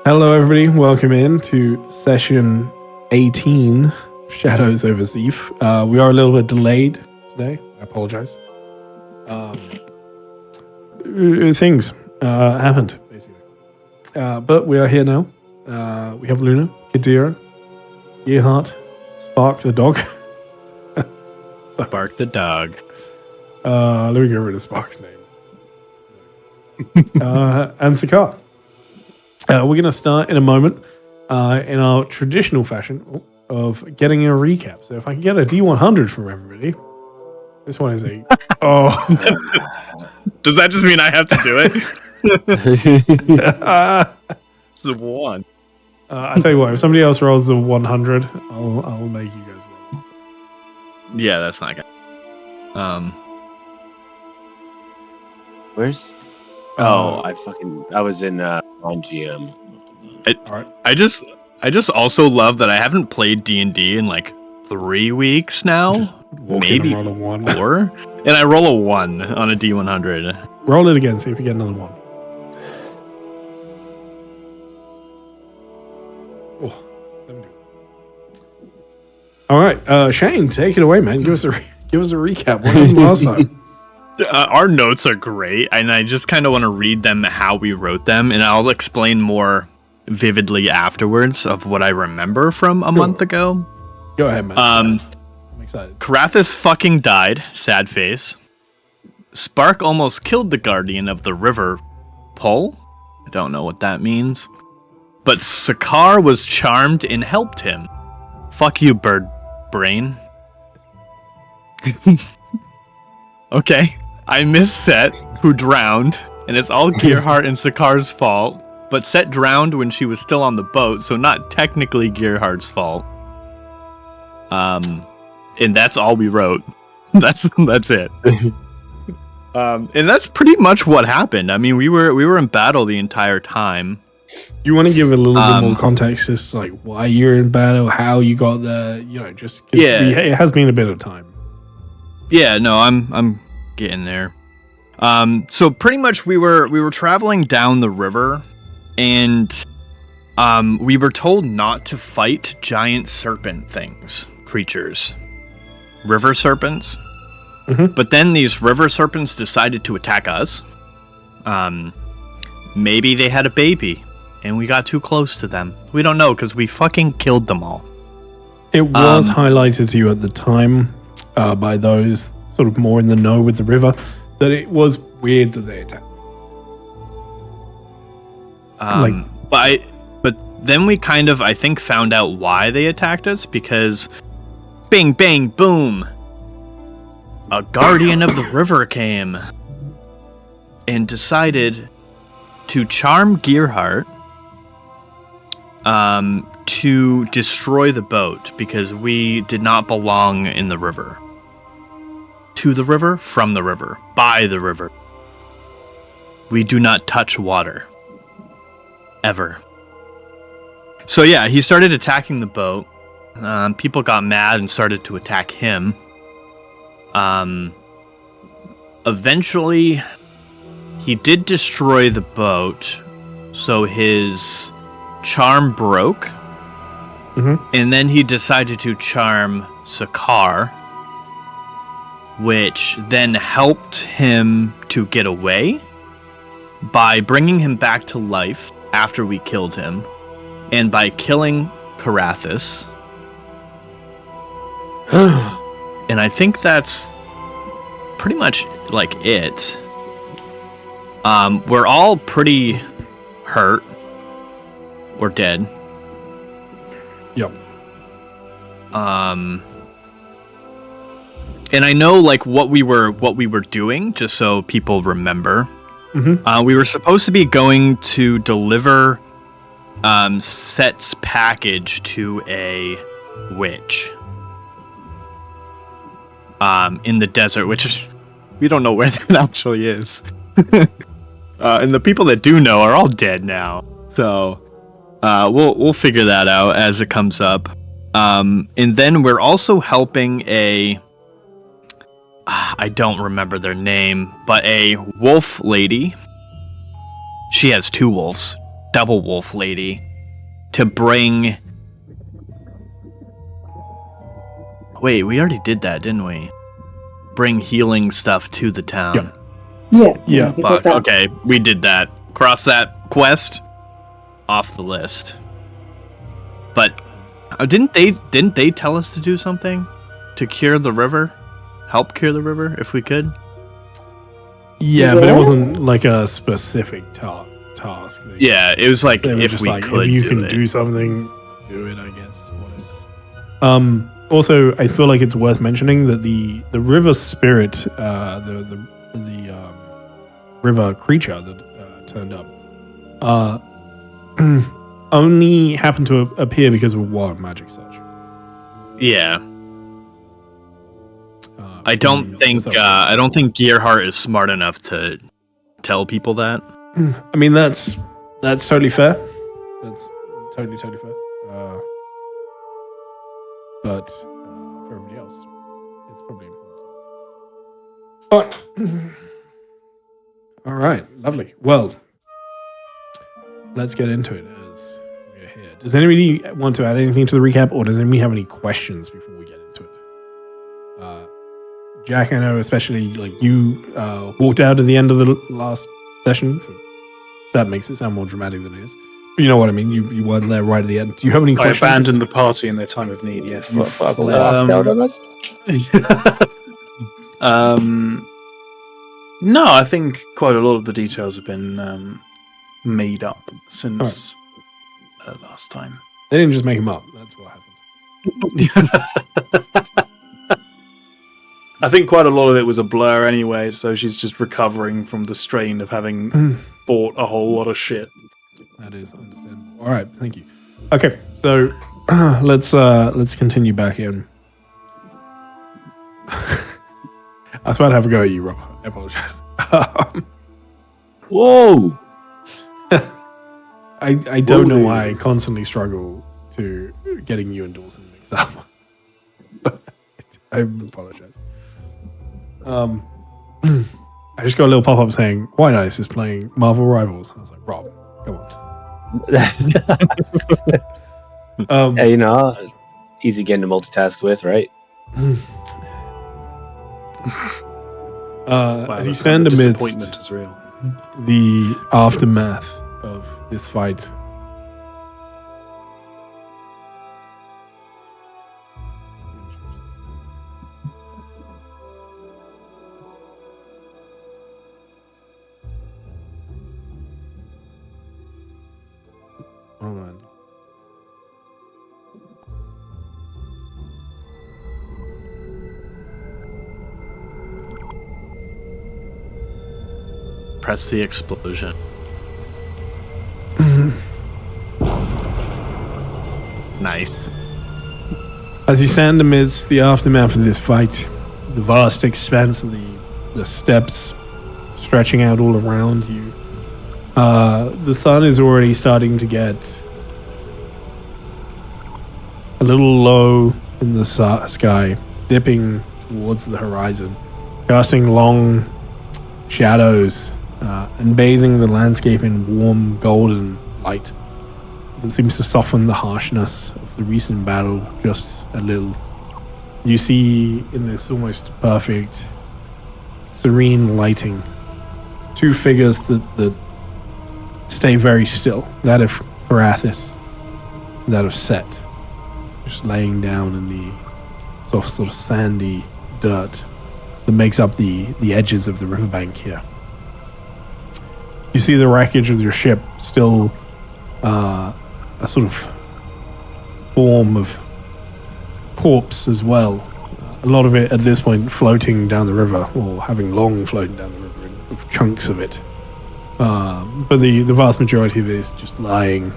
Hello, everybody. Welcome in to session 18 of Shadows Over Zeif. We are a little bit delayed today. I apologize. Things happened, basically. But we are here now. We have Luna, Kadira, Gearhart, Spark the dog. Spark the dog. Let me get rid of Spark's name. And Sakar. We're going to start in a moment in our traditional fashion of getting a recap. So if I can get a D100 from everybody, this one is a... Oh. Does that just mean I have to do it? It's the one. I tell you what, if somebody else rolls a 100, I'll make you guys roll. Yeah, that's not good. Where's... I was in on GM. All right. I just also love that I haven't played D&D in like 3 weeks now. Maybe roll a 1. 4. And I roll a 1 on a D100. Roll it again, see if you get another 1. Oh, 70. All right, Shane, take it away, man. Give us a recap. What happened last time? Our notes are great, and I just kind of want to read them how we wrote them, and I'll explain more vividly afterwards of what I remember from a month ago. Go ahead, man. I'm excited. Karathis fucking died. Sad face. Spark almost killed the guardian of the river pole. I don't know what that means. But Sakar was charmed and helped him. Fuck you, bird brain. Okay. I miss Set, who drowned, and it's all Gearhart and Sakar's fault, but Set drowned when she was still on the boat, so not technically Gearhart's fault. And that's all we wrote. That's it. And that's pretty much what happened. I mean, we were in battle the entire time. You want to give a little bit more context, just like why you're in battle, how you got there, just... Yeah. It has been a bit of time. Yeah, no, I'm getting there. So pretty much we were traveling down the river, and we were told not to fight giant serpent creatures, river serpents. Mm-hmm. But then these river serpents decided to attack us. Maybe they had a baby, and we got too close to them. We don't know because we fucking killed them all. It was highlighted to you at the time by those sort of more in the know with the river that it was weird that they attacked. But then we kind of, I think, found out why they attacked us, because bing, bang, boom, a guardian of the river came and decided to charm Gearhart to destroy the boat because we did not belong in the river. To the river, from the river, by the river. We do not touch water. Ever. So yeah, he started attacking the boat. People got mad and started to attack him. Eventually, he did destroy the boat, so his charm broke. Mm-hmm. And then he decided to charm Sakar, which then helped him to get away by bringing him back to life after we killed him, and by killing Karathis. And I think that's pretty much like it. We're all pretty hurt or dead. Yep. And I know like what we were doing, just so people remember. Mm-hmm. We were supposed to be going to deliver Set's package to a witch in the desert, which we don't know where that actually is. And the people that do know are all dead now. So we'll figure that out as it comes up. And then we're also helping I don't remember their name, but a wolf lady. She has 2 wolves. Double Wolf Lady to bring... Wait, we already did that, didn't we? Bring healing stuff to the town. Yeah. Fuck, okay, we did that. Cross that quest off the list. But didn't they tell us to do something to cure the river? Help cure the river if we could? Yeah, but it wasn't like a specific task. Yeah, it was like if we could. If you can do something, do it, I guess. Whatever. Also, I feel like it's worth mentioning that the river spirit, the river creature that turned up, only happened to appear because of a wild magic search. Yeah. I don't think Gearhart is smart enough to tell people that. I mean, that's totally fair. That's totally fair. But for everybody else, it's probably important. All right, lovely. Well, let's get into it as we're here. Does anybody want to add anything to the recap, or does anybody have any questions before we get into it? Jack, I know especially like you walked out at the end of the last session. That makes it sound more dramatic than it is. But you know what I mean. You weren't there right at the end. Do you have any questions? I abandoned the party in their time of need. Yes. You fuck laughed out on us. No, I think quite a lot of the details have been made up since last time. They didn't just make them up. That's what happened. I think quite a lot of it was a blur anyway, so she's just recovering from the strain of having bought a whole lot of shit. That is understandable. All right, thank you. Okay, so let's continue back in. I was about to have a go at you, Rob. I apologize. Whoa! I don't know why I constantly struggle to getting you and Dawson mixed up. I apologize. I just got a little pop-up saying White Ice is playing Marvel Rivals. I was like, Rob, come on. Hey, easy getting to multitask with, right? As you stand amidst disappointment is real. the aftermath of this fight, oh man. Press the explosion. Nice. As you stand amidst the aftermath of this fight, the vast expanse of the steppes stretching out all around you, the sun is already starting to get a little low in the sky, dipping towards the horizon, casting long shadows and bathing the landscape in warm golden light that seems to soften the harshness of the recent battle just a little. You see in this almost perfect, serene lighting, two figures that stay very still. That of Parathis, that of Set, just laying down in the soft sort of sandy dirt that makes up the edges of the riverbank here. You see the wreckage of your ship still a sort of form of corpse as well. A lot of it at this point floating down the river, or having long floated down the river in chunks of it. But the vast majority of it is just lying,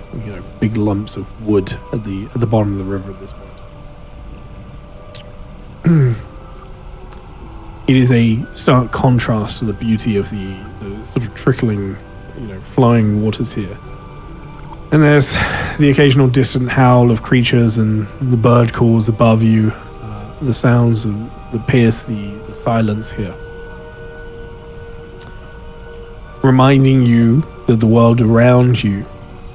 big lumps of wood at the bottom of the river at this point. It is a stark contrast to the beauty of the sort of trickling, flowing waters here. And there's the occasional distant howl of creatures and the bird calls above you, the sounds that pierce the silence here, reminding you that the world around you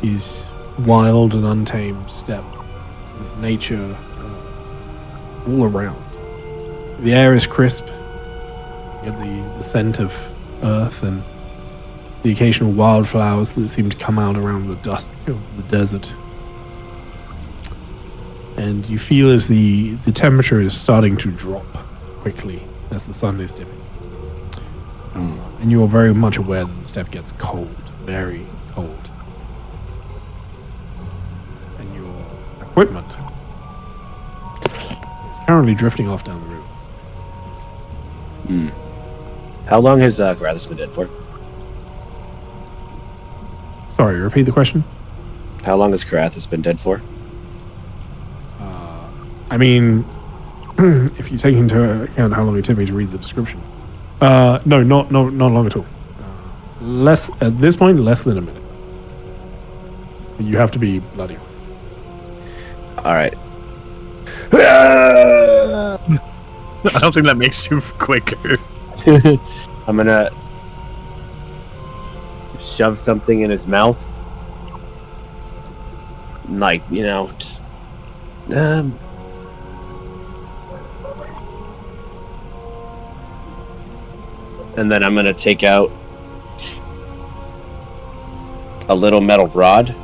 is wild and untamed steppe with nature all around. The air is crisp. You get the scent of earth and the occasional wildflowers that seem to come out around the dusk of the desert. And you feel as the temperature is starting to drop quickly as the sun is dipping. And you are very much aware that the steppe gets cold, very cold. And your equipment is currently drifting off down the river. How long has Grathis been dead for? Sorry, repeat the question? How long has Grathis been dead for? I mean, if you take into account how long it took me to read the description. No, not long at all. At this point, less than a minute. You have to be bloody. All right. I don't think that makes you quicker. I'm gonna shove something in his mouth. Like, just and then I'm gonna take out a little metal rod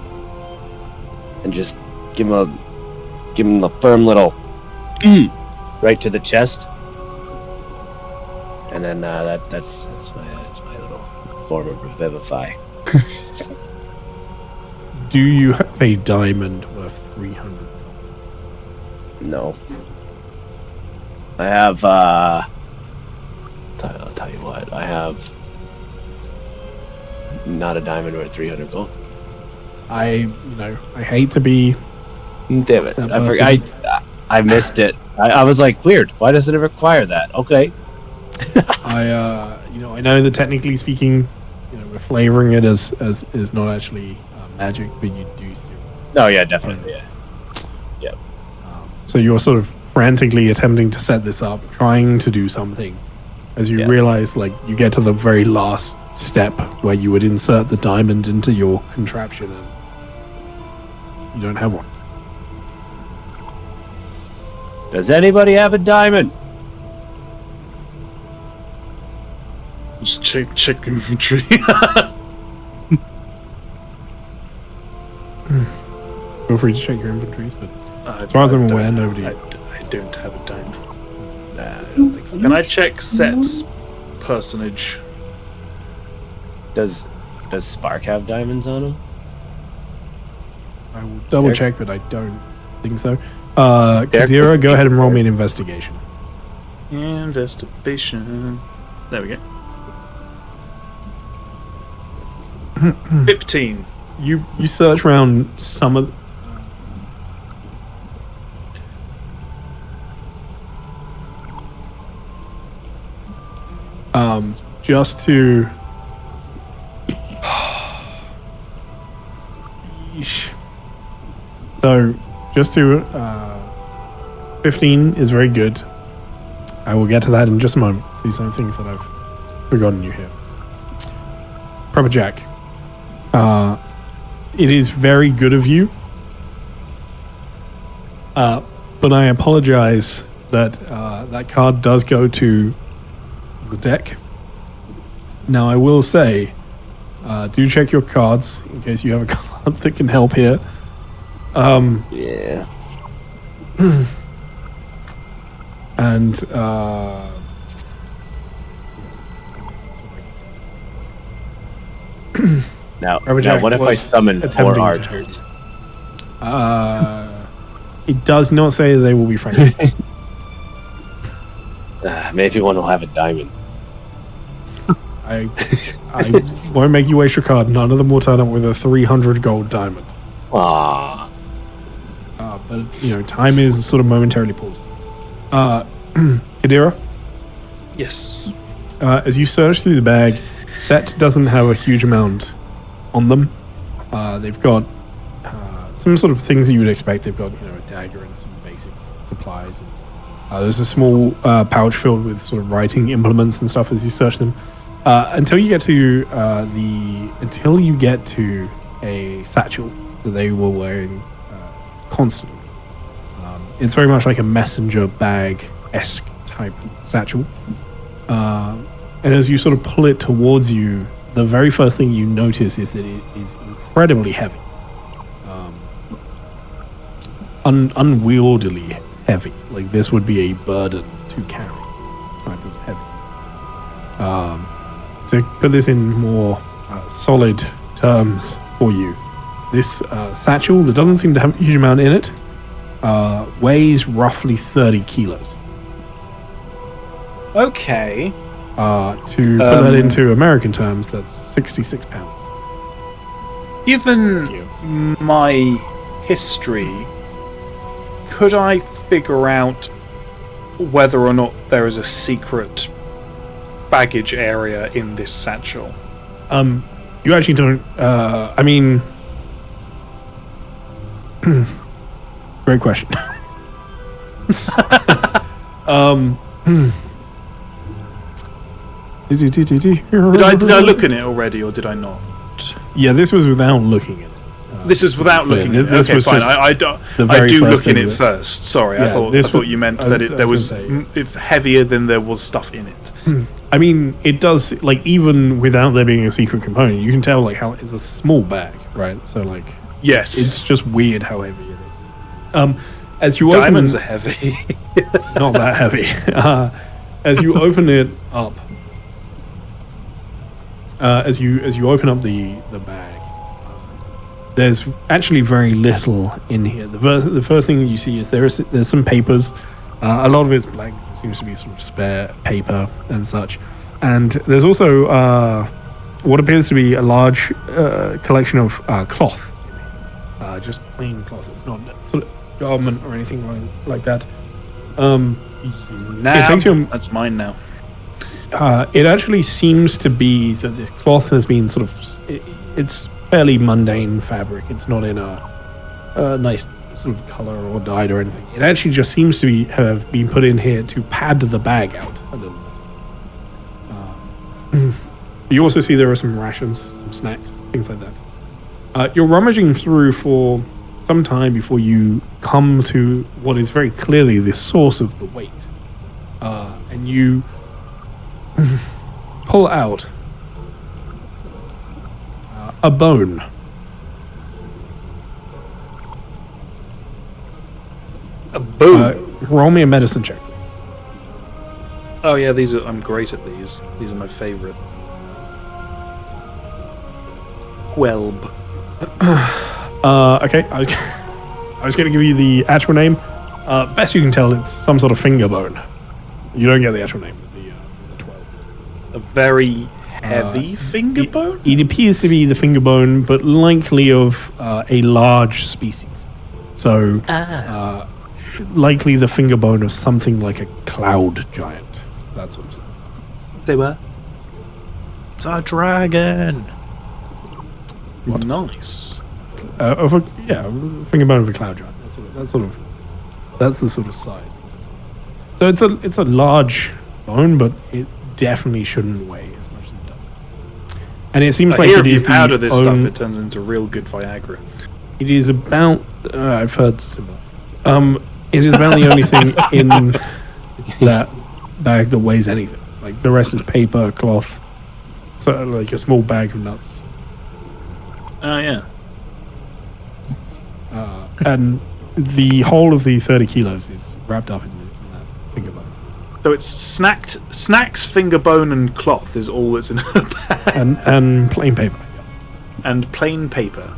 and just give him a firm little right to the chest, and then that's my little form of revivify. Do you have a diamond worth 300? No, I have. I'll tell you what. I have not a diamond worth 300 gold. I hate to be. Damn it! That I must forgot. I missed it. I was like, weird. Why doesn't it require that? Okay. I know that technically speaking, we're flavoring it as is not actually magic, but you do still. Oh yeah, definitely. Yeah. So you're sort of frantically attempting to set this up, trying to do something, as you realize, like, you get to the very last step where you would insert the diamond into your contraption, and you don't have one. Does anybody have a diamond? Just check inventory. Feel free to check your inventories, but As far as I'm aware, nobody. I don't have a diamond. Nah, I don't think so. Can I check Set's personage? Does Spark have diamonds on him? I will double check, but I don't think so. Kadira, go ahead and roll me an investigation. Investigation. There we go. 15. You search around some of. Just to. So, just to. 15 is very good. I will get to that in just a moment. Please don't think that I've forgotten you here. Proper Jack. It is very good of you. But I apologize that that card does go to the deck. Now, I will say, do check your cards in case you have a card that can help here. Yeah. And Now Jack what if I was summon 4 attempting to archers? it does not say they will be friendly. Maybe one will have a diamond. I won't make you waste your card. None of them will turn up with a 300 gold diamond. Ah. But time is sort of momentarily paused. Kadira, Yes. as you search through the bag, Set doesn't have a huge amount on them. They've got some sort of things that you would expect. They've got a dagger and some basic supplies. And, there's a small pouch filled with sort of writing implements and stuff as you search them. Until you get to a satchel that they were wearing constantly. It's very much like a messenger bag-esque type satchel. And as you sort of pull it towards you, the very first thing you notice is that it is incredibly heavy. Unwieldily heavy. Like this would be a burden to carry type of heavy. To put this in more solid terms for you, this satchel that doesn't seem to have a huge amount in it weighs roughly 30 kilos. Okay. To put that into American terms, that's 66 pounds. Given my history, could I figure out whether or not there is a secret baggage area in this satchel? You actually don't. I mean, great question. Did I look in it already, or did I not? Yeah, this was without looking at it. This is without looking at it. This Okay, was fine. just I very do first look in thing it that- first. Sorry, Yeah, I this thought was- you meant I that was there was gonna say- if heavier than there was stuff in it. I mean, it does, like, even without there being a secret component, you can tell, like, how it's a small bag, right? So, like, Yes, it's just weird how heavy it is. As you diamonds are open, heavy. not that heavy. As you open it up, as you open up the bag, there's actually very little in here. The first thing that you see is there's some papers. A lot of it's blank. It seems to be sort of spare paper and such. And there's also what appears to be a large collection of cloth. Just plain cloth. It's not sort of garment or anything like that. Now takes you- that's mine now. It actually seems to be that this cloth has been sort of... It's fairly mundane fabric. It's not in a nice sort of color or dyed or anything. It actually just seems to have been put in here to pad the bag out a little bit. You also see there are some rations, some snacks, things like that. You're rummaging through for some time before you come to what is very clearly the source of the weight. And you pull out a bone. A boom. Roll me a medicine check, please. Oh yeah, I'm great at these. These are my favorite. 12. Okay, I was going to give you the actual name. Best you can tell, it's some sort of finger bone. You don't get the actual name. The 12. A very heavy finger bone? It appears to be the finger bone, but likely of a large species. So, likely the finger bone of something like a cloud giant. That sort of stuff. They were. It's a dragon. What? Nice. Finger bone of a cloud giant. That's the sort of size. So it's a large bone, but it definitely shouldn't weigh as much as it does. And it seems like Here, it if you is powder this stuff, own- it turns into real good Viagra. It is about. I've heard similar. It is about the only thing in that bag that weighs anything. Like the rest is paper, cloth, so like a small bag of nuts. Oh yeah. And the whole of the 30 kilos is wrapped up in that finger bone. So it's snacks, finger bone, and cloth is all that's in her bag. And plain paper. And plain paper.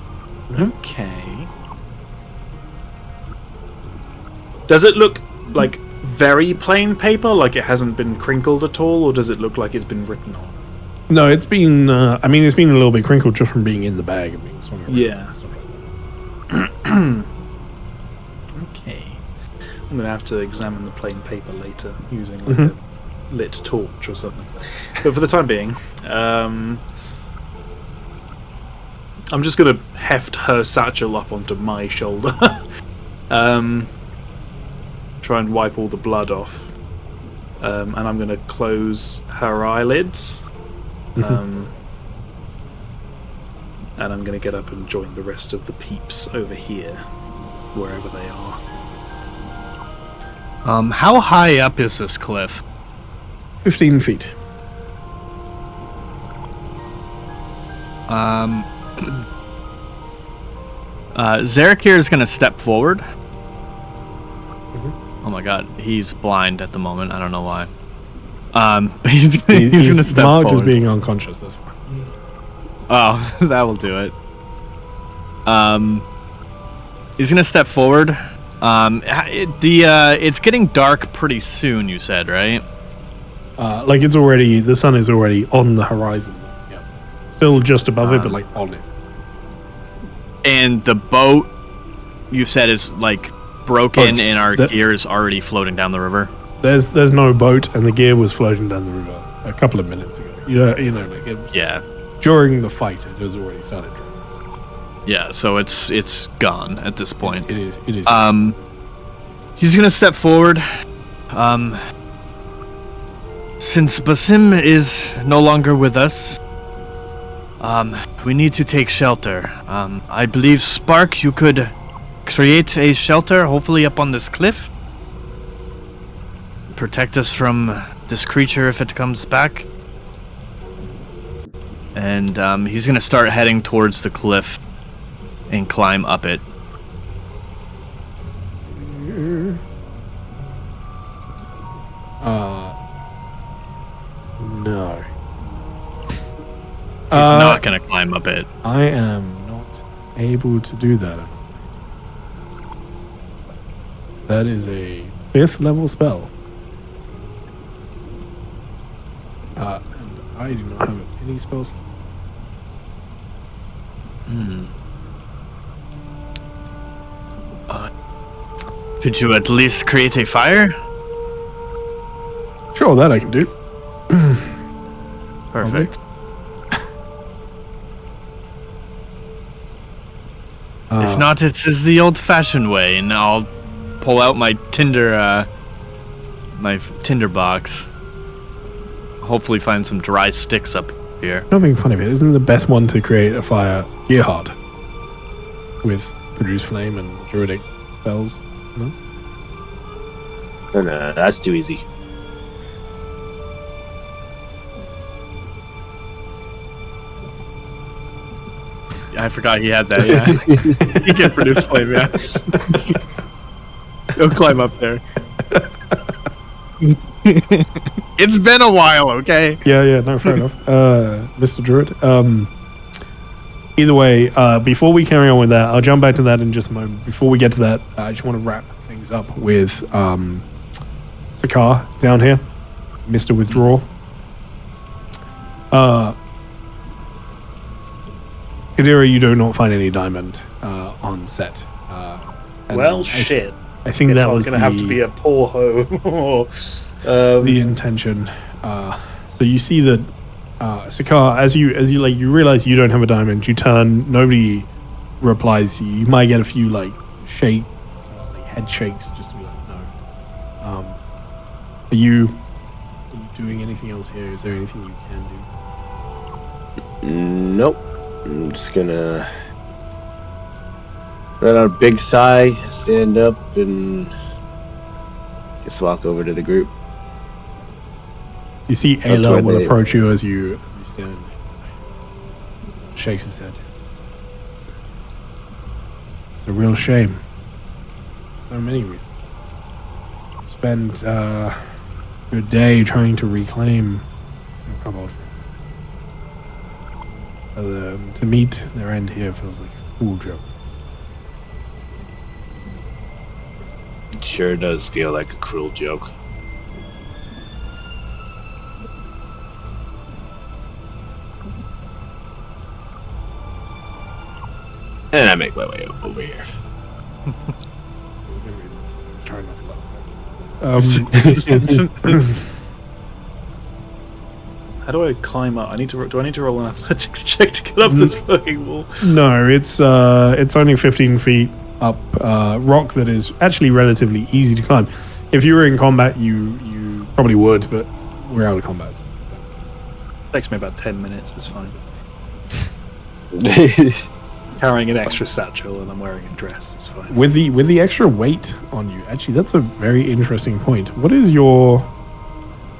Okay. Does it look like very plain paper, like it hasn't been crinkled at all, or does it look like it's been written on? No, it's been. It's been a little bit crinkled just from being in the bag and being swung around. Yeah. and stuff like that. Okay. I'm gonna have to examine the plain paper later using like a lit torch or something. But for the time being, I'm just gonna heft her satchel up onto my shoulder. Try and wipe all the blood off. And I'm gonna close her eyelids. and I'm going to get up and join the rest of the peeps over here, wherever they are. How high up is this cliff? 15 feet. Zarakir is going to step forward. Oh my god, he's blind at the moment. I don't know why. He's going to step marked forward. as being unconscious. That's fine. Oh, that will do it. He's going to step forward. It's getting dark pretty soon, you said, right? Like the sun is already on the horizon. Yeah. Still just above it, but like on it. And the boat, you said, is like broken, and our gear is already floating down the river. There's no boat, and the gear was floating down the river a couple of minutes ago. You know, like it was, Yeah. During the fight, it has already started. Yeah, so it's gone at this point. It is. He's gonna step forward. Since Basim is no longer with us, we need to take shelter. I believe, Spark, you could create a shelter, hopefully up on this cliff. Protect us from this creature if it comes back. And he's gonna start heading towards the cliff and climb up it. No. He's not gonna climb up it. I am not able to do that. That is a 5th level spell. And I do not have any spell slots. Could you at least create a fire? Sure, that I can do. Perfect. If not, it is the old-fashioned way, and I'll pull out my tinder box. Hopefully, find some dry sticks up here. Not being funny, but isn't the best one to create a fire Gearhard with produce flame and druidic spells? No? No, that's too easy. I forgot he had that, yeah. He can produce flame, yeah. He'll climb up there. It's been a while, okay? Yeah, no, fair enough. Mr. Druid. Either way, before we carry on with that, I'll jump back to that in just a moment. Before we get to that, I just want to wrap things up with Sakar down here, Mr. Withdrawal. Kadira, you do not find any diamond on set. Well, shit. I think Guess that I'm was going to have to be a poor hoe. the intention. So you see that Sakar, as you realize you don't have a diamond, you turn. Nobody replies to you. You might get a few head shakes just to be like, no. Are you doing anything else here? Is there anything you can do? Nope. I'm just gonna let out a big sigh, stand up, and just walk over to the group. You see That's Ayla what will they- approach you as you stand. Shakes his head. It's a real shame. So many reasons. Spend your day trying to reclaim your kobold friend. To meet their end here feels like a cool joke. It sure does feel like a cruel joke. And I make my way over here. Try not to laugh. How do I climb up? Do I need to roll an athletics check to get up this fucking wall? No, it's only 15 feet up rock that is actually relatively easy to climb. If you were in combat, you probably would, but we're out of combat. Takes me about 10 minutes, it's fine. Carrying an extra satchel and I'm wearing a dress. It's fine. With the extra weight on you, actually, that's a very interesting point. What is your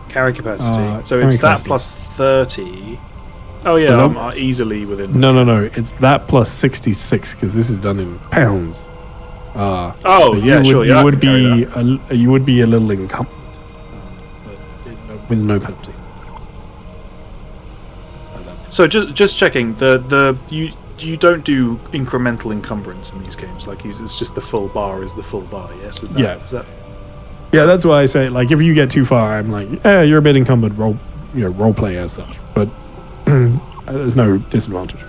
Carry capacity. So carry it's that capacity. plus 30. Oh yeah, Well, I'm easily within. No. It's that plus 66 because this is done in pounds. Oh So yeah, sure. Yeah, You I would can carry be that. you would be a little encumbered, with no penalty. So just checking you don't do incremental encumbrance in these games. Like it's just the full bar is the full bar. Yes, is that? Yeah. Is that? Yeah, that's why I say, like, if you get too far, I'm like, you're a bit encumbered. Role play as such, but there's no disadvantage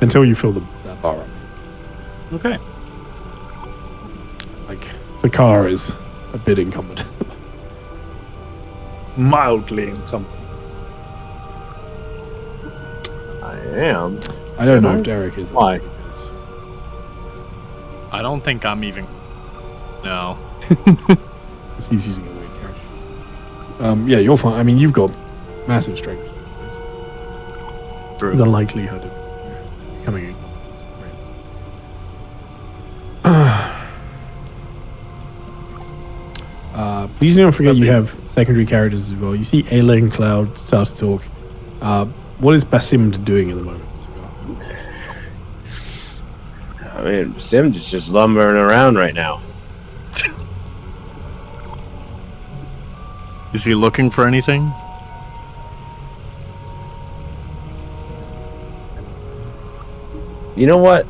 until you fill that bar up. Okay. Like the car is a bit encumbered. Mildly encumbered. I am. I don't know if Derek is. Why? Because I don't think I'm even. No. he's using a weird character. Yeah, you're fine. I mean, you've got massive strength. True. The likelihood of becoming a please don't forget you have secondary characters as well. You see Alien Cloud start to talk. What is Basim doing at the moment? I mean, Sims is just lumbering around right now. Is he looking for anything? You know what?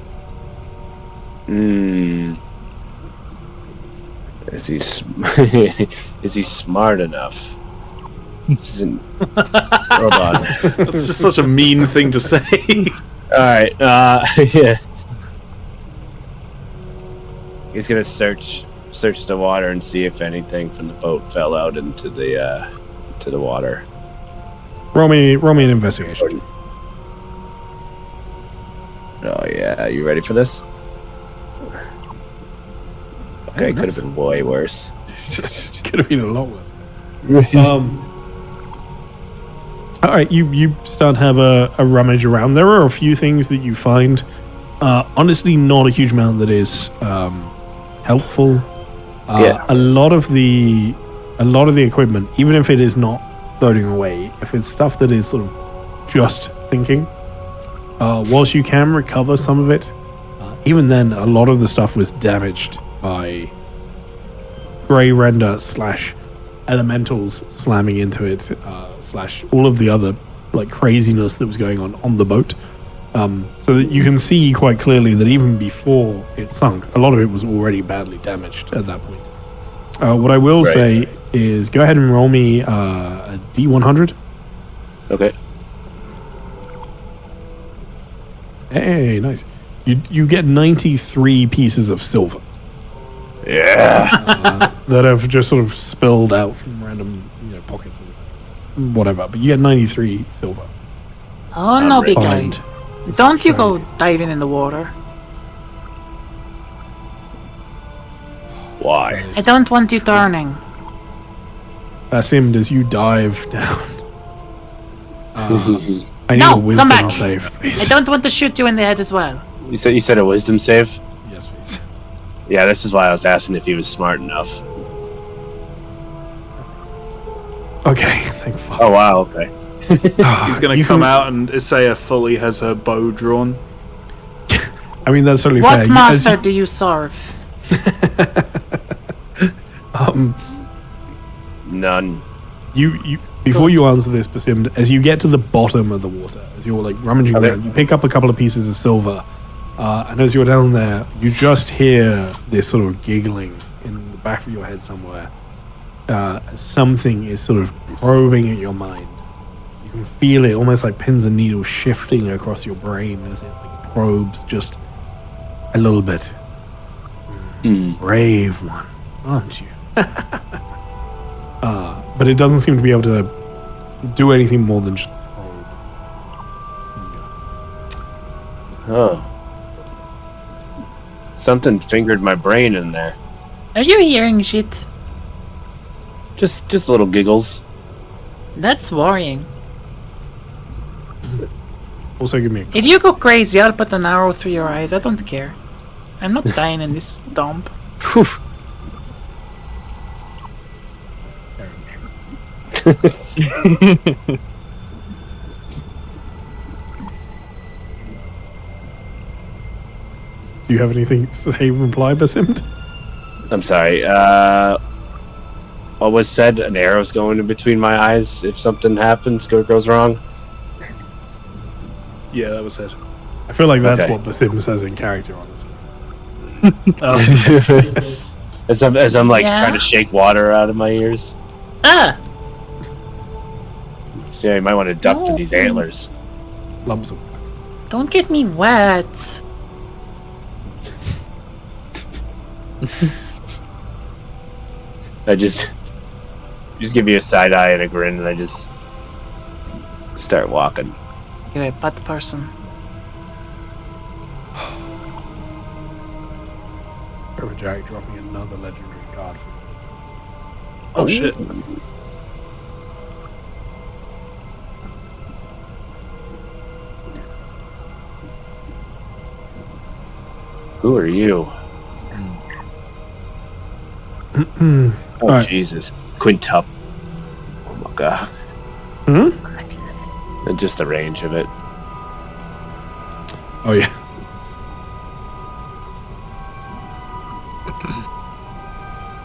Is he is he smart enough? This isn't. Hold on. That's just such a mean thing to say. All right. Yeah. He's gonna search the water and see if anything from the boat fell out into the water. Roll me an investigation. Oh yeah, you ready for this? Okay, could have been way worse. Could have been a lot worse. All right, you start to have a rummage around. There are a few things that you find. Honestly, not a huge amount that is helpful. Yeah. A lot of the equipment, even if it is not floating away, if it's stuff that is sort of just sinking, whilst you can recover some of it, even then, a lot of the stuff was damaged by gray render / elementals slamming into it / all of the other like craziness that was going on the boat. So that you can see quite clearly that even before it sunk, a lot of it was already badly damaged at that point. What I will say is go ahead and roll me a D100. Okay. Hey, nice. You get 93 pieces of silver. Yeah. That have just sort of spilled out from random pockets and whatever. But you get 93 silver. Oh, no, big guy. Find. Don't you go diving in the water. Why? I don't want you turning. Basim, as you dive down. I need No, a come wisdom back. save, please. I don't want to shoot you in the head as well. You said a wisdom save? Yes, please. Yeah, this is why I was asking if he was smart enough. Okay, thank fuck. Oh wow, okay. He's going to come out and Isaiah fully has her bow drawn. I mean, that's totally What fair. master do you serve? None. You before you answer this, Basim, as you get to the bottom of the water, as you're like rummaging Okay. around, you pick up a couple of pieces of silver, and as you're down there, you just hear this sort of giggling in the back of your head somewhere. Something is sort of probing at your mind. You can feel it almost like pins and needles shifting across your brain as it like, probes just a little bit. Brave one, aren't you? But it doesn't seem to be able to do anything more than just probe. Oh. Something fingered my brain in there. Are you hearing shit? Just little giggles. That's worrying. Also, give me a If you go crazy, I'll put an arrow through your eyes. I don't care. I'm not dying in this dump. Whew. Do you have anything to say in reply, Basim? I'm sorry. What was said? An arrow's going in between my eyes if something happens, goes wrong. Yeah, that was it. I feel like that's Okay. what Basim says in character, honestly. As I'm like Yeah. trying to shake water out of my ears. Ah! So, yeah, you might want to duck for these antlers. Lumps of. Don't get me wet. I just give you a side eye and a grin, and I just start walking. You're a bad person. Over Jack dropping another legendary card. Oh shit. Who are you? Oh Alright. Jesus, quintup. Oh my god. Hmm? And just the range of it. Oh yeah.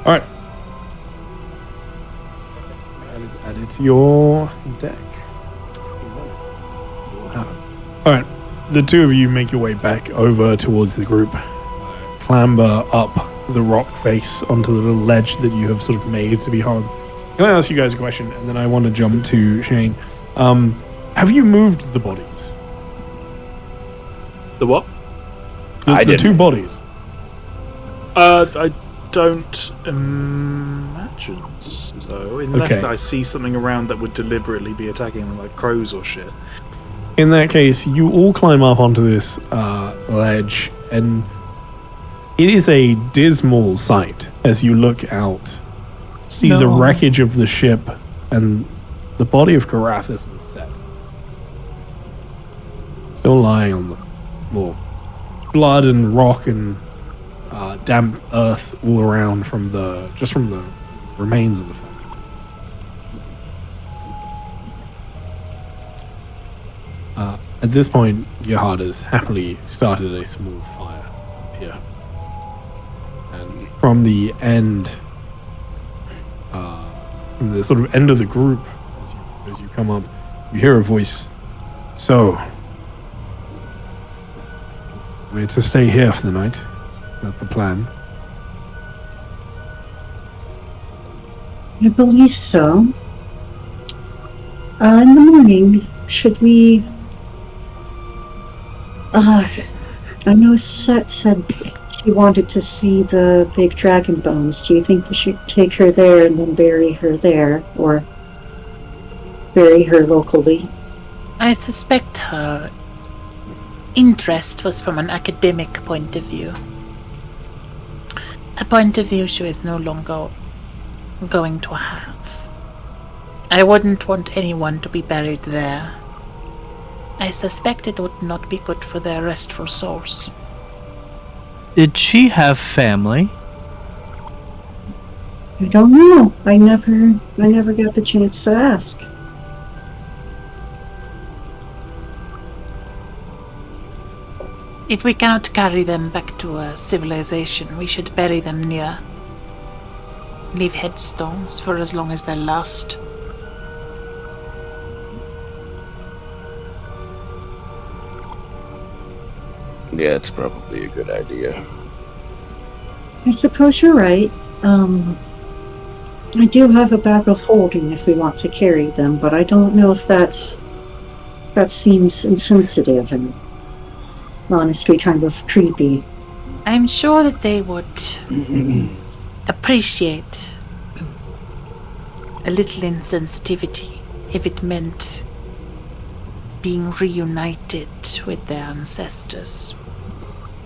All right. That is added to your deck. All right. The two of you make your way back over towards the group, clamber up the rock face onto the little ledge that you have sort of made to be hard. Can I ask you guys a question, and then I want to jump to Shane? Have you moved the bodies? The what? I The two didn't. bodies. I don't imagine so, unless Okay. I see something around that would deliberately be attacking them, like crows or shit. In that case, you all climb up onto this ledge, and it is a dismal sight as you look out. See the No. wreckage of the ship and the body of Carathis and Set. Still lying on the floor. Blood and rock and damp earth all around from the remains of the fire. At this point, Yahad has happily started a small fire here. And from the end, from the sort of end of the group, as you come up, you hear a voice. So, we're to stay here for the night. Is that the plan? I believe so. In the morning, should we... I know Set said she wanted to see the big dragon bones. Do you think we should take her there and then bury her there? Or bury her locally? I suspect her interest was from an academic point of view. A point of view she is no longer going to have. I wouldn't want anyone to be buried there. I suspect it would not be good for their restful souls. Did she have family? I don't know. I never got the chance to ask. If we cannot carry them back to a civilization, we should bury them near. Leave headstones for as long as they last. Yeah, it's probably a good idea. I suppose you're right. I do have a bag of holding if we want to carry them, but I don't know if that seems insensitive and honestly kind of creepy. I'm sure that they would appreciate a little insensitivity if it meant being reunited with their ancestors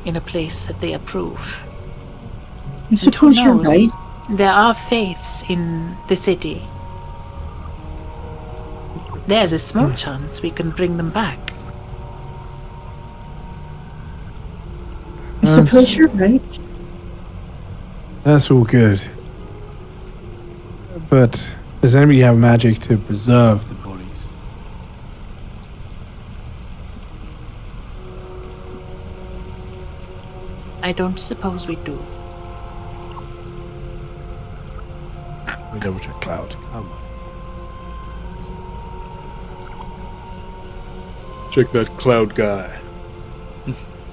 in a place that they approve. I suppose you're right. There are faiths in the city. There's a small chance we can bring them back. I suppose you're right. That's all good. But does anybody have magic to preserve the bodies? I don't suppose we do. Let me double check Cloud. Check that cloud guy.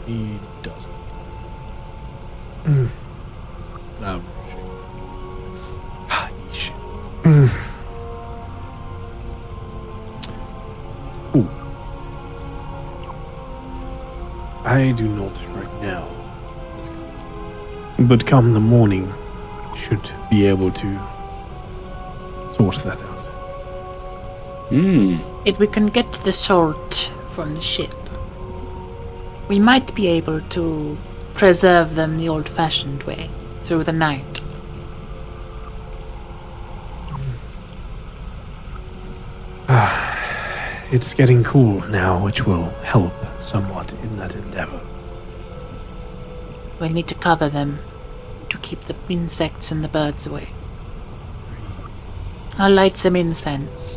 He doesn't. No. Shit. Ooh. I do not right now. But come the morning, should be able to sort that out. If we can get the salt from the ship, we might be able to preserve them the old-fashioned way, through the night. It's getting cool now, which will help somewhat in that endeavor. We'll need to cover them to keep the insects and the birds away. I'll light some incense.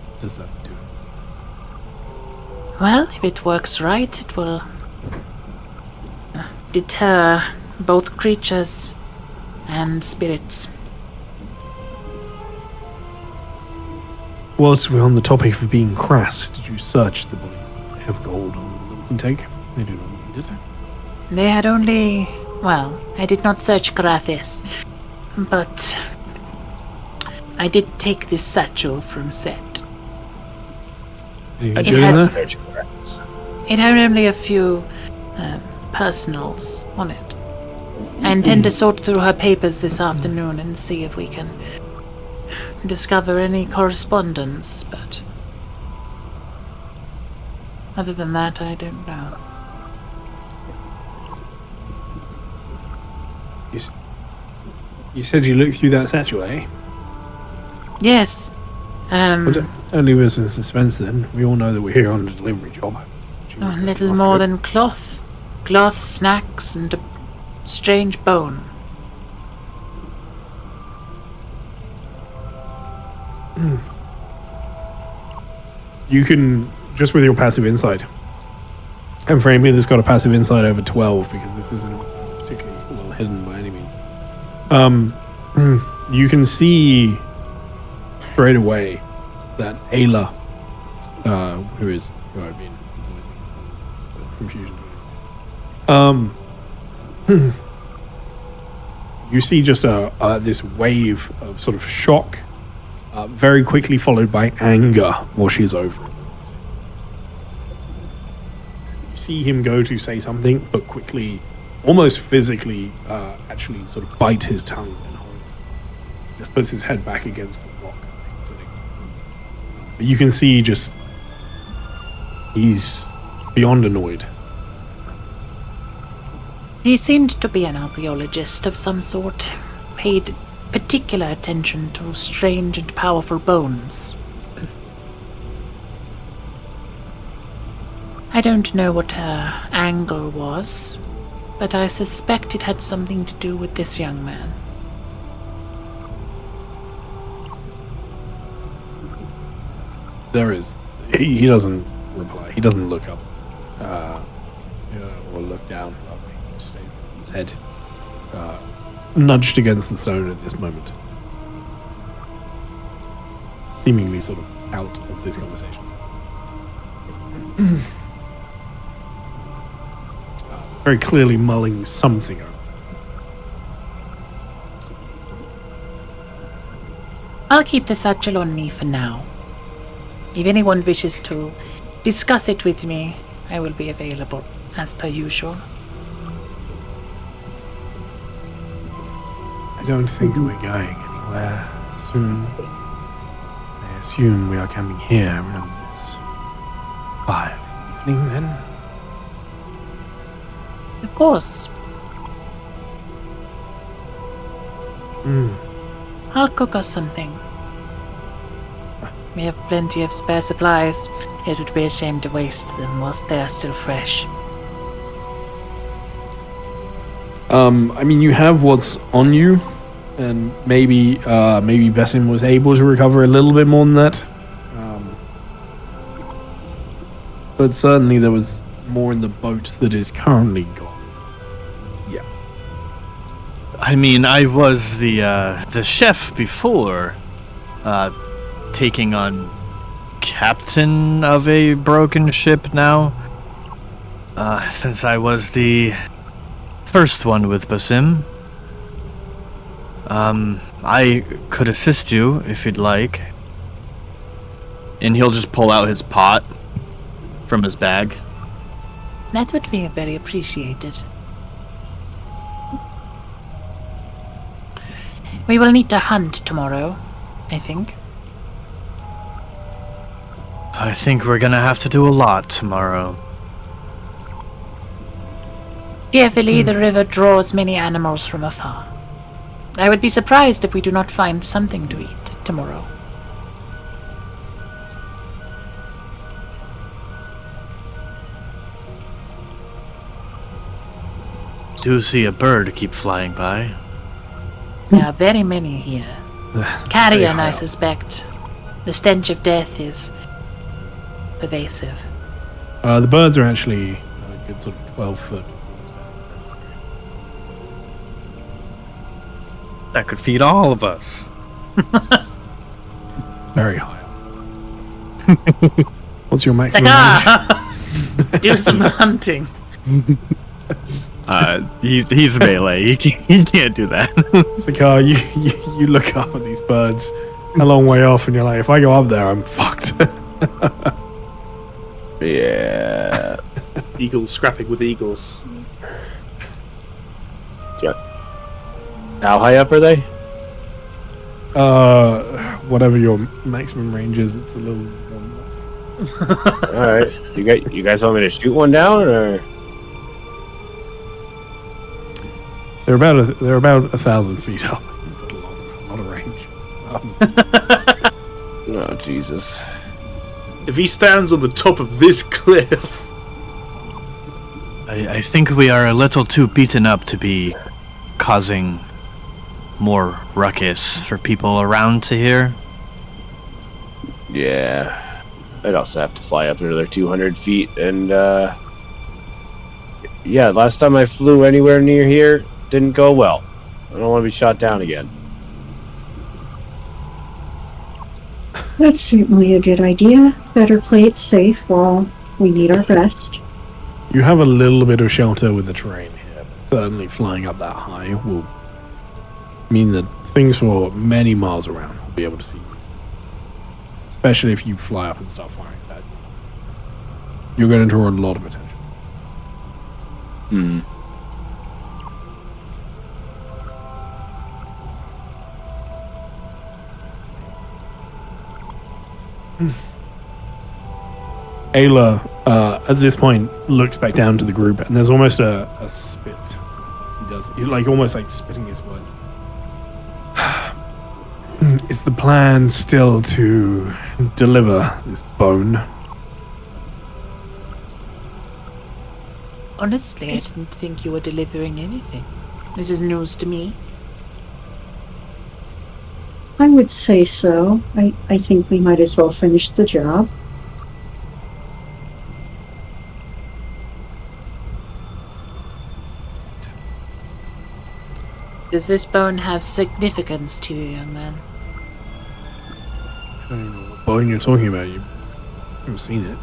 What does that do? Well, if it works right, it will deter both creatures and spirits. Whilst we're on the topic of being crass, did you search the bodies? They have gold on them that we can take. They do not need it. They had only... Well, I did not search Grathis, but I did take this satchel from Set. Anything It good in had- there? It had only a few personals on it. I intend to sort through her papers this afternoon and see if we can discover any correspondence, but other than that, I don't know. You said you looked through that satchel, eh? Yes. Well, don't leave us in suspense then. We all know that we're here on a delivery job. A little more than cloth. Cloth, snacks, and a strange bone. You can, just with your passive insight, and for anybody that's got a passive insight over 12, because this isn't particularly well hidden by any means, you can see straight away that Ayla, who I've been confusion. You see just this wave of sort of shock, very quickly followed by anger washes over it. You see him go to say something, but quickly, almost physically, actually sort of bite his tongue and hold. Just puts his head back against the rock. But you can see just he's beyond annoyed. He seemed to be an archaeologist of some sort, paid particular attention to strange and powerful bones. I don't know what her angle was, but I suspect it had something to do with this young man. There is. He doesn't reply. He doesn't look up or look down. He stays with his head nudged against the stone at this moment, seemingly sort of out of this conversation. Very clearly mulling something over. I'll keep the satchel on me for now. If anyone wishes to discuss it with me, I will be available, as per usual. I don't think we're going anywhere soon. I assume we are coming here around this 5 evening then. Of course. I'll cook us something. We have plenty of spare supplies. It would be a shame to waste them whilst they are still fresh. I mean, you have what's on you, and maybe Bessim was able to recover a little bit more than that. But certainly there was more in the boat that is currently gone. Yeah. I mean, I was the chef before, taking on captain of a broken ship now. Since I was the first one with Basim. I could assist you if you'd like. And he'll just pull out his pot from his bag. That would be very appreciated. We will need to hunt tomorrow, I think. I think we're gonna have to do a lot tomorrow. Fearfully, the river draws many animals from afar. I would be surprised if we do not find something to eat tomorrow. Do see a bird keep flying by. There are very many here. Carrion, I suspect. The stench of death is pervasive. The birds are actually a good sort of 12 foot. That could feed all of us. Very high. What's your maximum range? Do some hunting. He's melee. He can't do that. Sakar, you look up at these birds a long way off and you're like, if I go up there, I'm fucked. Yeah. Eagles scrapping with eagles. Yep. How high up are they? Whatever your maximum range is, it's a little. All right. You guys want me to shoot one down, or? They're about 1,000 feet up. A lot of range. Oh Jesus! If he stands on the top of this cliff, I think we are a little too beaten up to be causing more ruckus for people around to hear. Yeah. I'd also have to fly up another 200 feet, and yeah, last time I flew anywhere near here didn't go well. I don't want to be shot down again. That's certainly a good idea. Better play it safe while we need our rest. You have a little bit of shelter with the terrain here. But certainly flying up that high will mean that things for many miles around will be able to see you. Especially if you fly up and start firing bad guns. You're going to draw a lot of attention. Hmm. Ayla, at this point, looks back down to the group, and there's almost a spit. He does, almost like spitting his words. Is the plan still to deliver this bone? Honestly, I didn't think you were delivering anything. This is news to me. I would say so. I think we might as well finish the job. Does this bone have significance to you, young man? I don't know what bone you're talking about. You haven't seen it.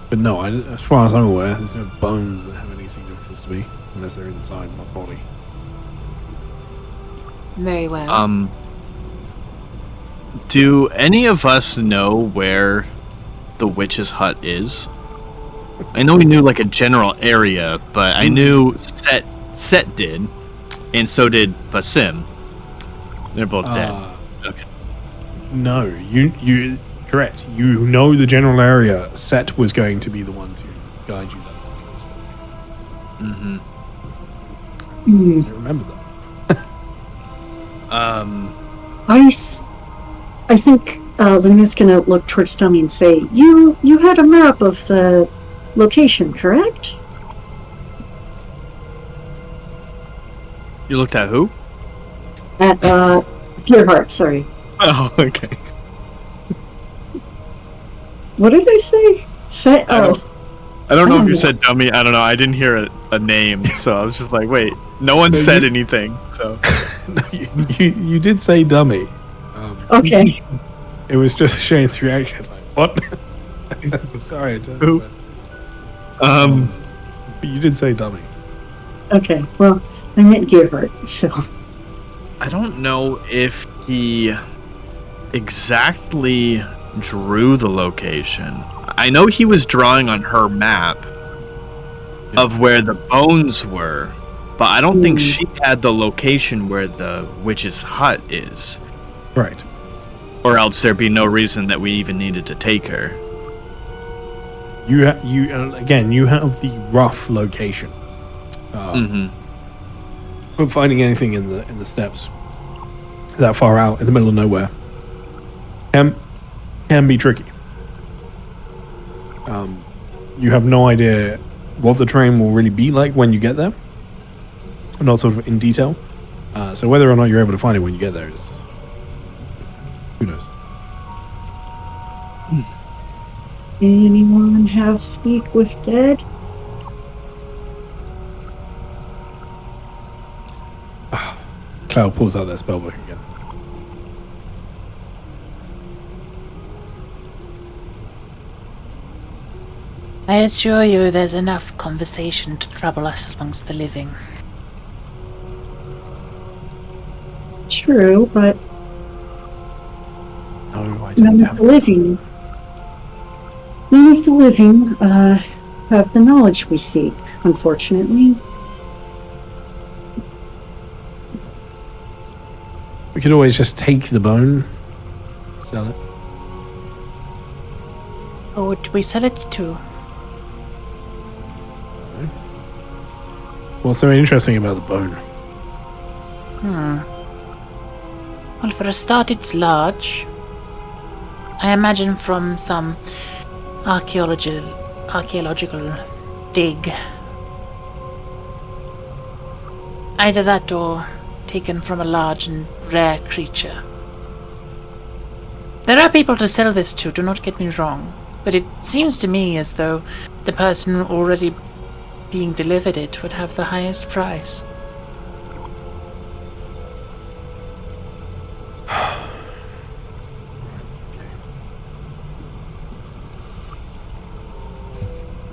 But no, as far as I'm aware, there's no bones that have any significance to me, unless they're inside my body. Very well. Do any of us know where the witch's hut is? I know we knew like a general area, but I knew Set did, and so did Basim. They're both dead. Okay. No, you correct. You know the general area. Set was going to be the one to guide you that. Mm-hmm. I remember that. I think Luna's gonna look towards Dummy and say, You had a map of the location, correct? You looked at who? At, Gearhart, sorry. Oh, okay. What did I say? I don't know if you said dummy. I don't know. I didn't hear a name, so I was just like, wait. No one said anything. So No, you did say dummy. Okay. It was just Shane's reaction. Like, what? I'm sorry. Who? But you did say dummy. Okay, well, I meant Gearhart, so. I don't know if he exactly drew the location. I know he was drawing on her map of where the bones were, but I don't think she had the location where the witch's hut is. Right. Or else there'd be no reason that we even needed to take her. You have the rough location. But finding anything in the steppes that far out in the middle of nowhere can be tricky. You have no idea what the terrain will really be like when you get there. Not sort of in detail. So whether or not you're able to find it when you get there is... who knows? Anyone have Speak with Dead? Cloud pulls out that spellbook again. I assure you there's enough conversation to trouble us amongst the living. True, but No, I none don't of have the living... None of the living, have the knowledge we seek, unfortunately. We could always just take the bone, sell it. Who would we sell it to? What's so interesting about the bone? Well, for a start, it's large. I imagine from some archaeological dig. Either that or taken from a large and rare creature. There are people to sell this to, do not get me wrong, but it seems to me as though the person already being delivered it would have the highest price.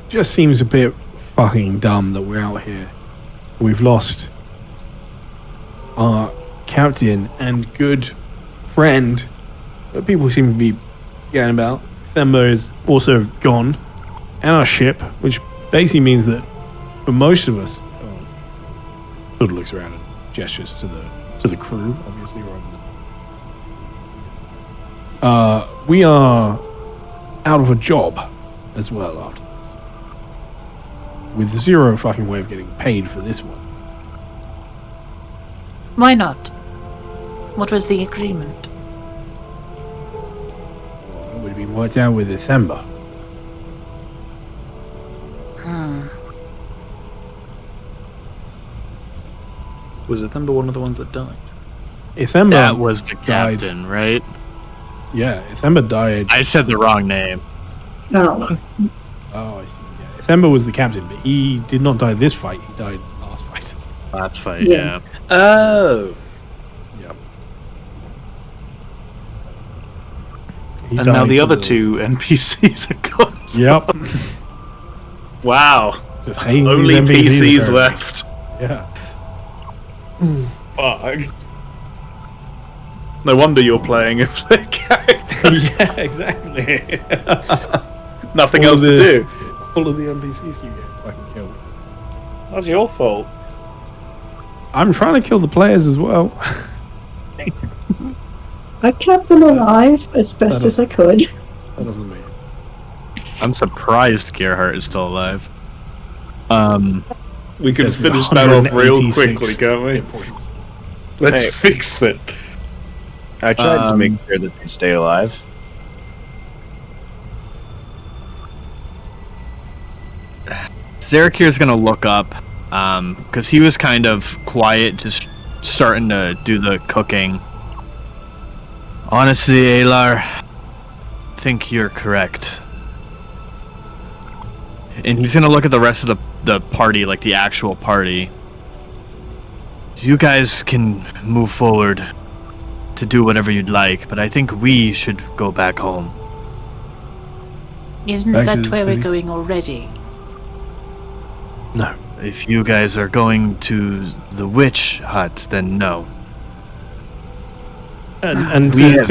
Just seems a bit fucking dumb that we're out here. We've lost our captain and good friend that people seem to be getting about. Thembo is also gone, and our ship, which basically means that for most of us, sort of looks around and gestures to the crew, obviously, rather than we are out of a job as well after this, with zero fucking way of getting paid for this one. Why not? What was the agreement? It would have been worked out with December. Was it Themba one of the ones that died? Ithemba That was the died. captain, right? Yeah, Ithemba died. I said the wrong name. Oh, Oh, I see. Yeah. Ithemba was the captain, but he did not die this fight. He died last fight. That's fine, Yeah. yeah. Oh. Yeah. And now the other two NPCs are gone. Yep. Wow. Just hating these Only NPCs PCs apparently. left. Yeah. Fuck. No wonder you're playing a flip character. Yeah, exactly. Nothing All else the- to do. All of the NPCs keep getting fucking killed. That's your fault. I'm trying to kill the players as well. I kept them alive as best as I could. That doesn't mean. I'm surprised Gerhardt is still alive. We can Says finish that off real 186 quickly, can't we? hit points. Let's Hey. fix it. I tried to make sure that they stay alive. Zarakir's gonna look up, because he was kind of quiet, just starting to do the cooking. Honestly, Alar, I think you're correct. And he's gonna look at the rest of the party, like the actual party. You guys can move forward to do whatever you'd like, but I think we should go back home. Isn't Back to that the where city? we're going already? No. If you guys are going to the witch hut, then no. And We to, have-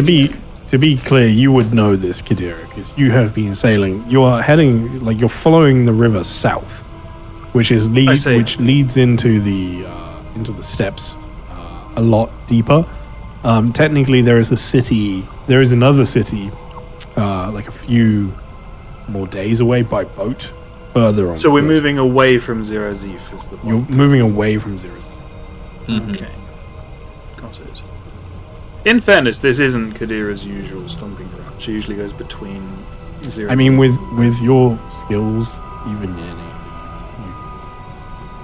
to be clear, you would know this, Kadira, because you have been sailing. You are heading, like you're following the river south, which is see. which leads into the steppes a lot deeper. Technically, there is another city, like a few more days away by boat, further on. So we're foot. moving away from Zero Zeif, is the You're point. moving away from Zero. Okay. Got it. In fairness, this isn't Kadira's usual stomping ground. She usually goes between Zero I mean, Zeif. with your skills, even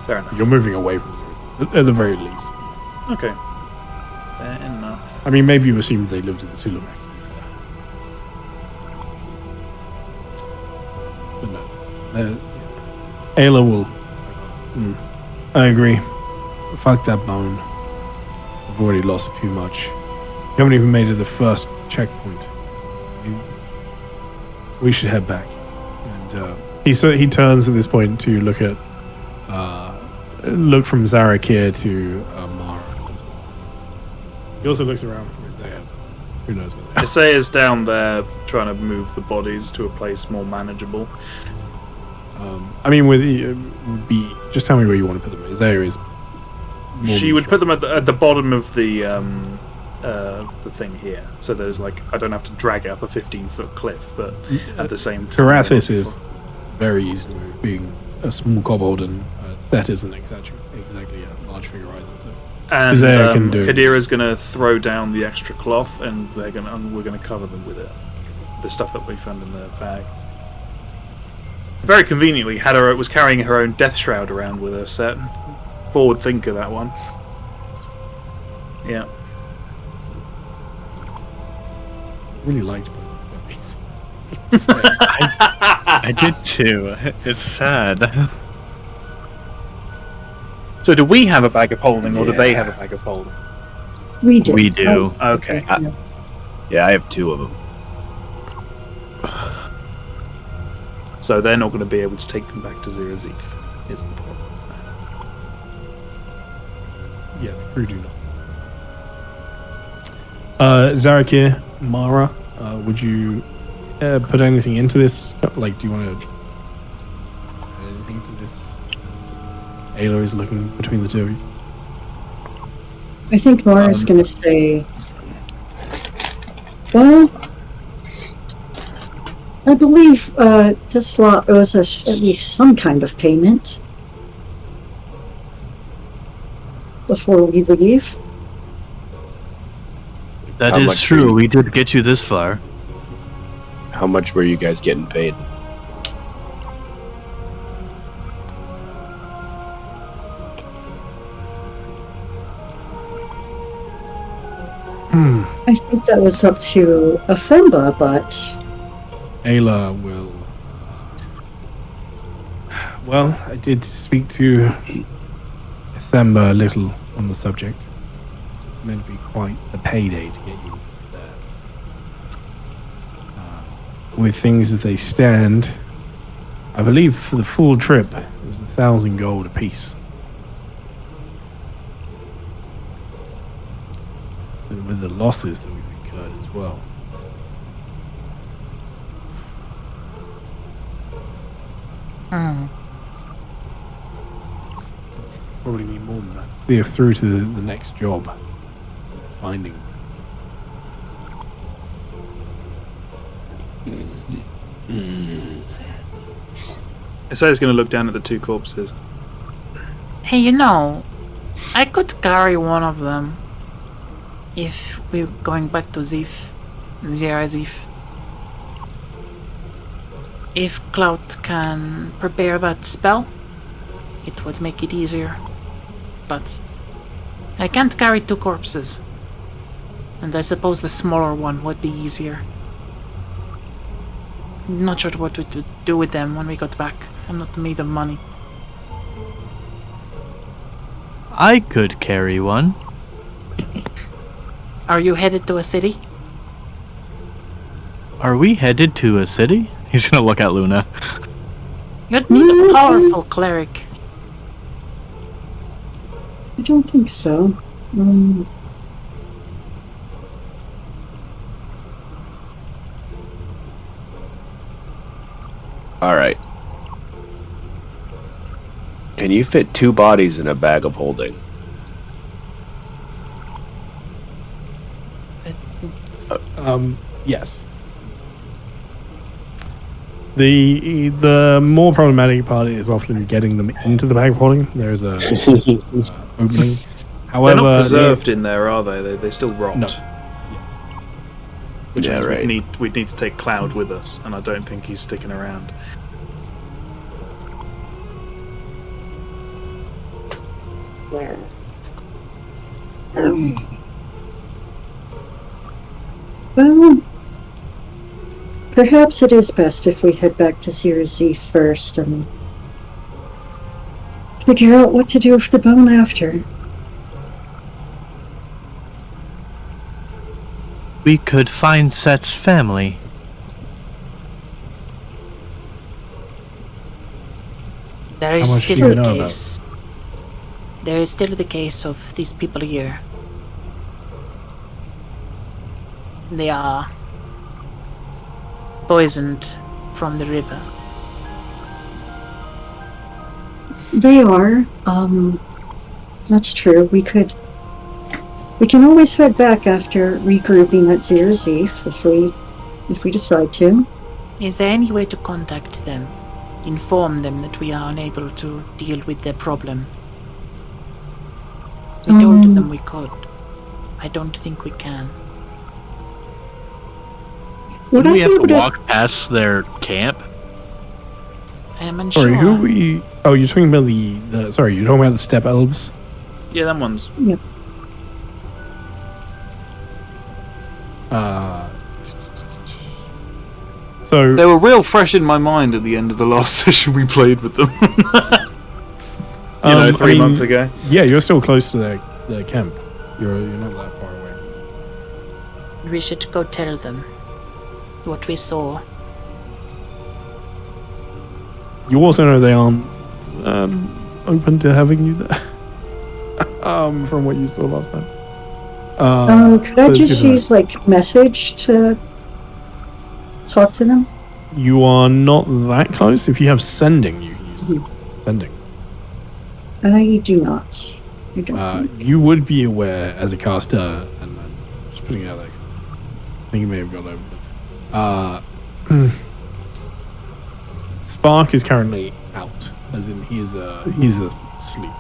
Fair enough. you're moving away from Zero at the very least. Okay. Fair enough. I mean, maybe you assumed they lived in the Sulamak. But no. Ayla will. I agree. Fuck that bone. I've already lost too much. You haven't even made it the first checkpoint. We should head back. And he turns at this point to look from Zarakir to Mara as well. He also looks around for Isaiah. Who knows where they are. Isaiah's down there trying to move the bodies to a place more manageable. I mean, would be just tell me where you want to put them. Isaiah is. She would put them at the bottom of the thing here. So there's like, I don't have to drag it up a 15-foot cliff, but at the same time... Karathis is very easy to move, being a small kobold, and Set isn't exactly a large figure either. So. And Isaiah can do it. Kadira's going to throw down the extra cloth, and we're going to cover them with it. The stuff that we found in the bag. Very conveniently, was carrying her own death shroud around with her. Set forward thinker, that one. Yeah. Really liked both of them. I did too. It's sad. So do we have a bag of holding, or do they have a bag of holding? We do. We do. Okay. Yeah, I have 2 of them. So they're not going to be able to take them back to Zero Zeif, is the problem. Yeah, the crew do not. Zarakir, Mara, would you put anything into this? Like, do you want to add anything to this? Ayla is looking between the two of you. I think Mara's going to say, well, I believe this lot owes us at least some kind of payment before we leave. That How is much true. do We did get you this far. How much were you guys getting paid? I think that was up to Afemba, but Ayla will. Well, I did speak to Themba a little on the subject. It's meant to be quite a payday to get you there. With things as they stand, I believe for the full trip it was 1,000 gold apiece. And with the losses that we've incurred as well. Probably need more than that. See us through to the next job. Finding. Isaiah's going to look down at the 2 corpses. Hey, you know, I could carry one of them if we're going back to Zero Zeif. If Cloud can prepare that spell, it would make it easier. But I can't carry 2 corpses. And I suppose the smaller one would be easier. Not sure what we would do with them when we got back. I'm not made of money. I could carry one. Are you headed to a city? Are we headed to a city? He's gonna look at Luna. You'd need a powerful cleric. I don't think so. All right. Can you fit 2 bodies in a bag of holding? Yes. The more problematic part is often getting them into the bag of holding. There's a opening. However, They're not preserved in there, are they? They still rot. No. Which Yeah, means right. we'd need to take Cloud with us, and I don't think he's sticking around. Well, perhaps it is best if we head back to Over Zeif first and figure out what to do with the bone after. We could find Set's family. There is How much do still you the know about case. There is still the case of these people here. They are poisoned from the river. They are. That's true. We can always head back after regrouping at Over Zeif if we decide to. Is there any way to contact them? Inform them that we are unable to deal with their problem? We told them we could. I don't think we can. Would Wouldn't I we be have able to walk past their camp? I am unsure. sorry, who we? Oh, you're talking about the sorry, you're talking about the steppe elves. Yeah, them ones. Yep. So They were real fresh in my mind at the end of the last session we played with them. I 3 mean, months ago. Yeah, you're still close to their camp. You're not that far away. We should go tell them what we saw. You also know they aren't open to having you there. From what you saw last time. Could I but it's just good to know. use message to talk to them? You are not that close. If you have sending, you can use sending. I do not. I don't think. You would be aware as a caster, and I'm just putting it out there because I think you may have got over it. Spark is currently out, as in he's asleep.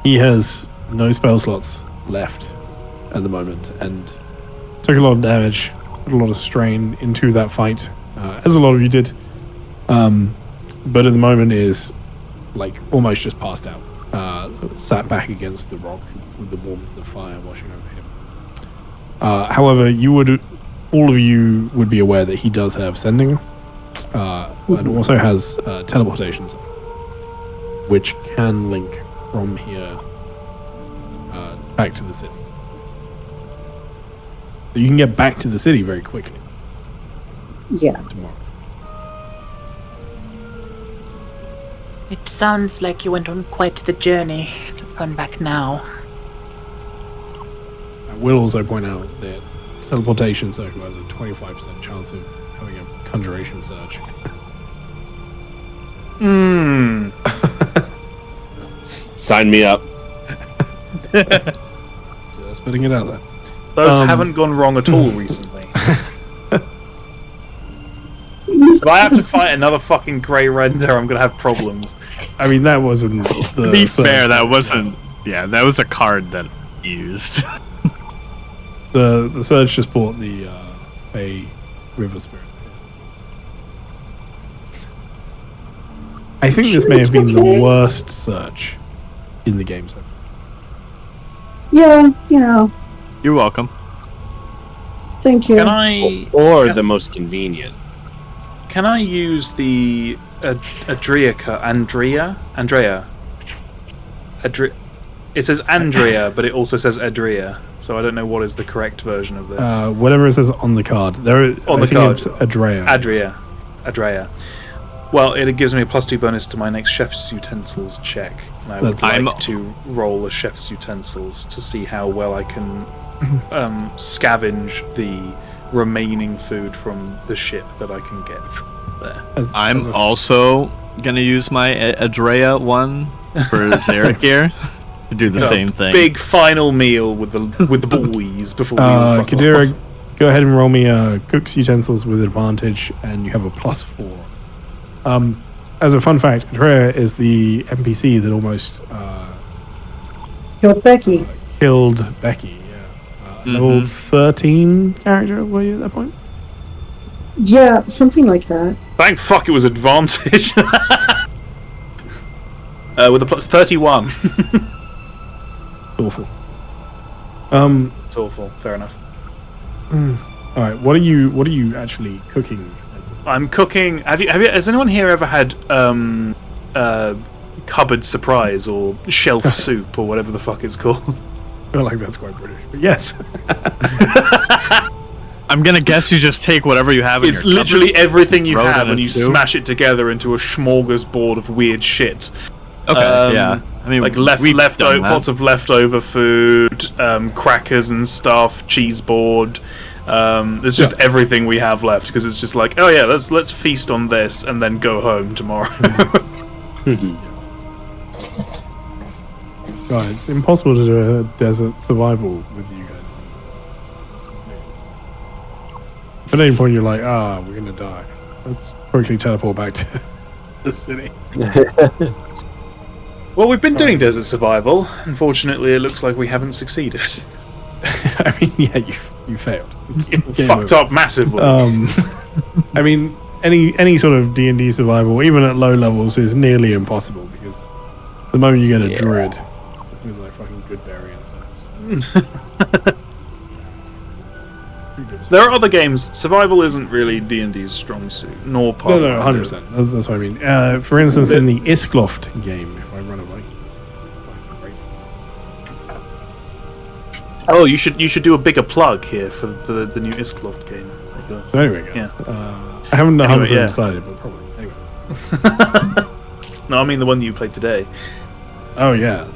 He has no spell slots left at the moment, and took a lot of damage, put a lot of strain into that fight, as a lot of you did. But at the moment is almost just passed out, sat back against the rock with the warmth of the fire washing over him. However, all of you would be aware that he does have sending, and also has teleportations, which can link from here back to the city. So you can get back to the city very quickly Yeah. tomorrow. It sounds like you went on quite the journey to turn back now. I will also point out that teleportation circle has a 25% chance of having a conjuration surge. Sign me up. Just putting it out there. Those haven't gone wrong at all recently. If I have to fight another fucking Grey Render, I'm gonna have problems. I mean, that wasn't the... To be fair, that wasn't. Yeah, that was a card that used. The surge just bought the Fey River Spirit. I think this may have been the worst search in the game so far. Yeah. You're welcome. Thank you. Can I Or the most convenient. use the Andrea? It says Andrea, but it also says Adria, so I don't know what is the correct version of this. Whatever it says on the card. On the think card. it's Adrea. Adria. Well, it gives me a +2 bonus to my next chef's utensils check. And I would like to roll a chef's utensils to see how well I can scavenge the remaining food from the ship that I can get from there. I'm also gonna use my Adrea one for Zarek here to do the same thing. Big final meal with the boys before we all fuck Kadira, off. go ahead and roll me cook's utensils with advantage, and you have a +4. As a fun fact, Adrea is the NPC that almost Killed Becky. killed Becky. Yeah. Level 13 character, were you at that point? Yeah, something like that. Thank fuck it was advantage. With a +31. Awful. It's awful. Fair enough. All right. What are you actually cooking? I'm cooking. Has anyone here ever had cupboard surprise or shelf soup or whatever the fuck it's called? I feel like that's quite British, but yes. I'm gonna guess you just take whatever you have in It's your literally cupboard, everything you throw it have in and a you stew. smash it together into a smorgasbord of weird shit. Okay, yeah. I mean, Like we've done that. pots of leftover food, crackers and stuff, cheese board. There's just everything we have left because it's just like, oh yeah, let's feast on this and then go home tomorrow. Right, it's impossible to do a desert survival with you guys. At any point, you're like, we're gonna die. Let's quickly teleport back to the city. Well, we've been doing desert survival. Unfortunately, it looks like we haven't succeeded. I mean, yeah, you failed. Game Fucked over. up massively. I mean, any sort of D&D survival, even at low levels, is nearly impossible because the moment you get a druid with like fucking good berry and stuff. There are other games. Survival isn't really D&D's strong suit, nor part. No, 100%. That's what I mean. For instance, in the Iskloft game, if I run away. Oh, you should do a bigger plug here for the new Iskloft game. So anyway, guys, I haven't 100% decided, but probably. Anyway. No, I mean the one that you played today. Oh yeah,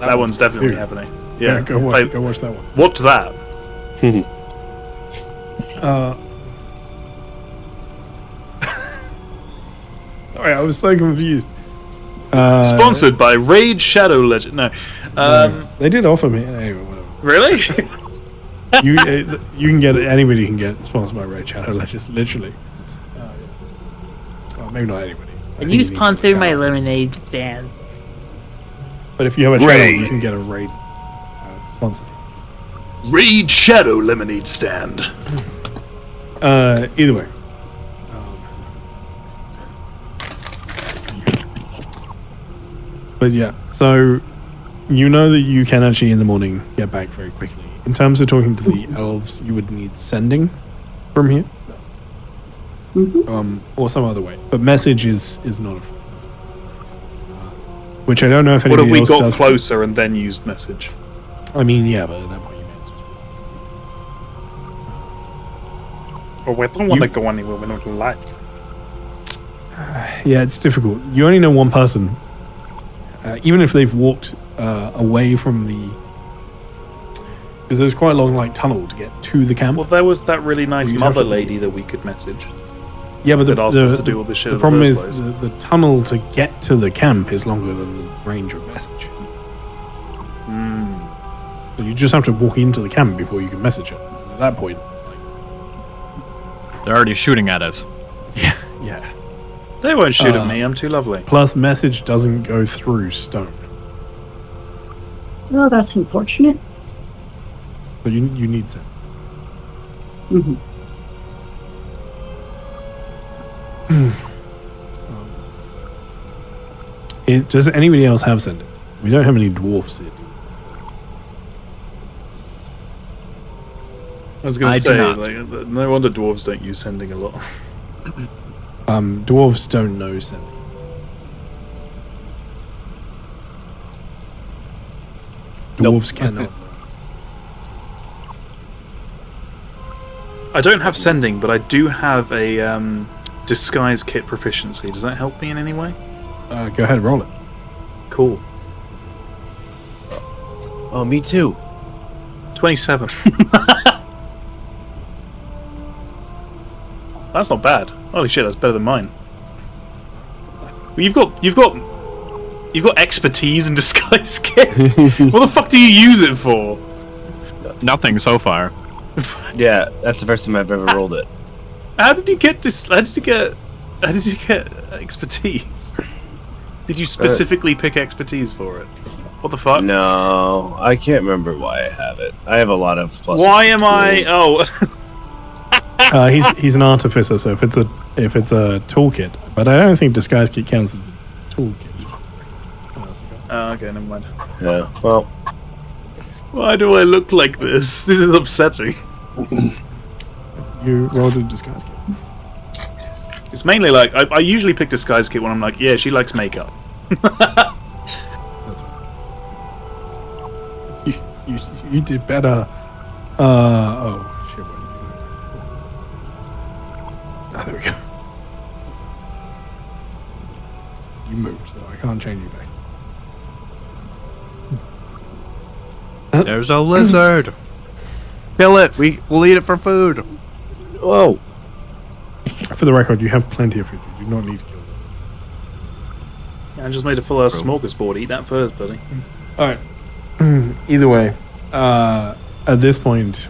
That one's definitely happening. Yeah, go watch that one. Watch that. Sorry, I was so confused. Sponsored by Raid Shadow Legend. No, they did offer me. Anyway, whatever. really? You can get anybody can get sponsored by Raid Shadow Legends, literally. Well, maybe not anybody. And you sponsor my lemonade stand. But if you have a channel, you can get a raid sponsor. Raid Shadow Lemonade Stand. Either way. But yeah, so you know that you can actually in the morning get back very quickly. In terms of talking to the elves, you would need sending from here. Or some other way. But message is not a which I don't know if What if anybody we else got does. closer and then used message? I mean, yeah, but at that point you may as well. But we don't want to go anywhere we don't like. Yeah, it's difficult. You only know one person. Even if they've walked away from the... Because there's quite a long tunnel to get to the camp. Well, there was that really nice You'd mother have to- lady that we could message. Yeah, but That asked us to do all this shit the in the problem first is place. the tunnel to get to the camp is longer than the range of message. So you just have to walk into the camp before you can message it. At that point, They're already shooting at us. yeah. They won't shoot at me. I'm too lovely. Plus, message doesn't go through stone, Oh, that's unfortunate. so you need to. Does anybody else have sending? We don't have any dwarfs here. I was going I to do say, not. like, no wonder dwarves don't use sending a lot. Dwarves don't know sending. Dwarves cannot. I don't have sending, but I do have a disguise kit proficiency. Does that help me in any way? Go ahead, roll it. Cool. Oh, me too. 27. That's not bad. Holy shit, that's better than mine. Well, you've got expertise in disguise kit. What the fuck do you use it for? Nothing so far. Yeah, that's the first time I've ever rolled it. How did you get this? How did you get expertise? Did you specifically pick expertise for it? What the fuck? No, I can't remember why I have it. I have a lot of pluses. Why am I? Oh, He's an artificer, so if it's a toolkit, but I don't think disguise kit counts as a toolkit. oh okay, never mind. Yeah, well, Why do I look like this? This is upsetting. You rolled a disguise kit. It's mainly like I usually pick disguise kit when I'm like, yeah, she likes makeup. You did better. Oh shit! There we go. You moved, so I can't change you back. There's a lizard. Kill it. We'll eat it for food. whoa. For the record, you have plenty of food. You do not need to kill this. I just made a full ass smorgasbord. Eat that first, buddy. All right. Either way, at this point,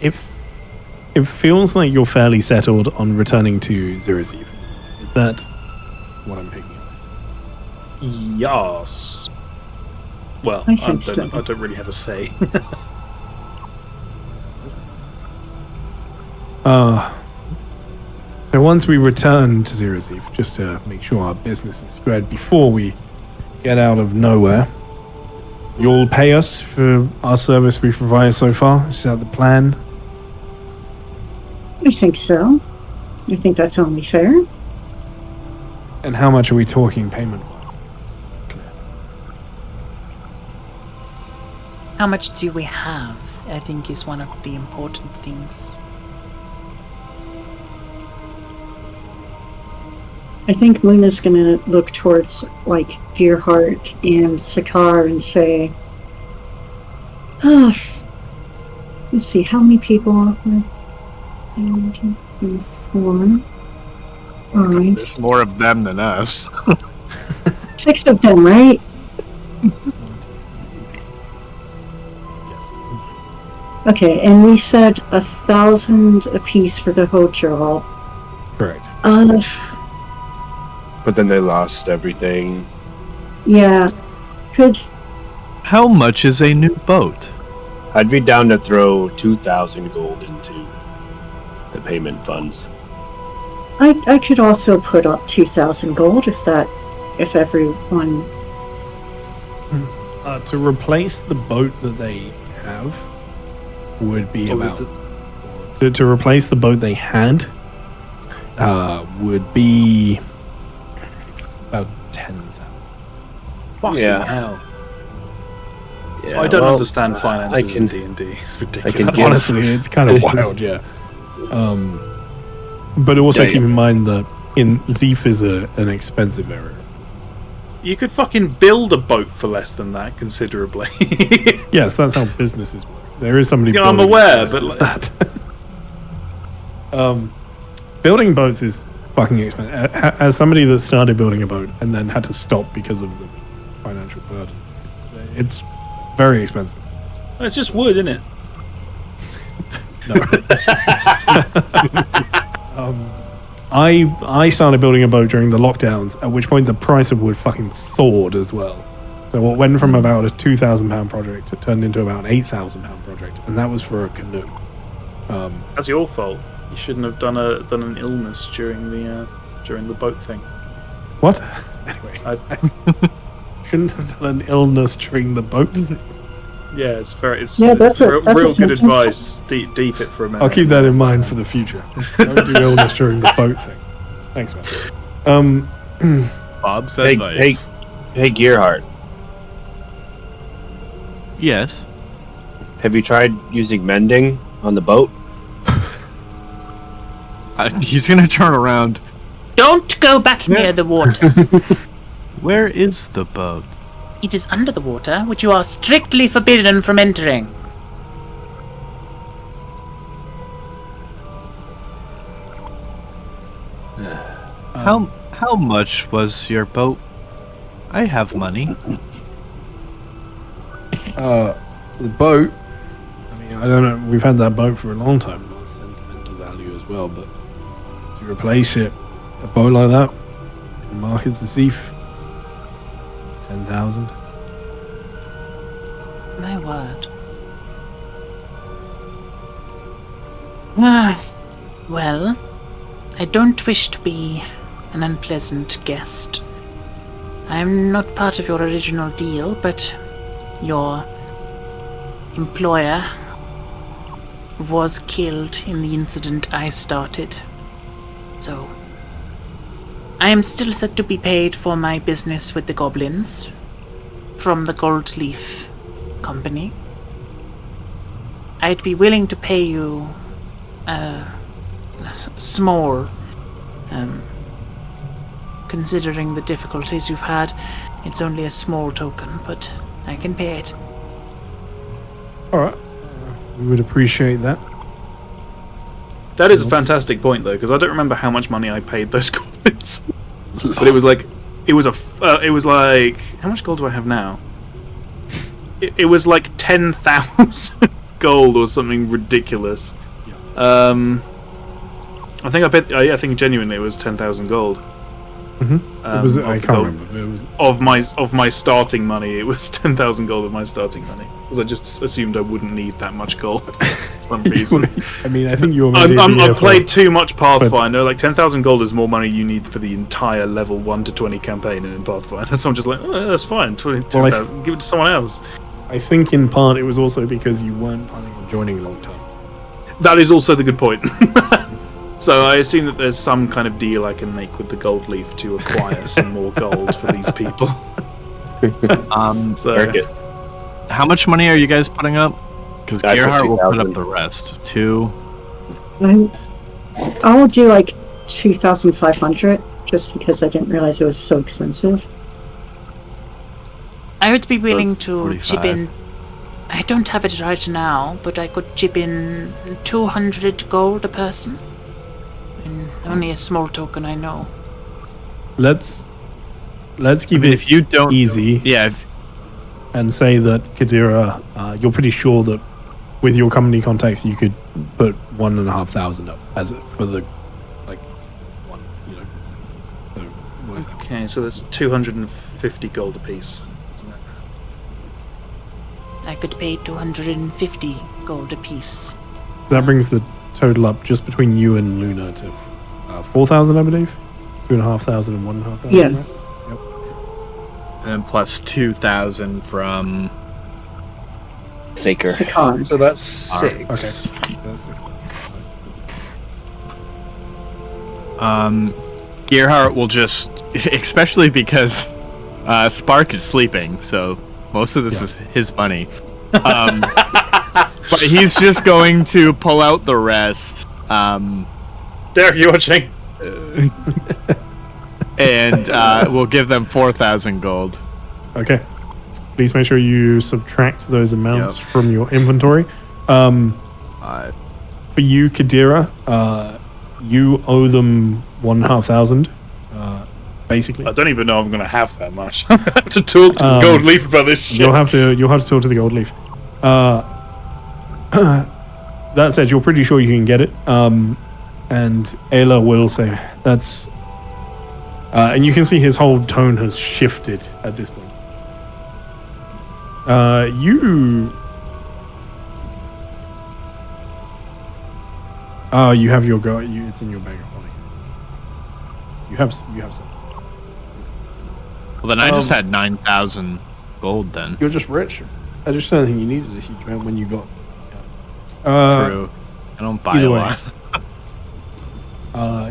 it feels like you're fairly settled on returning to Zero Zeif. Is that what I'm picking up? Yes. Well, I think so. I don't really have a say. So once we return to Zero Zeif, just to make sure our business is squared before we get out of nowhere, you'll pay us for our service we've provided so far? Is that the plan? I think so. I think that's only fair. And how much are we talking payment-wise? How much do we have? I think is one of the important things. I think Luna's gonna look towards, like, Gearhart and Sakar and say, let's see, how many people are there? 4, 5, There's more of them than us. 6 of them, right? Okay, and we said 1,000 apiece for the Hojo. Correct. But then they lost everything. Yeah. Could How much is a new boat? I'd be down to throw 2,000 gold into the payment funds. I could also put up 2,000 gold if everyone. To replace the boat that they have would be What about... was To replace the boat they had would be about 10,000. Fucking Yeah. hell. Yeah, I don't well, understand finances I can- in D&D. It's I ridiculous. can give- Honestly, it's kind of wild, yeah. But also Yeah, keep yeah. in mind that Zeif is an expensive area. You could fucking build a boat for less than that, considerably. Yes, that's how businesses work. There is somebody. Yeah, I'm building aware, boats but like like- that. Building boats is fucking expensive. As somebody that started building a boat and then had to stop because of the financial burden, it's very expensive. It's just wood, isn't it? No. I started building a boat during the lockdowns, at which point the price of wood fucking soared as well. So what went from about a £2,000 project, it turned into about an £8,000 project, and that was for a canoe. That's your fault. You shouldn't have done an illness during the boat thing. What? Anyway, I- shouldn't have done an illness during the boat thing. Yeah, it's very. It's, Yeah, it's that's a real sentence. good advice. Deep it for a minute. I'll keep that in mind for the future. Don't do illness during the boat thing. Thanks, man. Bob's Hey, advice. Hey, Gearhart, Yes. have you tried using mending on the boat? He's gonna turn around. Don't go back near the water. Where is the boat? It is under the water, which you are strictly forbidden from entering. How much was your boat? I have money. The boat. I mean, I don't know. We've had that boat for a long time. It has sentimental value as well, but to replace it, a boat like that, in markets as Zeif, 10,000. My word. Ah, well, I don't wish to be an unpleasant guest. I'm not part of your original deal, but your employer was killed in the incident I started. So, I am still set to be paid for my business with the goblins from the Gold Leaf Company. I'd be willing to pay you a small, considering the difficulties you've had. It's only a small token, but I can pay it. All right. We would appreciate that. That is a fantastic point, though, because I don't remember how much money I paid those goblins. But it was like, how much gold do I have now? It was like 10,000 gold or something ridiculous. I think I paid. I think genuinely it was 10,000 gold. Mm-hmm. It was, I can't remember. It was of my starting money. It was 10,000 gold of my starting money, because I just assumed I wouldn't need that much gold for some reason. I mean, I think you were. I've played too much Pathfinder. Like 10,000 gold is more money you need for the entire level 1 to 20 campaign in Pathfinder. So I'm just like, oh, that's fine. 10,000, give it to someone else. I think in part it was also because you weren't planning on joining long term. That is also the good point. So I assume that there's some kind of deal I can make with the Gold Leaf to acquire some more gold for these people. Circuit. How much money are you guys putting up? Because I put Gearhart will put 2,000. up the rest. 2. I'll do like 2,500, just because I didn't realize it was so expensive. I would be willing to 45. chip in. I don't have it right now, but I could chip in 200 gold a person. And only a small token, I know. Let's keep if you don't easy. Yeah. And say that Kadira, you're pretty sure that with your company contacts you could put 1,500 up as for the one, So what is that? Okay, so that's 250 gold apiece. I could pay 250 gold apiece. That brings the total up just between you and Luna to 4,000, I believe. 2,500 and 1,500. Yeah. Right? And plus 2,000 from Saker. Sakar. So that's 6. Okay. That's 6,000. Gearhart will just, especially because Spark is sleeping, so most of this is his money. But he's just going to pull out the rest. Derek, you watching? And we'll give them 4,000 gold. Okay. Please make sure you subtract those amounts from your inventory. For you, Kadira, you owe them 1,500. Basically, I don't even know I'm going to have that much. I have to talk to the Gold Leaf about this shit. you'll have to talk to the Gold Leaf. That said, you're pretty sure you can get it. And Ayla will say that's. And you can see his whole tone has shifted at this point. You have your go. It's in your bag of holding. You have some. Well, then I just had 9,000 gold then. You're just rich. I just don't think you needed a huge amount when you got. True. I don't buy a lot.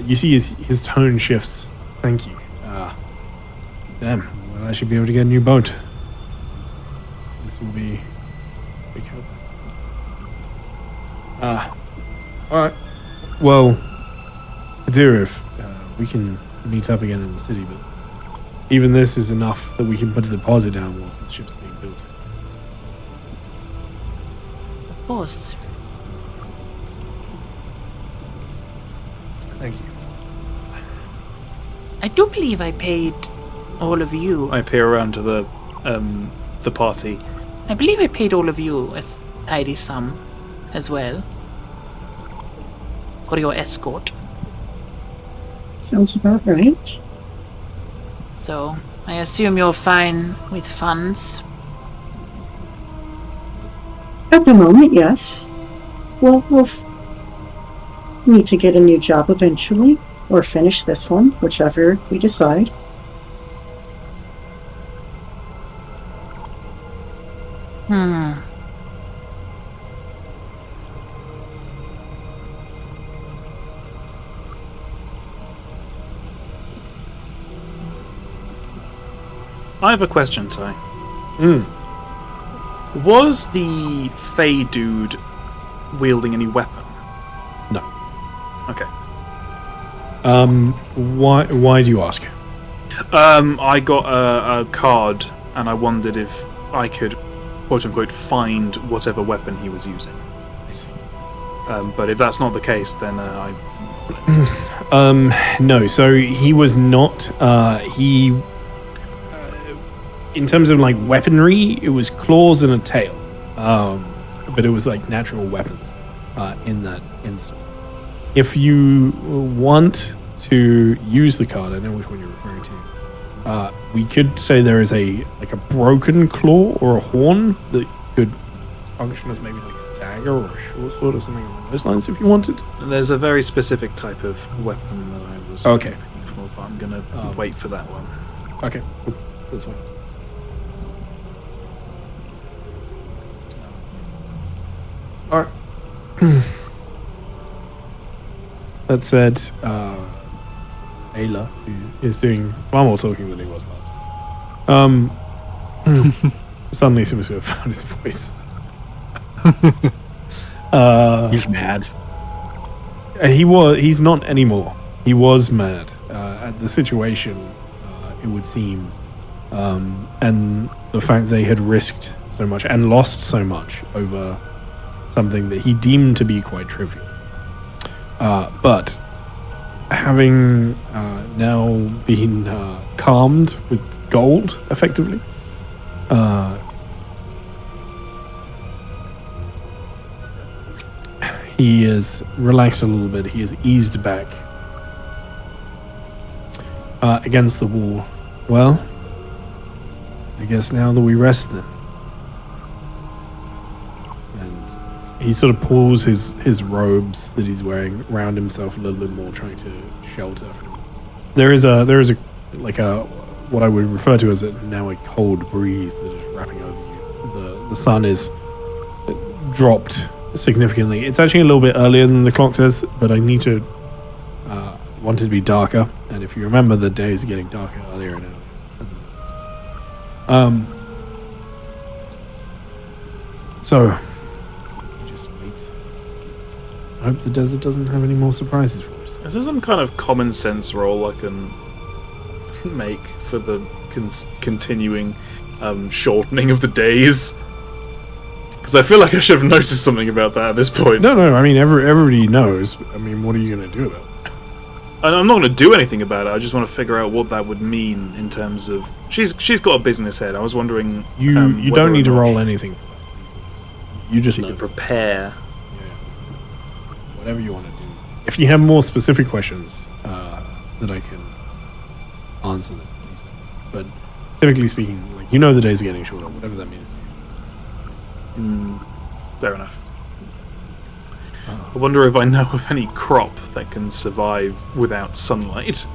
You see his tone shifts. Thank you. Damn. Well, I should be able to get a new boat. This will be a big help. Alright. Well, I do if we can meet up again in the city, but even this is enough that we can put a deposit down whilst the ship's being built. Of course. Thank you. I do believe I paid all of you. I peer around to the party. I believe I paid all of you a tidy sum as well. For your escort. Sounds about right. So, I assume you're fine with funds? At the moment, yes. We'll need to get a new job eventually, or finish this one, whichever we decide. I have a question, Ty. Was the Fey dude wielding any weapon? No. Okay. Why do you ask? I got a card, and I wondered if I could, quote unquote, find whatever weapon he was using. I see. But if that's not the case, then I. No. So he was not. In terms of like weaponry, it was claws and a tail. But it was like natural weapons in that instance. If you want to use the card, I know which one you're referring to. We could say there is a broken claw or a horn that could function as maybe like a dagger or a short sword or something along those lines if you wanted. There's a very specific type of weapon that I was Okay. looking for, but I'm gonna wait for that one. Okay, cool. That's fine. All right. That said, Ayla, who is doing far more talking than he was last, suddenly seems to have found his voice. He's mad. He's not anymore. He was mad at the situation, it would seem, and the fact they had risked so much and lost so much over something that he deemed to be quite trivial. But having now been calmed with gold, effectively, he is relaxed a little bit. He is eased back against the wall. Well, I guess now that we rest then. He sort of pulls his robes that he's wearing around himself a little bit more, trying to shelter from. There is a what I would refer to as a cold breeze that is wrapping over you. The sun is dropped significantly. It's actually a little bit earlier than the clock says, but I need to want it to be darker. And if you remember, the days are getting darker earlier and earlier. So. I hope the desert doesn't have any more surprises for us. Is there some kind of common sense roll I can make for the continuing shortening of the days? Because I feel like I should have noticed something about that at this point. No. I mean, everybody knows. I mean, what are you going to do about it? I'm not going to do anything about it. I just want to figure out what that would mean in terms of. She's got a business head. I was wondering. You don't need to roll anything for that. You just can prepare. Whatever you want to do. If you have more specific questions that I can answer them, please don't. But typically speaking, like, the days are getting shorter, whatever that means to you. Fair enough. I wonder if I know of any crop that can survive without sunlight.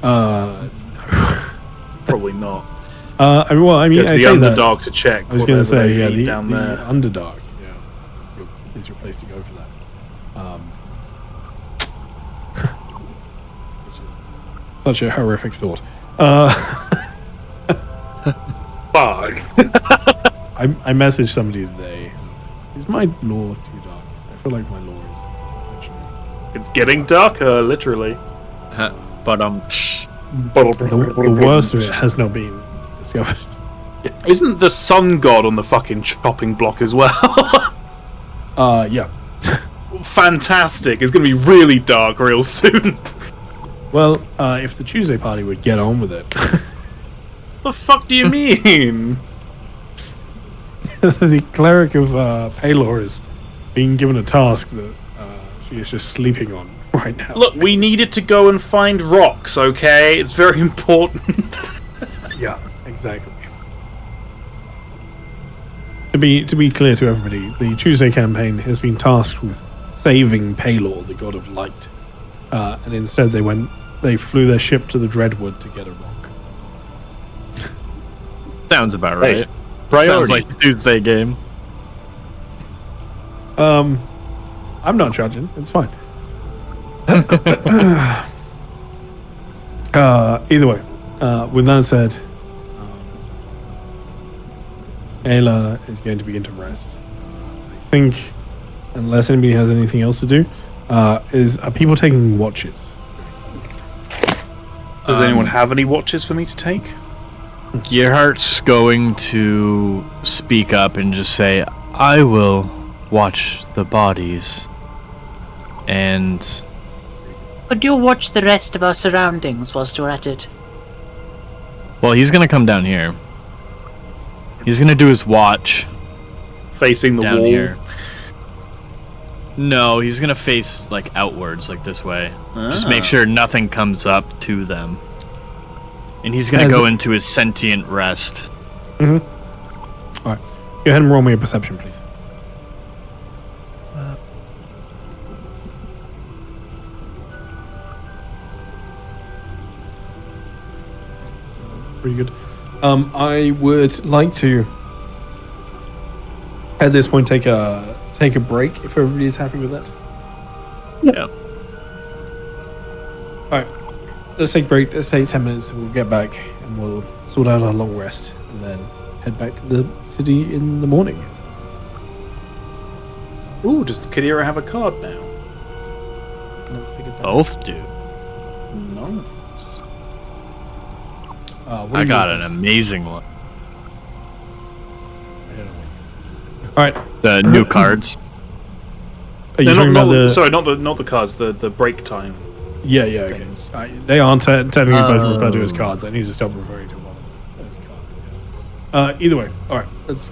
No. Probably not. I mean, Go I to the say that. Underdark to check. I was going to whatever say, they yeah, eat the down there. Underdark, is your place to go for that. Which is such a horrific thought. Fuck. I messaged somebody today. Is my lore too dark? I feel like my lore is actually It's getting darker, literally. But the worst of it has not been discovered. Isn't the sun god on the fucking chopping block as well? Yeah. Fantastic. It's going to be really dark real soon. Well, if the Tuesday party would get on with it. The fuck do you mean? The cleric of Palor is being given a task that she is just sleeping on right now. Look, we needed to go and find rocks, okay? It's very important. Yeah, exactly. To be clear to everybody, the Tuesday campaign has been tasked with saving Palor, the god of light, and instead they flew their ship to the Dreadwood to get a rock. sounds about right. Sounds Priority. like a Tuesday game. I'm not judging. It's fine. Either way, with that said, Ayla is going to begin to rest. I think, unless anybody has anything else to do, are people taking watches? Does anyone have any watches for me to take? Gerhardt's going to speak up and just say, I will watch the bodies. And Could you watch the rest of our surroundings whilst you're at it? well, he's gonna come down here. He's gonna do his watch Facing the down wall. here. No, he's gonna face like outwards, like this way. Just make sure nothing comes up to them. And he's gonna go into his sentient rest. Alright. Go ahead and roll me a perception, please. Pretty good. I would like to, at this point, take a break if everybody's happy with that. Yeah. Alright. Let's take a break. Let's take 10 minutes. We'll get back and we'll sort out our long rest and then head back to the city in the morning. Ooh, does Kadira have a card now? Both do. Nice. I got an amazing one. Alright. The new cards. Are you No, talking about the... Sorry, not the cards. The break time. Yeah, okay. things. They aren't technically both referred to as cards. I need to stop referring to one of them as cards. Either way, alright, let's...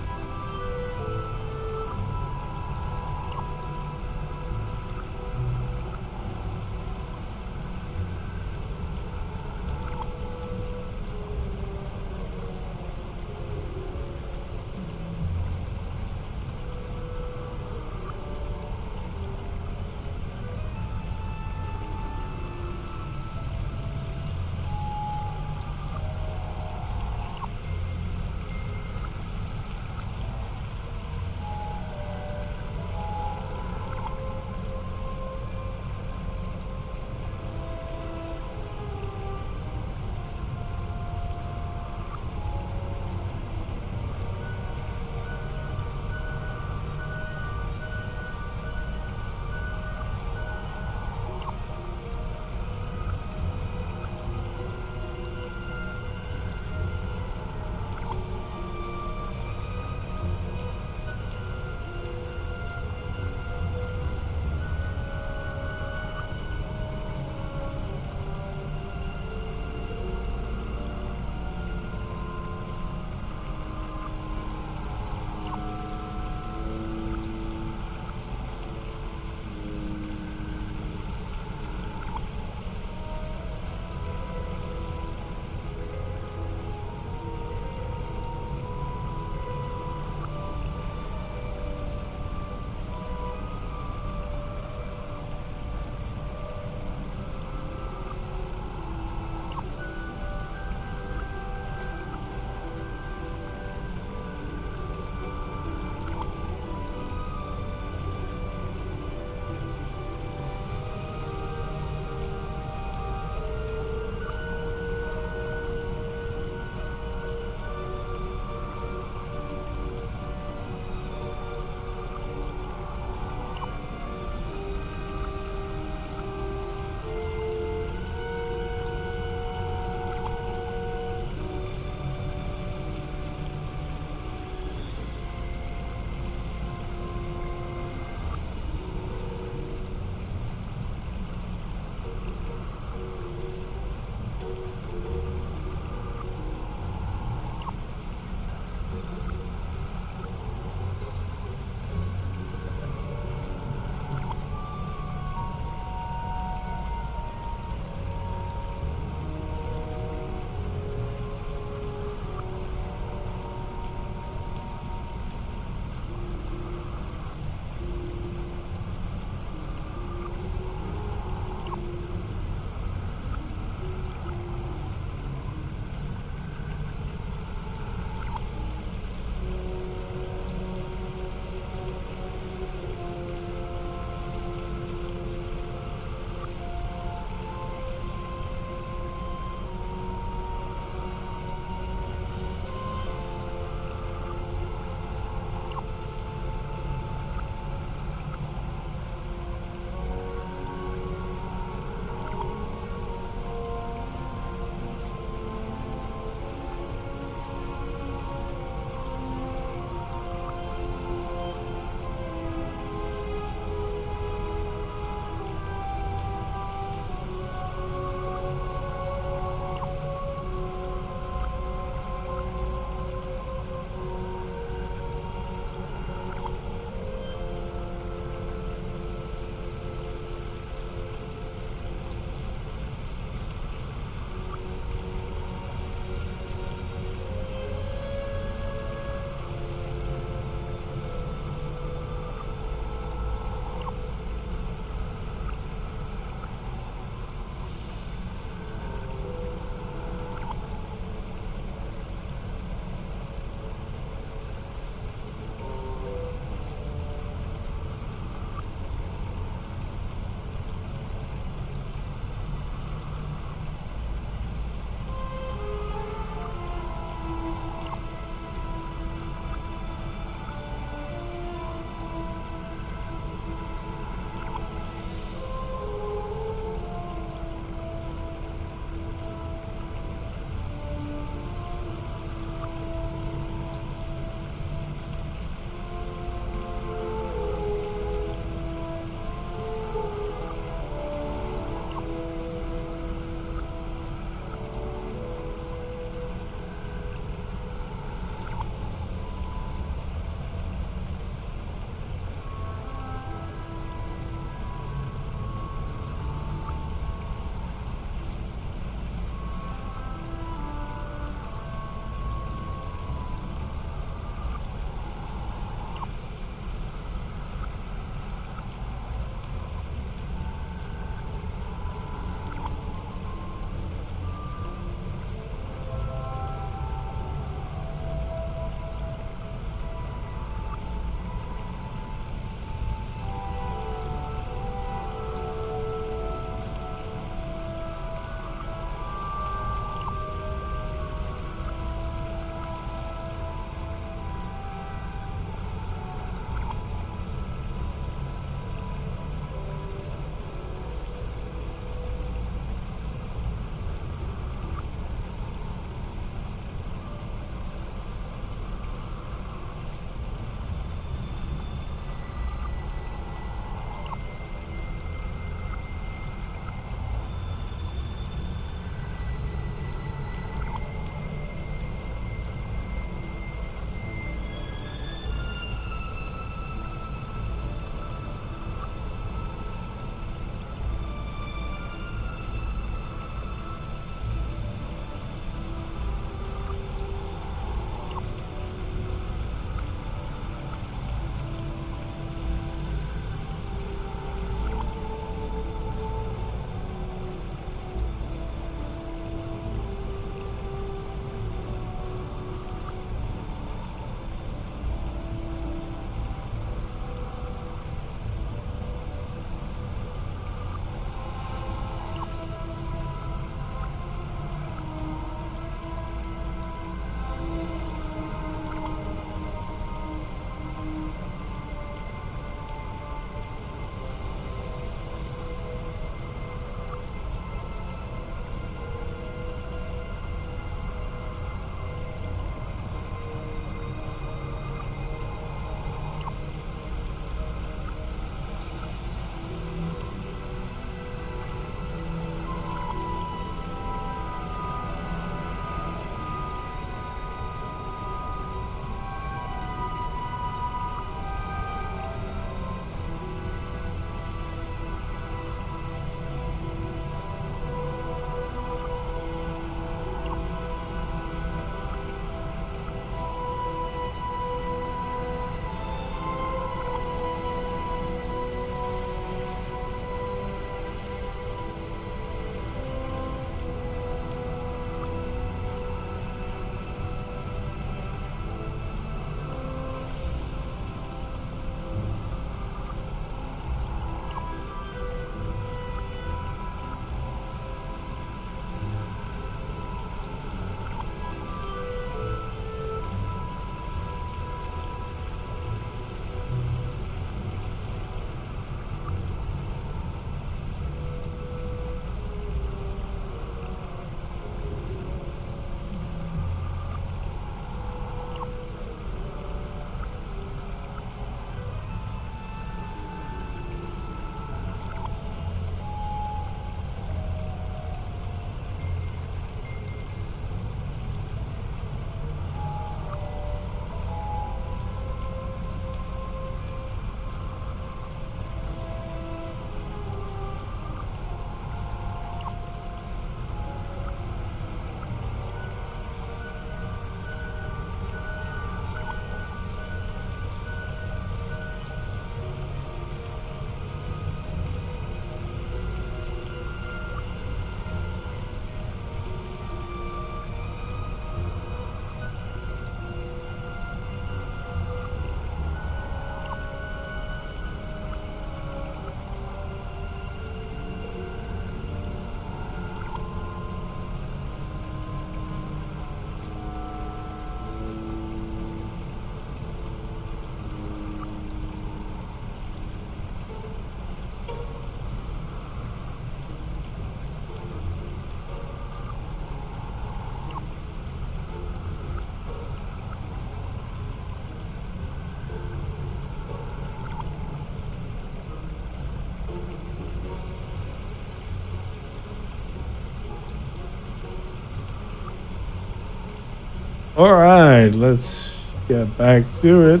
All right, let's get back to it.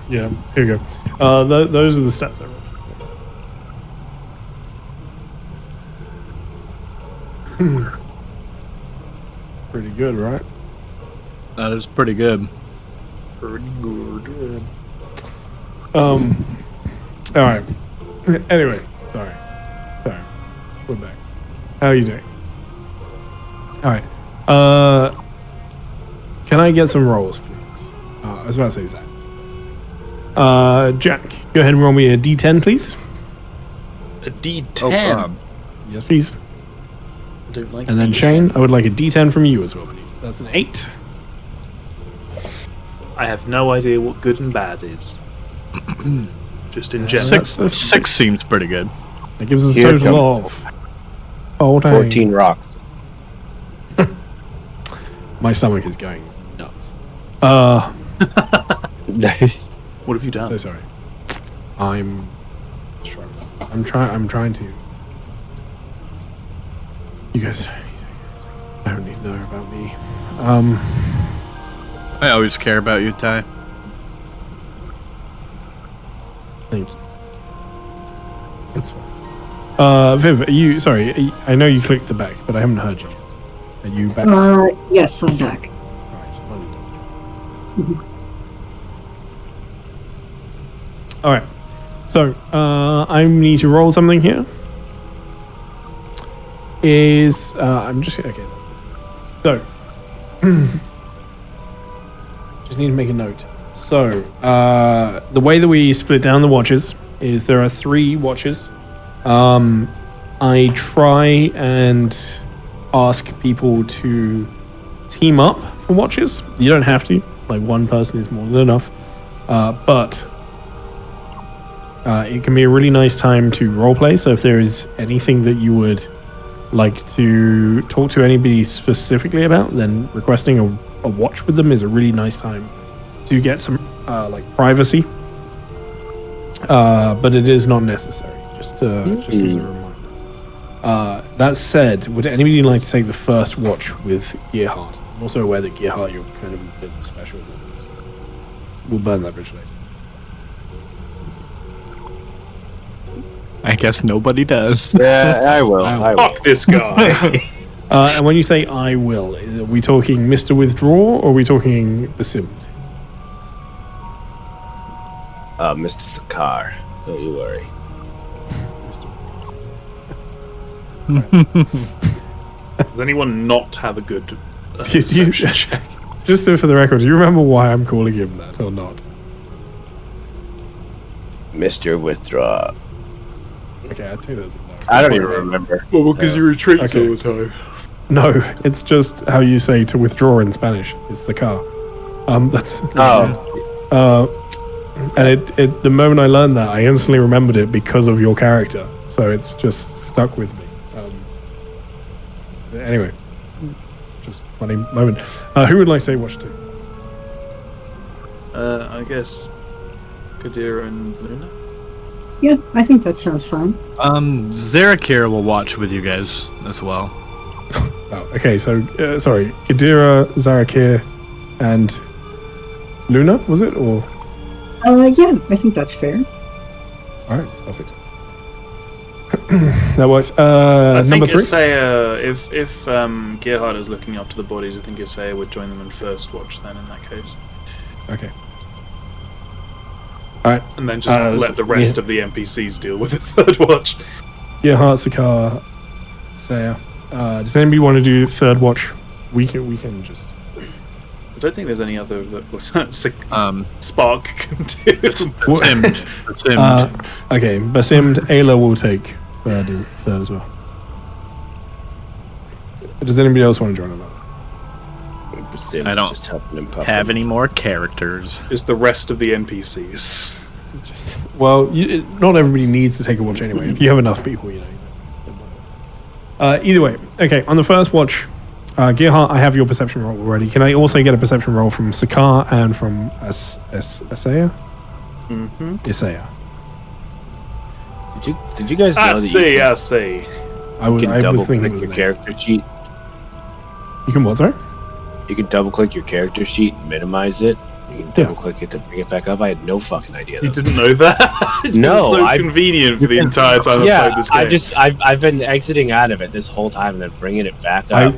Yeah, here you go. Those are the stats I rolled. Pretty good, right? That is pretty good. Pretty good. All right. Anyway, sorry. We're back. How are you doing? All right. Can I get some rolls, please? I was about to say Zach. Jack, go ahead and roll me a D10, please. A D10. Oh, Yes, please. I don't like And then D10s. Shane, I would like a D10 from you as well, please. That's an 8. I have no idea what good and bad is. Just in general. Six seems pretty good. That gives us a Here total of 14 rocks. My stomach is going nuts. What have you done? So sorry. I'm struggling. I'm trying to. You guys don't need to know about me. I always care about you, Ty. Thanks. That's fine. Viv, are you sorry? I know you clicked the back, but I haven't heard you. Are you back? Yes, I'm back. All right. So I need to roll something here. I'm just okay. So just need to make a note. So the way that we split down the watches is there are 3 watches. I try and ask people to team up for watches. You don't have to. Like, one person is more than enough. But it can be a really nice time to roleplay. So if there is anything that you would like to talk to anybody specifically about, then requesting a watch with them is a really nice time to get some like privacy. But it is not necessary. Just as a reminder. That said, would anybody like to take the first watch with Gearheart? I'm also aware that Gearheart, you're kind of a bit special. We'll burn that bridge later. I guess nobody does. Yeah, I will. Fuck this guy. And when you say I will, are we talking Mr. Withdraw or are we talking Besimmed? Mr. Sakar, don't you worry. Does anyone not have a good You- perception check? Just for the record, do you remember why I'm calling him that or not? Mr. Withdraw. Okay, I think that's a no. I don't even remember. Well, because you retreat Okay. all the time. No, it's just how you say to withdraw in Spanish. It's Sakar. That's and it the moment I learned that, I instantly remembered it because of your character. So it's just stuck with me. Anyway, just funny moment. Who would like to take watch 2? I guess Kadira and Luna. Yeah, I think that sounds fine. Zarakir will watch with you guys as well. Oh, okay, so sorry, Kadira, Zarakir, and Luna, was it? Or Yeah, I think that's fair. all right, perfect. That works. I Number think 3. Isaiah, if Gerhard is looking after the bodies, I think Isaiah would join them in first watch then in that case. Okay. All right. And then just let the rest of the NPCs deal with the third watch. Yeah, Sakar, Saya. Does anybody want to do third watch? We can just. I don't think there's any other that Spark can do. Besimmed. Okay, Basimd, Ayla will take third as well. Does anybody else want to join on that? I don't just helping him puff have him. any more characters. Is the rest of the NPCs. Well, not everybody needs to take a watch anyway. If you have enough people, you know. Either way, okay. On the first watch, Gearhart, I have your perception roll already. Can I also get a perception roll from Sakar and from Isaiah? Mm-hmm. Isaiah. Did you guys know I that see. you I see. I was can double thinking click it was your an character sheet? You can what, sorry? You can double click your character sheet, minimize it. You can double click it to bring it back up. I had no fucking idea. You didn't know that? It's No, been so convenient for the entire time I've played this game. I've been exiting out of it this whole time and then bringing it back up.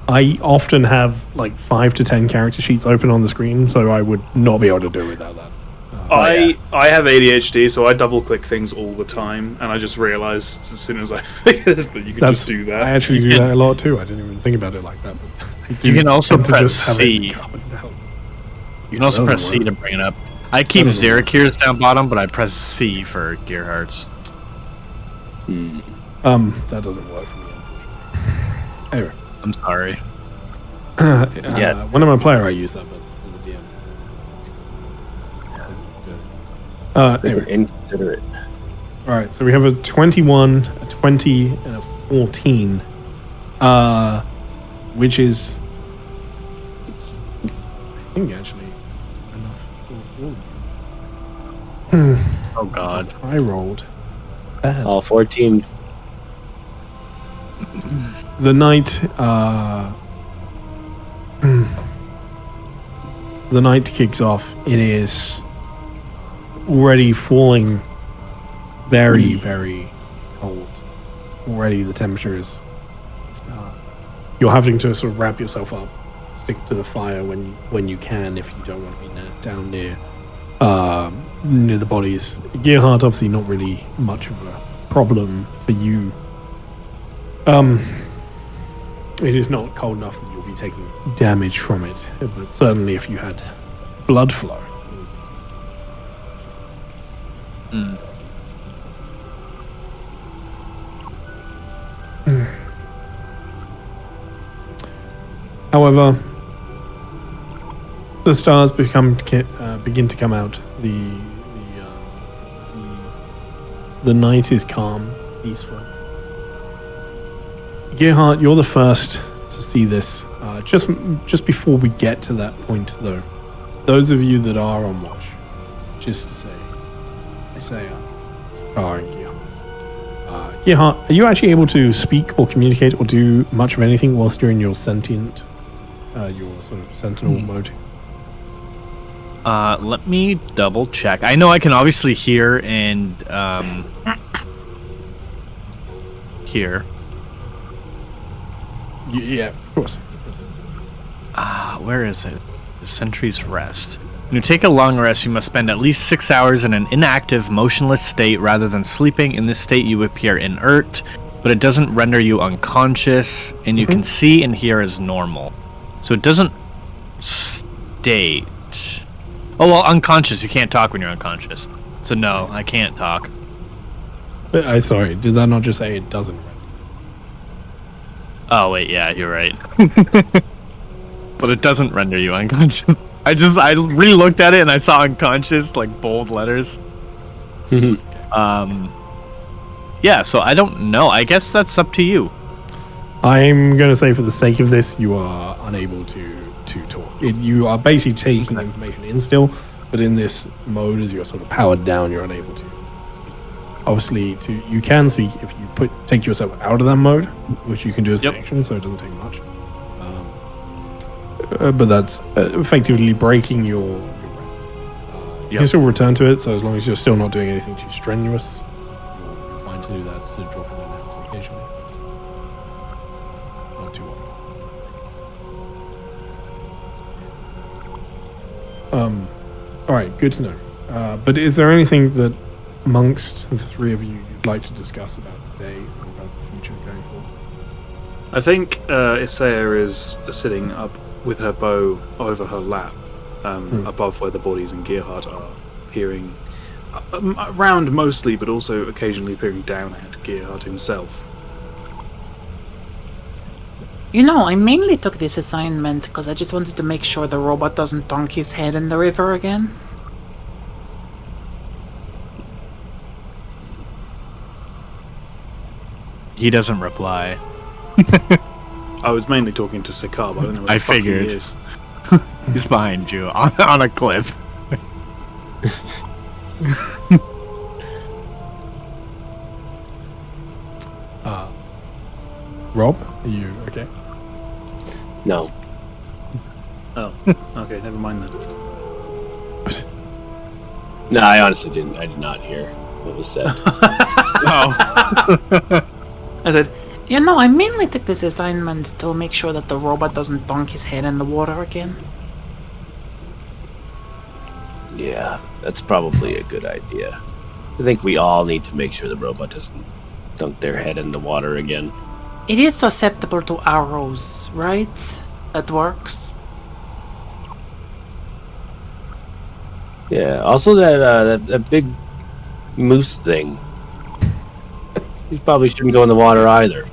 I often have like 5 to 10 character sheets open on the screen, so I would not be able to do it without that. I have ADHD, so I double click things all the time, and I just realised as soon as I figured that you could just do that. I actually do that a lot too. I didn't even think about it like that. But I do You can also tend to press just have it C. covered now. You can also That press doesn't C to bring it up. I keep That doesn't work. Zerakirs down bottom, but I press C for gear hearts. That doesn't work for me, unfortunately. Anyway. I'm sorry. When I'm a player, I use that, but as a DM. Anyway. Inconsiderate. Alright, so we have a 21, a 20, and a 14. Which is, I think, actually enough for all of these. Oh god. I rolled bad. All 14. The night, the night kicks off. It is already falling very, very cold. Already the temperature is... you're having to sort of wrap yourself up, stick to the fire when you can, if you don't want to be down near the bodies. Gearheart, obviously not really much of a problem for you. It is not cold enough that you'll be taking damage from it, but certainly if you had blood flow. However, the stars begin to come out. The night is calm, peaceful. Gearheart, you're the first to see this. Just before we get to that point, though, those of you that are on watch, just to say, Scar and Gearheart. Gearheart, are you actually able to speak or communicate or do much of anything whilst you're in your sentient, your sort of sentinel mode? Let me double check. I know I can obviously hear and hear. Yeah, of course. Where is it? The Sentry's Rest. When you take a long rest, you must spend at least 6 hours in an inactive, motionless state rather than sleeping. In this state, you appear inert, but it doesn't render you unconscious, and you can see and hear as normal. So it doesn't state... Oh, well, unconscious. You can't talk when you're unconscious. So no, I can't talk. But sorry, did that not just say it doesn't? Oh, wait, yeah, you're right. But it doesn't render you unconscious. I re-looked at it and I saw unconscious, like, bold letters. Yeah, so I don't know. I guess that's up to you. I'm going to say for the sake of this, you are unable to talk. You are basically taking information in still, but in this mode, as you're sort of powered down, you're unable to speak. Obviously, you can speak if you take yourself out of that mode, which you can do as an action, so it doesn't take much. But that's effectively breaking your rest. You can still return to it, so as long as you're still not doing anything too strenuous, you're fine to do that, to drop in and out occasionally. Not too often. Alright, good to know. But is there anything that amongst the three of you you'd like to discuss about today or about the future going forward? I think Isaiah is sitting up with her bow over her lap, above where the bodies and Gearheart are, peering around mostly, but also occasionally peering down at Gearheart himself. You know, I mainly took this assignment because I just wanted to make sure the robot doesn't dunk his head in the river again. He doesn't reply. I was mainly talking to Sakar, but I don't know where the fuck figured. he is. He's behind you on a cliff. Rob, are you okay? No. Oh, okay, never mind then. No, I honestly didn't. I did not hear what was said. Oh. I said, You know, I mainly took this assignment to make sure that the robot doesn't dunk his head in the water again. Yeah, that's probably a good idea. I think we all need to make sure the robot doesn't dunk their head in the water again. It is susceptible to arrows, right? That works. Yeah. Also, that big moose thing. He probably shouldn't go in the water either.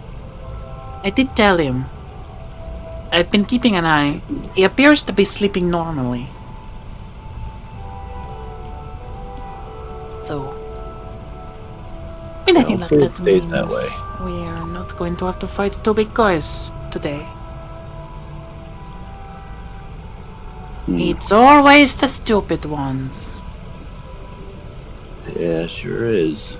I did tell him. I've been keeping an eye. He appears to be sleeping normally. So, with anything like hopefully it that stays means that way. we are not going to have to fight two big guys today. It's always the stupid ones. Yeah, sure is.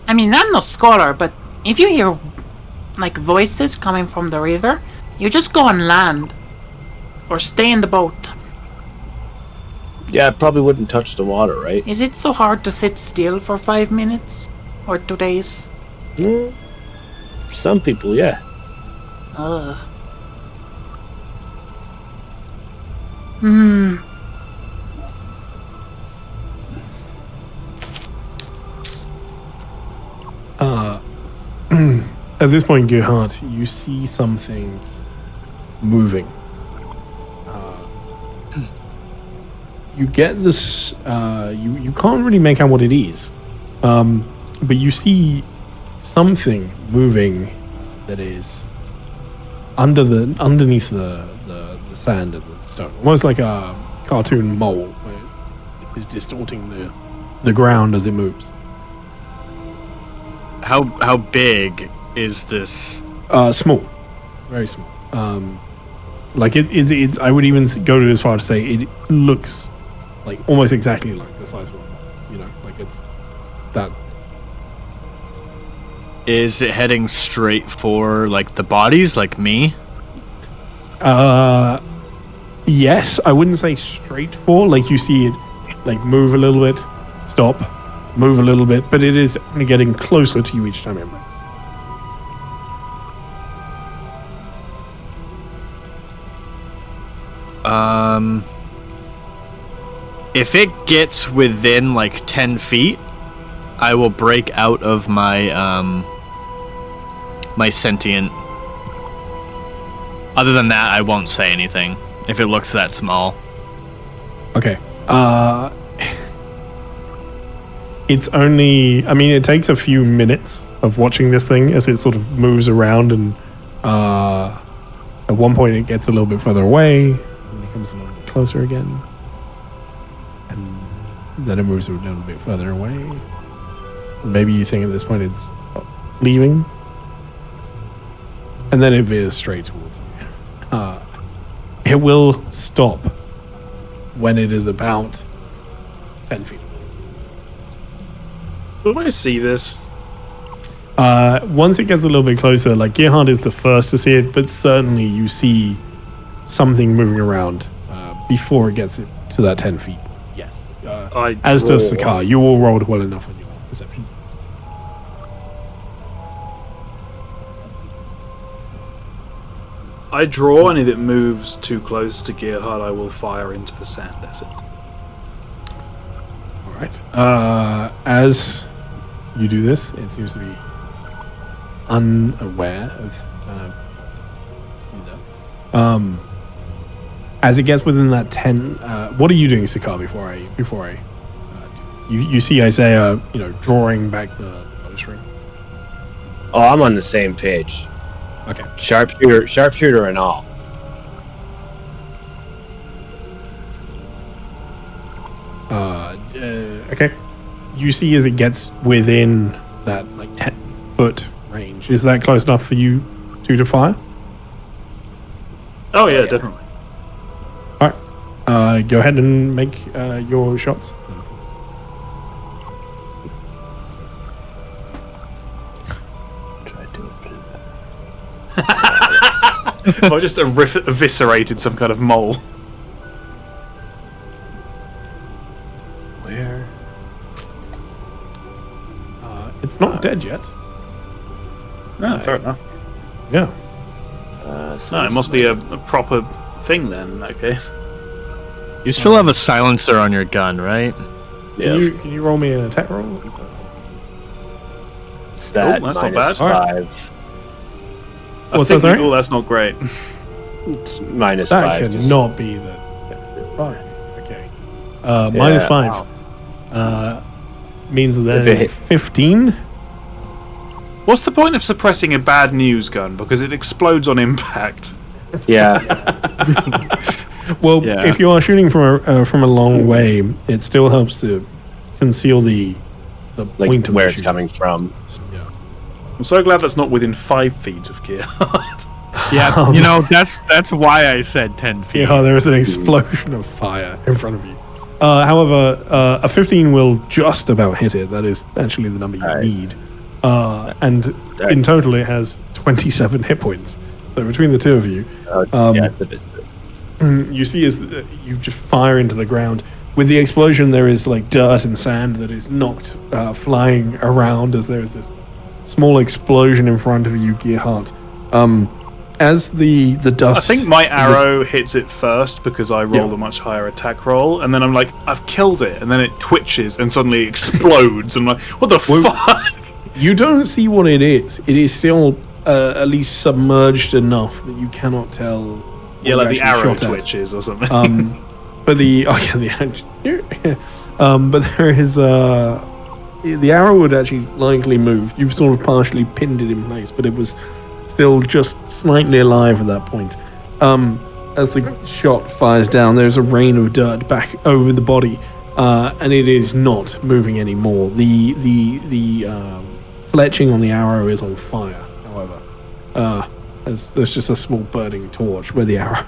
I mean, I'm no scholar, but if you hear, like, voices coming from the river, you just go on land. Or stay in the boat. Yeah, I probably wouldn't touch the water, right? Is it so hard to sit still for 5 minutes? Or 2 days? For some people, yeah. Ugh. At this point, Gerhardt, you see something moving. You get this. You can't really make out what it is, but you see something moving that is underneath the sand and the stone, almost like a cartoon mole, where it is distorting the ground as it moves. How big is this? Small, very small. Like it's. I would even go to as far to say it looks like almost exactly like the size of one. You know, like it's that. Is it heading straight for like the bodies, like me? Yes, I wouldn't say straight for. Like you see it, like move a little bit, stop, move a little bit, but it is getting closer to you each time it moves. If it gets within like 10 feet, I will break out of my my sentient. Other than that, I won't say anything if it looks that small. Okay. It's only. I mean, it takes a few minutes of watching this thing as it sort of moves around, and at one point it gets a little bit further away, and it comes a little bit closer again, and then it moves a little bit further away. Maybe you think at this point it's leaving, and then it veers straight towards you. It will stop when it is about 10 feet. do I see this? Once it gets a little bit closer, like Gerhard is the first to see it, but certainly you see something moving around before it gets to that 10 feet. Yes. As does the car. You all rolled well enough on your perceptions. I draw, and if it moves too close to Gerhard, I will fire into the sand at it. All right. As you do this, it seems to be unaware of you. As it gets within that 10, what are you doing, Sakar? Before I do this? You see Isaiah, drawing back the bowstring. Oh, I'm on the same page. Okay. Sharpshooter and all. Okay. You see as it gets within that 10-foot range. Is that close enough for you two to fire? Oh yeah, definitely. All right. Go ahead and make your shots. I just eviscerated some kind of mole. Where? It's not dead yet. No, fair enough. Yeah. No, it must be a proper thing then, in that case. You still have a silencer on your gun, right? Can you roll me an attack roll? Stat that's not minus bad. 5. What's that, sorry? Oh, that's not great. It's minus That 5. could just- not be the. Fine. Okay. Minus 5. Means If it then hit- 15. What's the point of suppressing a bad news gun? Because it explodes on impact. Yeah. Well, Yeah. if you are shooting from a long way, it still helps to conceal the Like point of where the it's shooting. coming from. I'm so glad that's not within 5 feet of Gearhart. Yeah, you know, that's why I said 10 feet. Yeah, there is an explosion of fire in front of you. However, a 15 will just about hit it. That is actually the number you Alright. need. And in total, it has 27 hit points. So between the two of you, Yeah, it's a bit. you see as you just fire into the ground. With the explosion, there is like dirt and sand that is knocked flying around as there is this small explosion in front of you, Gearhart. As the dust... I think my arrow hits it first because I rolled a much higher attack roll, and then I'm like, I've killed it, and then it twitches and suddenly explodes. I'm like, what the fuck? You don't see what it is. It is still at least submerged enough that you cannot tell. what Yeah, like you the actually arrow shot at. twitches or something. But the but there is the arrow would actually likely move. You've sort of partially pinned it in place, but it was still just slightly alive at that point. As the shot fires down, there's a rain of dirt back over the body, and it is not moving anymore. The fletching on the arrow is on fire, however. There's just a small burning torch where the arrow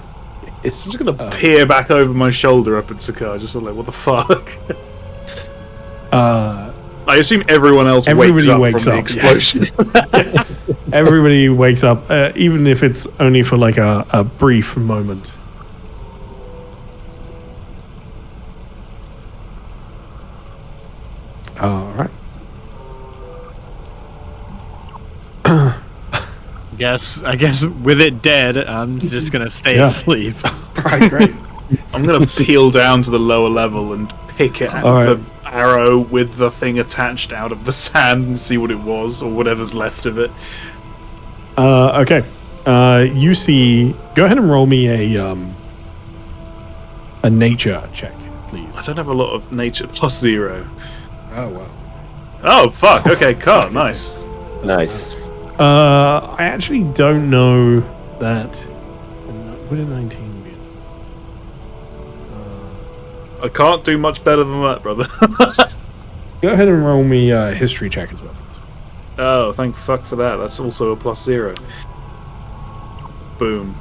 is. I'm just gonna peer back over my shoulder up at Sakar, just sort of like, what the fuck? I assume everyone else wakes Everybody up wakes from the up, explosion. Everybody wakes up, even if it's only for like a brief moment. All right. I guess with it dead, I'm just gonna stay Yeah. asleep. Right, great. I'm gonna peel down to the lower level and pick it out Alright. the arrow with the thing attached out of the sand and see what it was or whatever's left of it. Okay. You see. Go ahead and roll me a nature check, please. I don't have a lot of nature plus 0. Oh wow. Oh fuck! Okay, car, nice. Nice. I actually don't know that. Would a 19 be? I can't do much better than that, brother. Go ahead and roll me a history check as well, please. Oh, thank fuck for that. That's also a plus 0. Boom.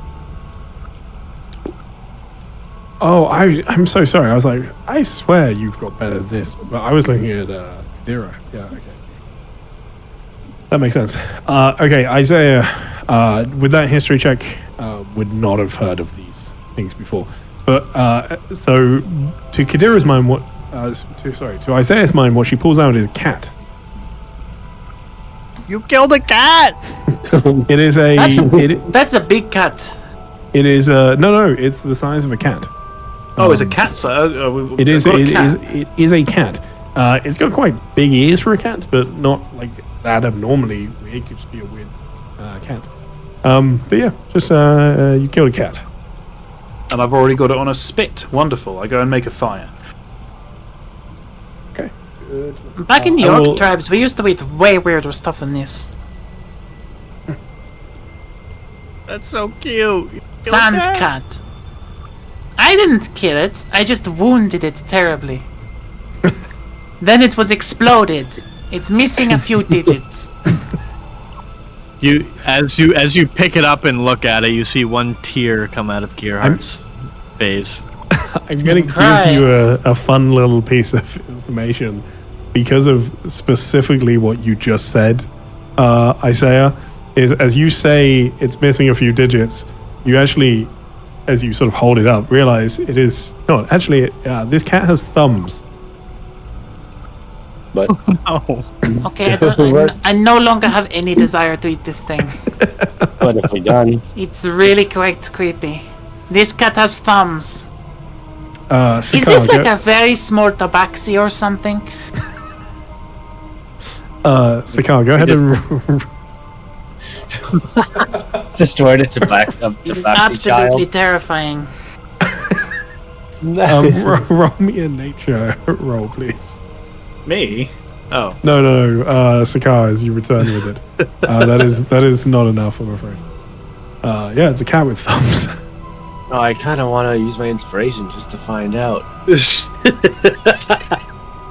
Oh, I'm so sorry. I was like, I swear you've got better than this. But I was looking at Dira. Yeah, okay. That makes sense. Okay, Isaiah, with that history check, would not have heard of these things before. But so, to Kadira's mind, to Isaiah's mind, what she pulls out is a cat. You killed a cat! It is a. That's a big cat. It is no. It's the size of a cat. Oh, it's a cat. It is a cat. It's got quite big ears for a cat, but not like that abnormally weird. It could just be a weird cat. But yeah, just you killed a cat. And I've already got it on a spit. Wonderful. I go and make a fire. Okay. Good. Back in the I Orc will- tribes, we used to eat way weirder stuff than this. That's so cute. You killed a Sand cat. I didn't kill it. I just wounded it terribly. Then it was exploded. It's missing a few digits. You as you pick it up and look at it, you see one tear come out of Gearhart's face. I'm going to cry. give you a fun little piece of information because of specifically what you just said, Isaiah. is as you say it's missing a few digits, you actually, as you sort of hold it up, realize it is not. Actually, this cat has thumbs. But No. Okay, I no longer have any desire to eat this thing. what have we done? It's really quite creepy. This cat has thumbs. Is Sakar, this like a very small tabaxi or something? Sakar, go ahead and Destroyed a This is tabaxi absolutely child. terrifying. roll me a nature roll, please. Me? Oh. No, Sakar, as you return with it. That is not enough, I'm afraid. Yeah, it's a cat with thumbs. Oh, I kind of want to use my inspiration just to find out.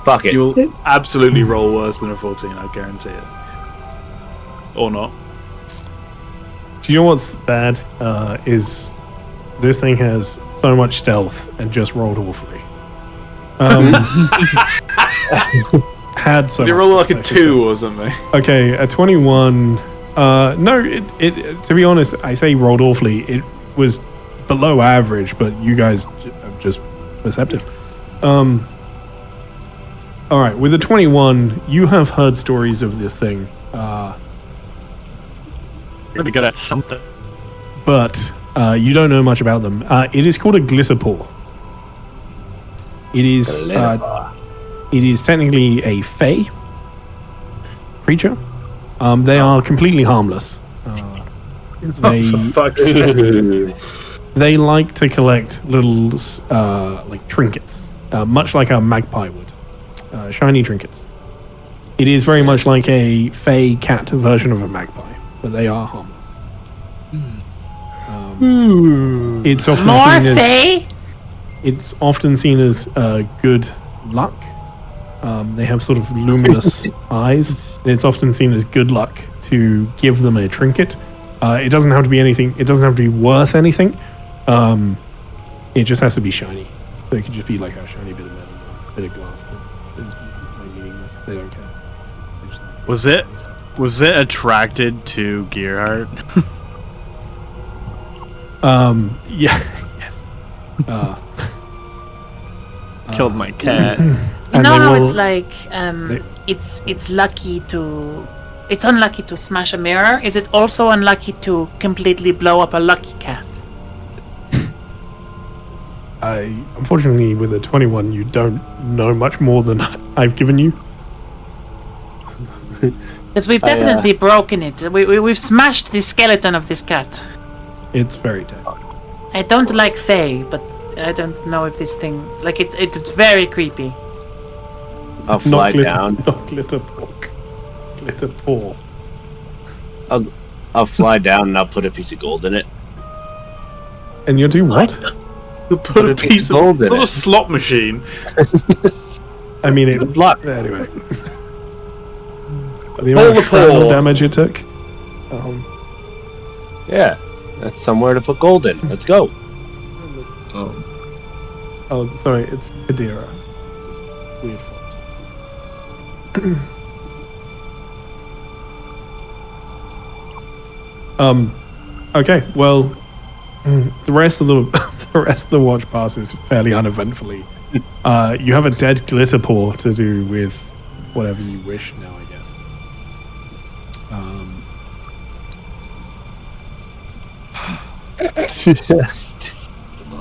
Fuck it. You'll absolutely roll worse than a 14, I guarantee it. Or not. Do you know what's bad? Is this thing has so much stealth and just rolled awfully. Had so Did it much roll like a stealth, I should 2 or something? say. Okay, a 21. No, it to be honest, I say rolled awfully. It was below average, but you guys are just perceptive. All right, with a 21, you have heard stories of this thing. Pretty good at something. But you don't know much about them. It is called a glitterpaw. It is technically a fey creature. They are completely harmless. They For fuck's sake. they like to collect little like trinkets, much like a magpie would, shiny trinkets. It is very much like a fey cat version of a magpie, but they are harmless. It's often More seen as, Fae? it's often seen as good luck. They have sort of luminous eyes, and it's often seen as good luck to give them a trinket. It doesn't have to be anything. It doesn't have to be worth anything. It just has to be shiny. So it could just be like a shiny bit of metal, a bit of glass that is like meaningless. They don't care. They just like Was it attracted to Gearheart? Yeah. Yes. Killed my cat. You And know they how will- it's like it's unlucky to smash a mirror. Is it also unlucky to completely blow up a lucky cat? Unfortunately, with a 21, you don't know much more than I've given you. Because we've definitely broken it. We've smashed the skeleton of this cat. It's very dead. I don't like Fae, but I don't know if this thing like it's very creepy. I'll fly down. Not glitter pork. Glitter paw. I'll fly down and I'll put a piece of gold in it. And you'll do what? You put a piece of gold in it's not a it. slot machine. I mean, it. Good luck. Anyway. The amount of shrapnel damage it took. Yeah, that's somewhere to put gold in. Let's go. Oh, sorry, it's Kadira. Weird font. Okay, well, the rest of the watch passes fairly uneventfully. You have a dead glitter paw to do with whatever you wish now, I guess.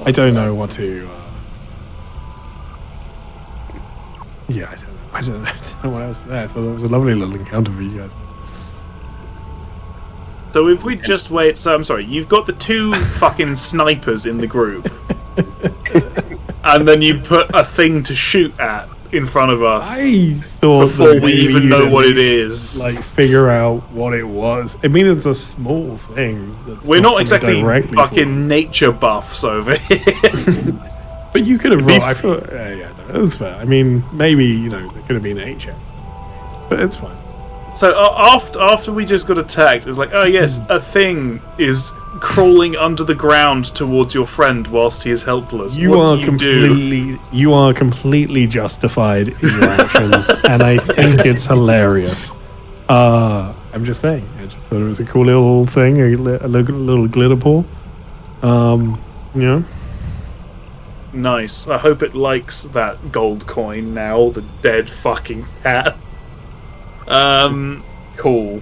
I don't know what to. Yeah, I don't know what else there. I thought it was a lovely little encounter for you guys. So if we just wait, so I'm sorry, you've got the 2 fucking snipers in the group, and then you put a thing to shoot at in front of us I thought before that we maybe even you'd know at what it least, is. like figure out what it was. I mean, it's a small thing. That's We're not coming exactly directly fucking nature buffs over here. But you could have rolled. I thought, yeah, no, that's fair. I mean, maybe there could have been an 8 check, but it's fine. So after we just got attacked, it's like, oh yes, a thing is crawling under the ground towards your friend whilst he is helpless. You what are do you do? completely justified in your actions, and I think it's hilarious. I'm just saying. I just thought it was a cool little thing, a little glitter pool. You know. Nice. I hope it likes that gold coin now, the dead fucking cat. Cool.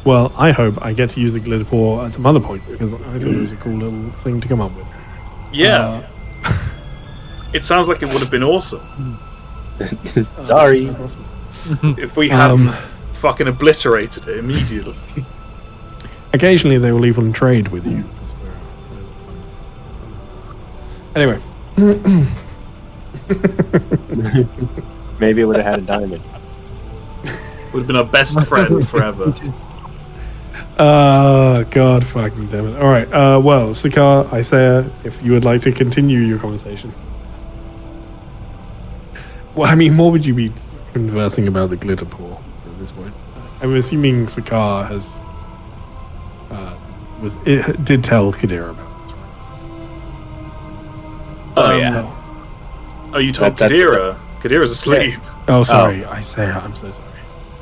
Well, I hope I get to use the glitter pool at some other point because I thought it was a cool little thing to come up with. Yeah. It sounds like it would have been awesome Sorry. if we hadn't fucking obliterated it immediately. Occasionally, they will even trade with you. Anyway. Maybe it would have had a diamond. Would have been our best friend forever. God fucking damn it. Alright, well, Sakar, Isaiah, if you would like to continue your conversation. Well, I mean, what would you be conversing about the glitter pool at this point? I'm assuming Sakar has, did tell Kadira about this, right? Oh, yeah. Oh, you told That- Kadira? Kadira's asleep. Oh, sorry, Isaiah, I'm so sorry.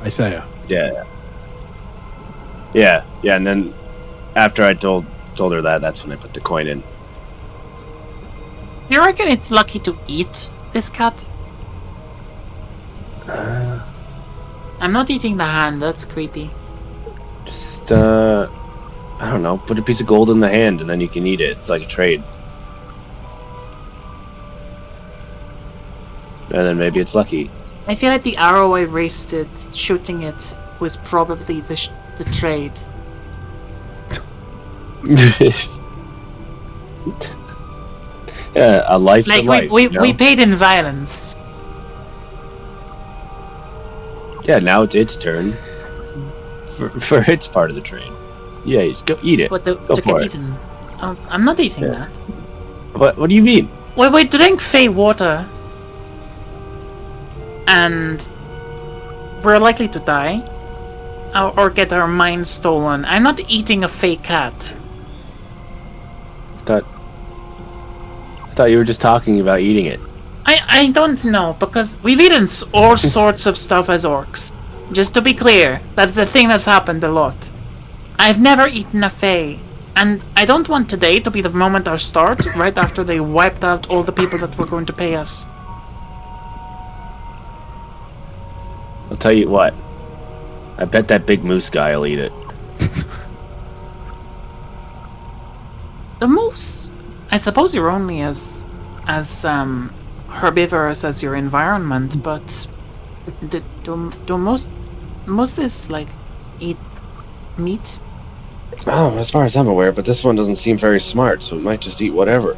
Isaiah. Yeah. And then after I told her that's when I put the coin in. You reckon it's lucky to eat this cat? I'm not eating the hand, that's creepy. Just, I don't know, put a piece of gold in the hand and then you can eat it. It's like a trade. And then maybe it's lucky. I feel like the arrow I wasted shooting it was probably the trade. Yeah, a life Like for life. we you know? paid in violence. Yeah, now it's its turn. For its part of the trade. Yeah, just go eat it. What Go to for get it. eaten? Oh, I'm not eating that. What do you mean? Well, we drink Fey water, and we're likely to die, or get our minds stolen. I'm not eating a Fey cat. I thought you were just talking about eating it. I don't know, because we've eaten all sorts of stuff as orcs. Just to be clear, that's the thing that's happened a lot. I've never eaten a Fey, and I don't want today to be the moment our start, right after they wiped out all the people that were going to pay us. I'll tell you what. I bet that big moose guy will eat it. The moose. I suppose you're only as herbivorous as your environment, but do mooses like eat meat? Oh, as far as I'm aware, but this one doesn't seem very smart, so it might just eat whatever.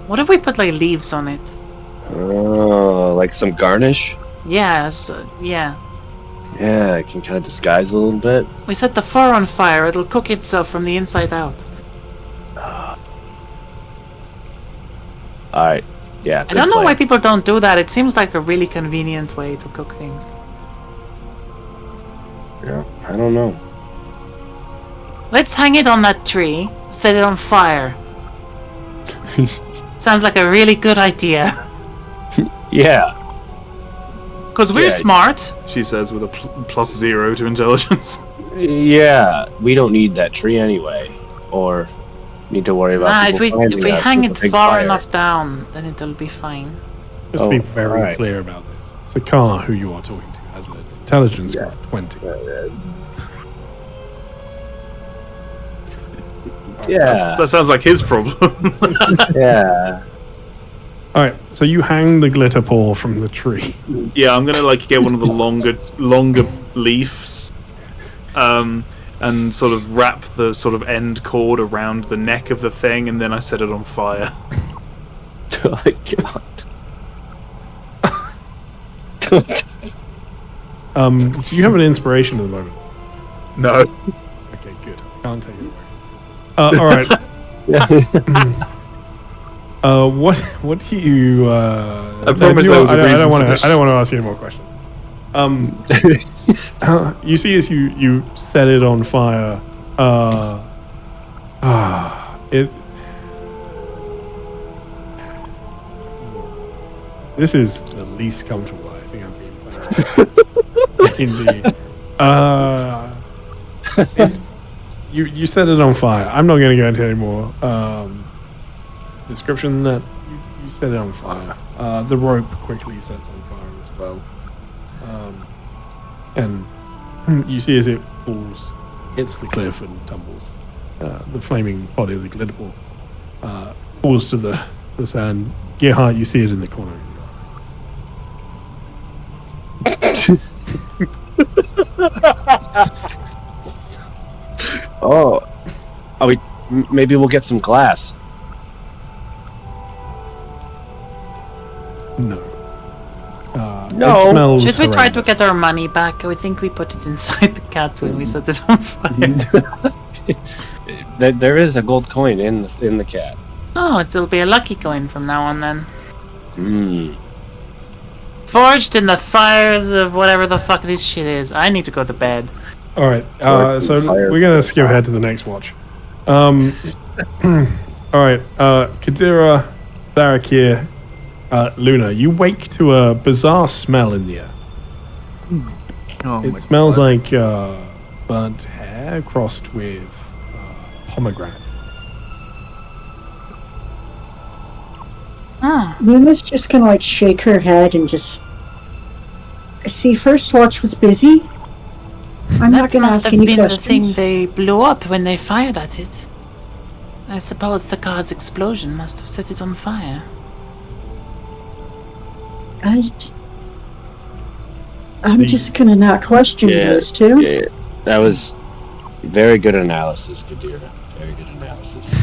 What if we put like leaves on it? Oh, like some garnish? Yes, yeah. Yeah, it can kind of disguise a little bit. We set the fur on fire, it'll cook itself from the inside out. Alright, yeah. I don't know why people don't do that. It seems like a really convenient way to cook things. Yeah, I don't know. Let's hang it on that tree, set it on fire. Sounds like a really good idea. Yeah. Because we're Yeah. smart. She says with a +0 to intelligence. Yeah, we don't need that tree anyway. Or need to worry about If people we finding us hang with it a big far fire. enough down, then it'll be fine. Just be Oh, very alright. clear about this. Sakar, who you are talking to, has an intelligence score of 20. Yeah. That sounds like his problem. Yeah. Alright, so you hang the glitter paw from the tree. Yeah, I'm gonna like get one of the longer leaves, and sort of wrap the sort of end cord around the neck of the thing, and then I set it on fire. Oh my god. Do you have an inspiration at the moment? No. Okay, good. Can't take it away. Alright. What do you? I promise there was a I reason don't want for to. this. I don't want to ask you any more questions. You see, as you set it on fire, it. This is the least comfortable I think I've been playing. Indeed. You set it on fire. I'm not going to go into any more description than that. You set it on fire. The rope quickly sets on fire as well. And you see as it falls, hits the cliff and tumbles. The flaming body of the glitter ball falls to the sand. Gerhardt, you see it in the corner of your eye. Oh, maybe we'll get some glass. No. No. It smells Should we try to horrendous. get our money back? I think we put it inside the cat when we set it on fire. There is a gold coin in the cat. Oh, it'll be a lucky coin from now on then. Mm. Forged in the fires of whatever the fuck this shit is. I need to go to bed. All right, so Fire. we're gonna skip ahead to the next watch. All right, Kadira, Barakir, Luna, you wake to a bizarre smell in the air. Oh It smells like burnt hair crossed with pomegranate. Luna's just gonna like shake her head and just see. First watch was busy. I'm not That gonna must ask have any been the thing questions. they blew up when they fired at it. I suppose the car's explosion must have set it on fire. I'm just gonna not question those two. Yeah, that was very good analysis, Kadira. Very good analysis.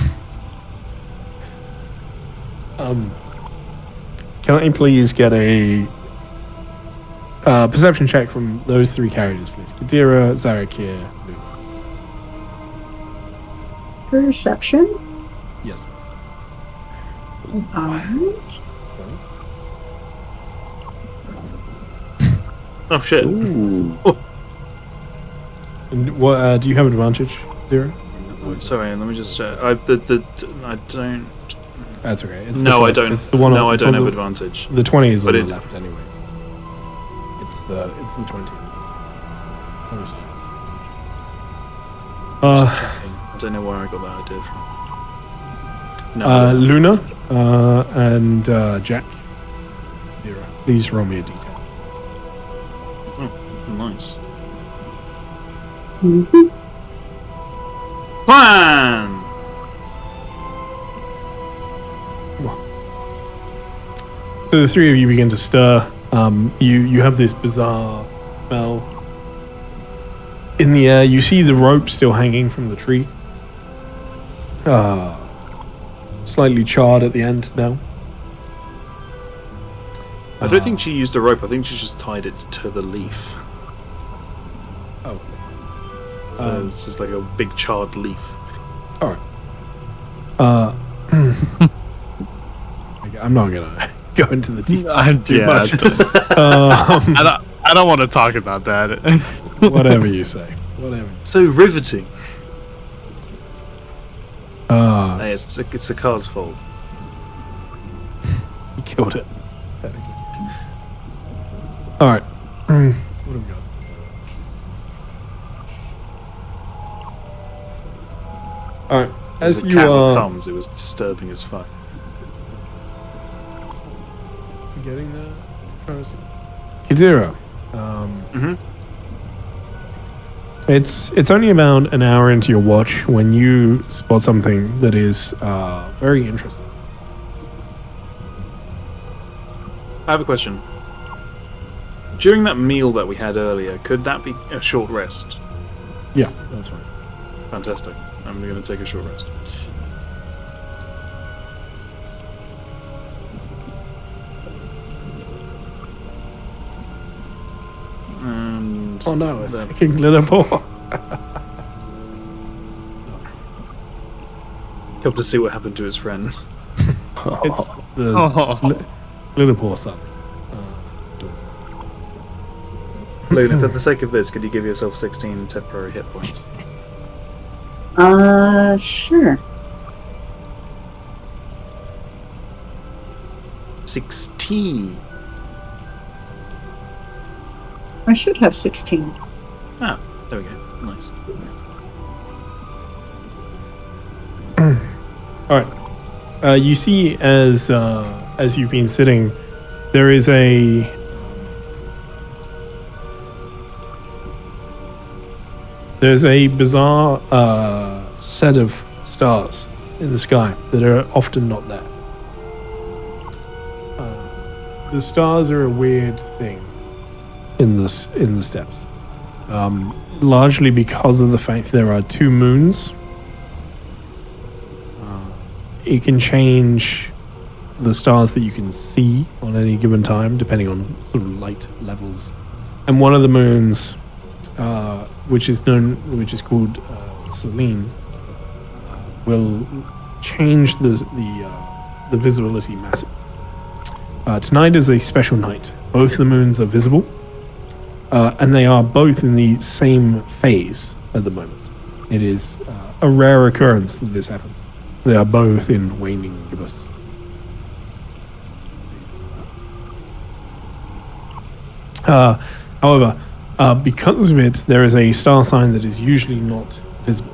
Can I please get a perception check from those three characters, please? Kadira, Zarakir, Luna. Perception. Yes. Alright. Oh shit. Ooh. And what do you have advantage, Kadira? Sorry, let me just check. I don't. That's okay. It's No, the I first- don't. It's the one No, on, I it's don't on have the, advantage. The 20 is on But the it- left, anyways. It's the 20. I don't know where I got that idea from. No. I don't. Luna and Jack. Kadira, please roll me a d10. Nice. Mhm. Plan. So the three of you begin to stir. You have this bizarre smell in the air. You see the rope still hanging from the tree. Slightly charred at the end now. I don't think she used a rope. I think she just tied it to the leaf. Oh. So it's just like a big charred leaf. All right. I'm not gonna go into the details too much. I don't want to talk about that. Whatever you say. Whatever. So riveting. You Hey, it's the car's fault. killed it. All right. What have we got? All right. As As a you cat with are thumbs, it was disturbing as fuck. getting there, Kadira. It's only about an hour into your watch when you spot something that is very interesting. I have a question. During that meal that we had earlier, could that be a short rest? Yeah, that's right. Fantastic. I'm going to take a short rest. And Oh no, it's then- fucking glitter ball. hope to see what happened to his friend. It's the Oh. glitter ball son. Luna, for the sake of this, could you give yourself 16 temporary hit points? Sure. 16. I should have 16. Ah, there we go. Nice. All right. You see, as you've been sitting, there is a bizarre set of stars in the sky that are often not there. The stars are a weird thing in the steppes, largely because of the fact there are 2 moons. It can change the stars that you can see on any given time, depending on sort of light levels. And one of the moons, which is called Selene, will change the visibility massively. Tonight is a special night. Both the moons are visible, and they are both in the same phase at the moment. It is a rare occurrence that this happens. They are both in waning gibbous. However, because of it, there is a star sign that is usually not visible.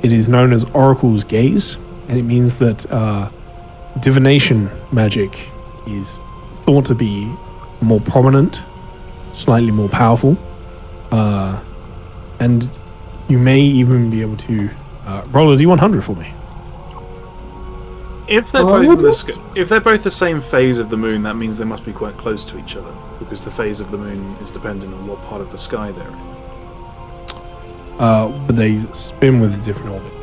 It is known as Oracle's Gaze, and it means that divination magic is thought to be more prominent, slightly more powerful, and you may even be able to roll a D100 for me. If they're both the same phase of the moon, that means they must be quite close to each other, because the phase of the moon is dependent on what part of the sky they're in. But they spin with different orbits.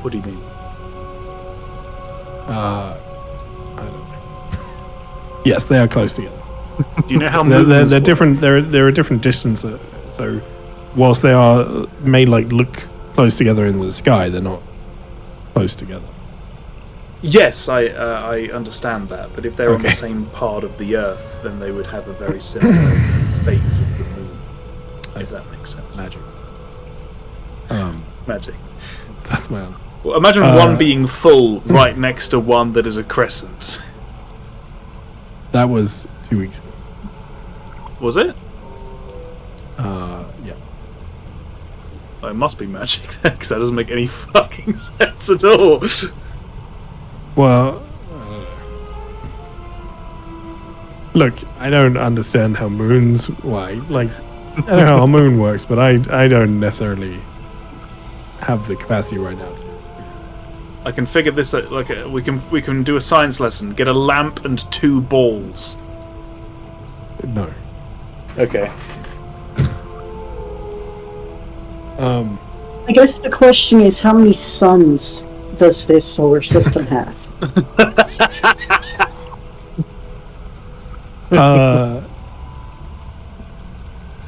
What do you mean? I don't know. Yes, they are close together. Do you know how they're moons work? different? They're a different distance. So, whilst they are may look close together in the sky, they're not close together. Yes, I understand that, but if they're on the Okay. same part of the Earth, then they would have a very similar phase of the moon. If that makes sense. Magic. Magic. That's my answer. Well, imagine one being full right next to one that is a crescent. That was 2 weeks ago. Was it? Yeah. It must be magic then, because that doesn't make any fucking sense at all. Well, look, I don't understand how moons. I don't know how a moon works, but I don't necessarily have the capacity right now to. I can figure this out. We can do a science lesson. Get a lamp and 2 balls. No. Okay. I guess the question is, how many suns does this solar system have?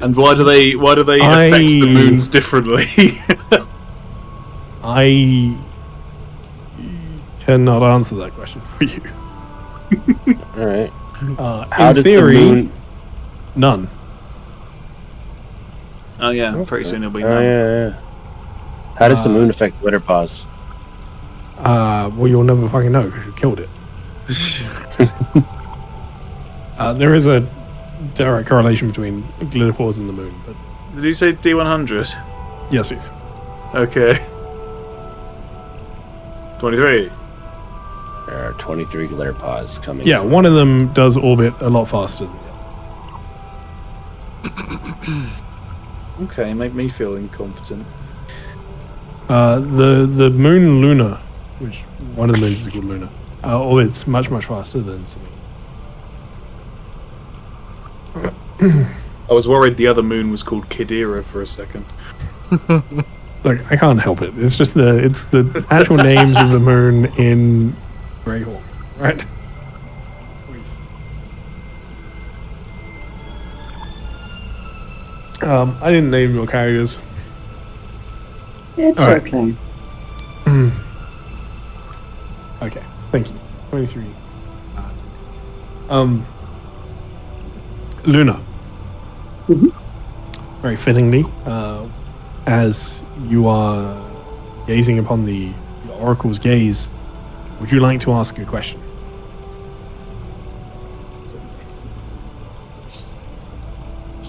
And why do they affect the moons differently? I cannot answer that question for you. All right. How in does theory, the moon? none. Oh yeah, pretty soon it'll be Oh none. yeah. How does the moon affect Glitterpaws? Well, you'll never fucking know because you killed it. There is a direct correlation between Glitterpaws and the moon, but Did you say D100? yes, please. Okay. 23. There are 23 Glitterpaws coming. Yeah, from- one of them does orbit a lot faster than the other. Okay, make me feel incompetent. The moon Luna, which one of the moons is called Luna, orbits much faster than Selene. I was worried the other moon was called Kidira for a second. Look, I can't help it. It's just the actual names of the moon in Greyhawk, right? I didn't name your characters. It's All right. okay. Okay, thank you. 23. Luna. Mhm. Very fittingly, as you are gazing upon the Oracle's gaze, would you like to ask a question?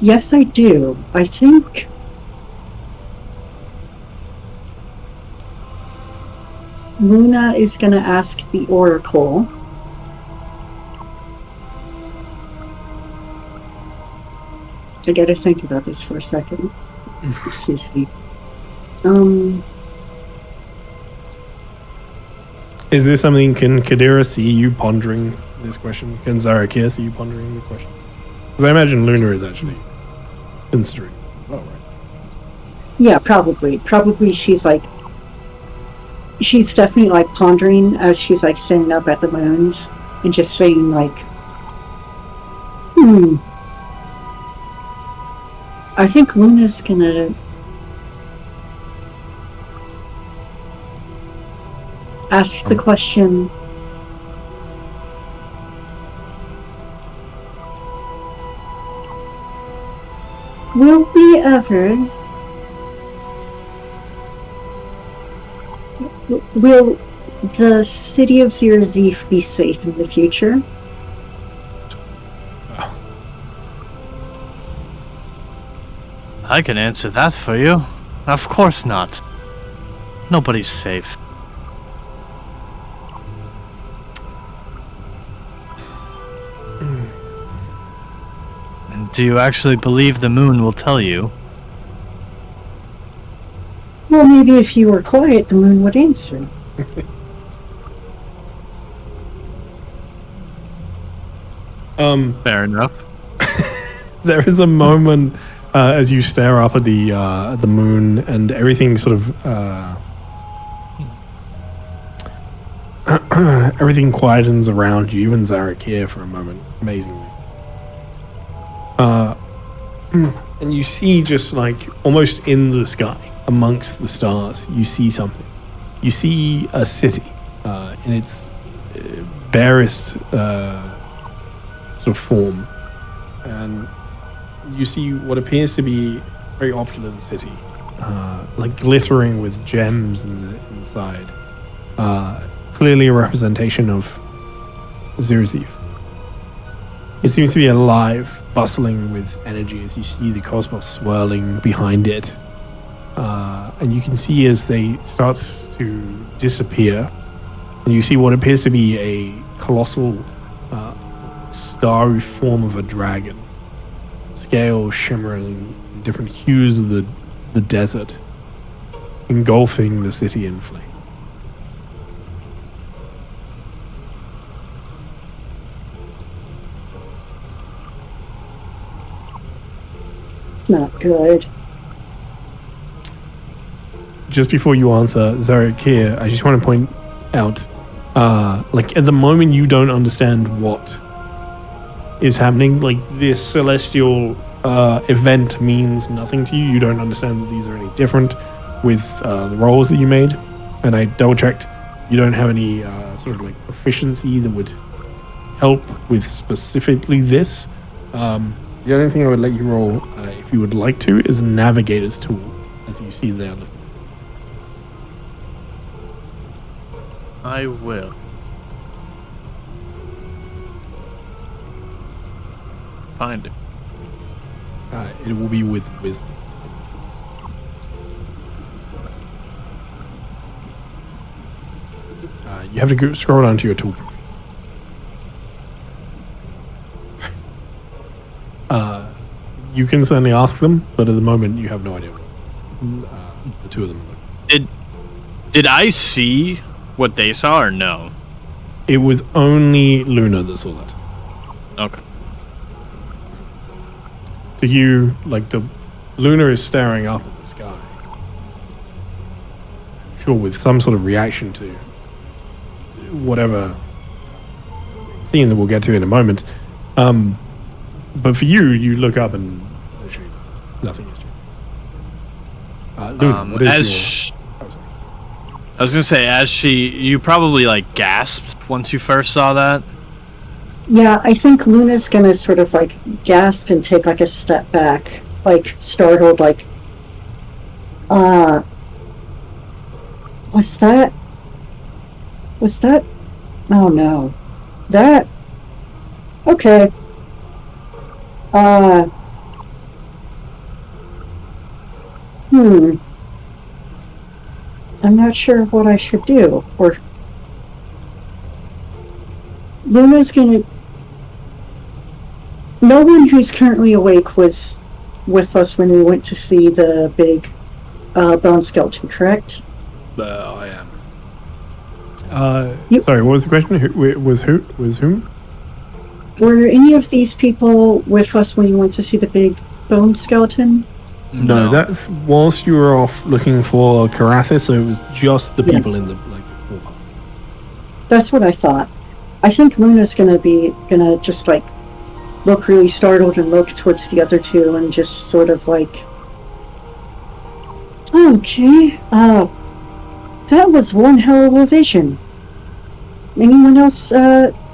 Yes, I do. I think... Luna is going to ask the Oracle. I gotta think about this for a second. Excuse me. Is there something, can Kadira see you pondering this question? Can Zarakir see you pondering the question? Because I imagine Luna is actually considering this as well, right? Yeah, probably. Probably she's like... She's definitely like pondering as she's like standing up at the moons and just saying like, I think Luna's gonna ask the question, will we ever... Will the city of Over Zeif be safe in the future? I can answer that for you. Of course not. Nobody's safe. And do you actually believe the moon will tell you? Well, maybe if you were quiet, the moon would answer. Fair enough. There is a moment as you stare up at the moon and everything sort of everything quietens around you, even Zarakir for a moment, amazingly. And you see just like almost in the sky, amongst the stars, you see something. You see a city in its barest sort of form, and you see what appears to be a very opulent city, like glittering with gems inside. Clearly a representation of Over Zeif. It seems to be alive, bustling with energy as you see the cosmos swirling behind it. And you can see as they start to disappear, and you see what appears to be a colossal starry form of a dragon, scales shimmering in different hues of the desert, engulfing the city in flame. Not good. Just before you answer, Zarakir, I just want to point out, like at the moment you don't understand what is happening. Like this celestial event means nothing to you. You don't understand that these are any different with the rolls that you made. And I double checked. You don't have any sort of like proficiency that would help with specifically this. The only thing I would let you roll, if you would like to, is a navigator's tool, as you see there. I will. Find it. It will be with wisdom. You have to go, scroll down to your tool. You can certainly ask them, but at the moment you have no idea. The two of them. Did I see what they saw or no? It was only Luna that saw that. Okay. To you, like the Luna is staring up at the sky. Sure, with some sort of reaction to whatever scene that we'll get to in a moment. But for you, you look up and literally nothing is changed. Luna, what is I was gonna say, you probably like gasped once you first saw that. Yeah, I think Luna's gonna sort of like gasp and take like a step back, like startled, like, was that, oh no, that, okay, I'm not sure what I should do. Or Luna's gonna... No one who's currently awake was with us when we went to see the big bone skeleton, correct? I am. Sorry, what was the question? Who was whom? Were any of these people with us when you went to see the big bone skeleton? No, that's whilst you were off looking for Karathis, so it was just the people in the ballpark. That's what I thought. I think Luna's gonna just like look really startled and look towards the other two and just sort of like, okay, that was one hell of a vision. Anyone else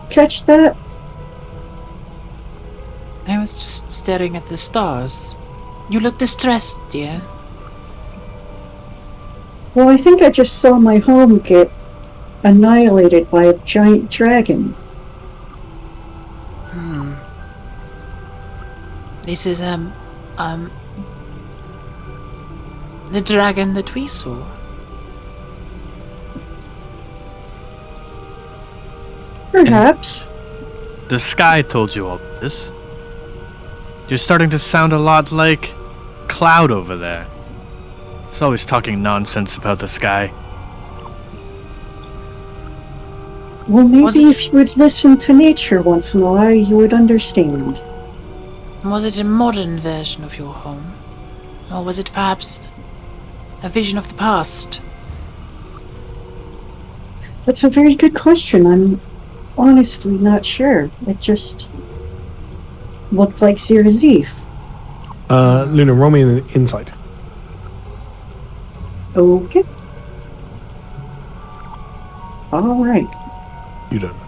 catch that? I was just staring at the stars. You look distressed, dear. Well, I think I just saw my home get annihilated by a giant dragon. This is, the dragon that we saw. Perhaps. The sky told you all this. You're starting to sound a lot like Cloud over there. He's always talking nonsense about the sky. Well, maybe if you would listen to nature once in a while, you would understand. Was it a modern version of your home? Or was it perhaps a vision of the past? That's a very good question. I'm honestly not sure. It just looked like Over Zeif. Luna, roll me an insight. Okay. All right. You don't know.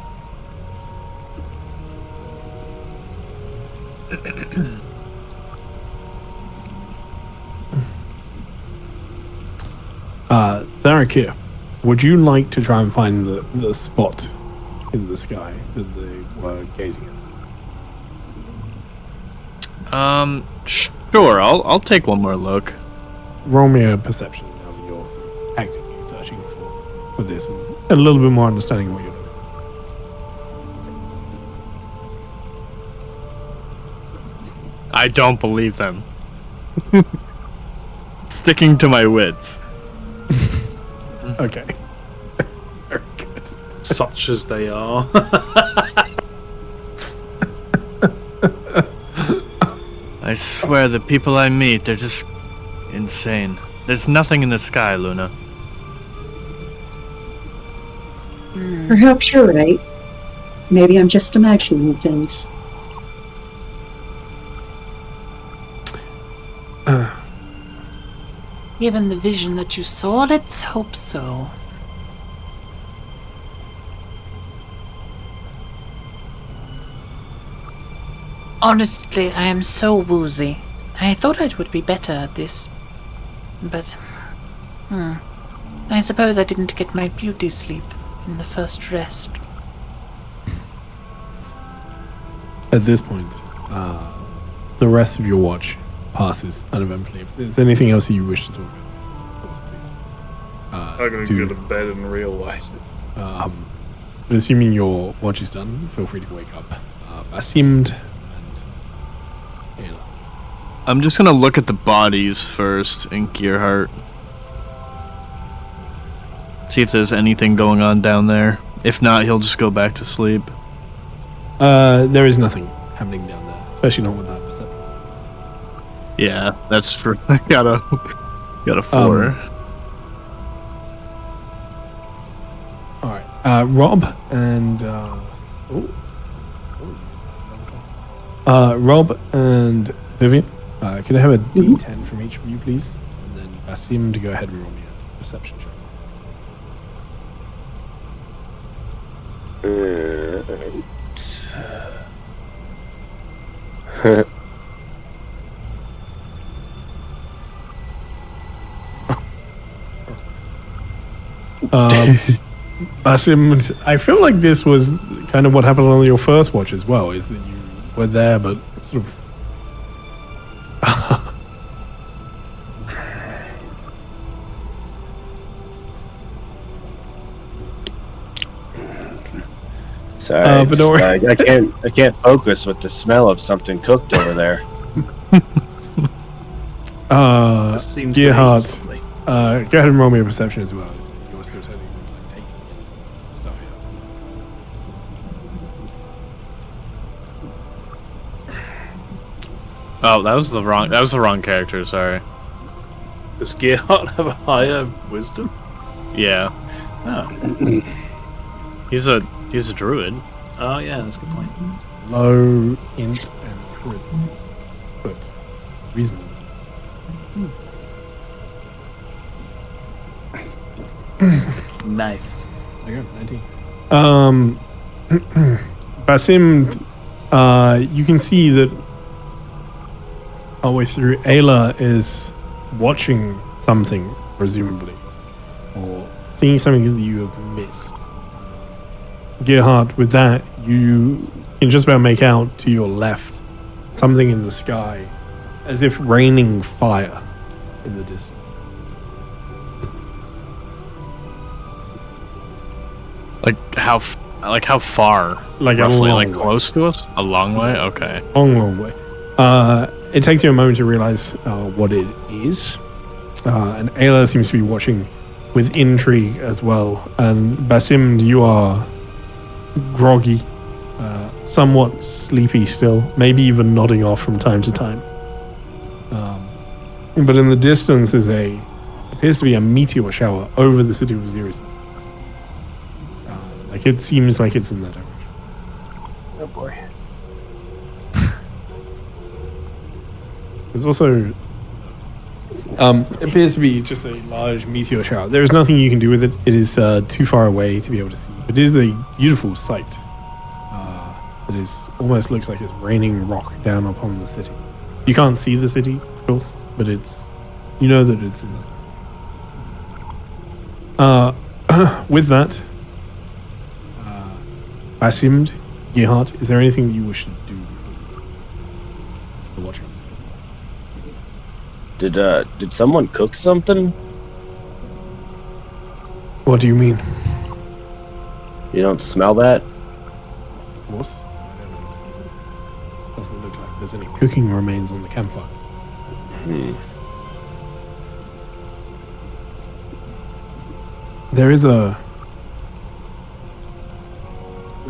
Zarakir, would you like to try and find the spot in the sky that they were gazing at? Sure, I'll take one more look. Roll me a perception now that you're sort of actively searching for this and a little bit more understanding of what you're doing. I don't believe them. Sticking to my wits. Okay. Very good. Such as they are. I swear the people I meet, they're just insane. There's nothing in the sky, Luna. Perhaps you're right. Maybe I'm just imagining things. Given the vision that you saw, let's hope so. Honestly, I am so woozy. I thought I would be better at this. But, I suppose I didn't get my beauty sleep in the first rest. At this point, the rest of your watch passes uneventfully. If there's anything else you wish to talk about, of course, please. I'm gonna go to bed and realize it. But assuming your watch is done, feel free to wake up. Basim and I'm just gonna look at the bodies first in Gearheart. See if there's anything going on down there. If not, he'll just go back to sleep. there is nothing happening down there, especially not with that perception. Yeah, that's true. I got a 4. All right, Rob and Rob and Vivian. Can I have a D10 from each of you, please? And then Basim to go ahead and roll me a perception check. Basim, I feel like this was kind of what happened on your first watch as well, is that you were there but sort of Sorry, but don't worry. I can't focus with the smell of something cooked over there. This seems Gerhard, to be go ahead and roll me a perception as well. You're still taking stuff here. Oh, that was the wrong character. Sorry. Does Gerhard have a higher wisdom? Yeah, Oh, he's a druid. oh yeah, that's a good point. Low int and charisma, but reasonable. Nice. There you go, 19. Basim, you can see that halfway through, Ayla is watching something, presumably, or seeing something that you have missed. Gerhard, with that, you can just about make out to your left something in the sky, as if raining fire in the distance. Like how far? Like a roughly, long like way. close to us? A long way? Okay. Long way. It takes you a moment to realize what it is. And Ayla seems to be watching with intrigue as well. And Basim, you are groggy, somewhat sleepy still, maybe even nodding off from time to time. But in the distance is appears to be a meteor shower over the city of Osiris. Like it seems like it's in that direction. Oh boy. There's also appears to be just a large meteor shower. There is nothing you can do with it. It is too far away to be able to see. But it is a beautiful sight. It is almost looks like it's raining rock down upon the city. You can't see the city, of course, but you know that it's in there. With that, Basim, Gerhard, is there anything you wish to do before watching? Did someone cook something? What do you mean? You don't smell that? Of course. Doesn't look like there's any cooking remains on the campfire. There's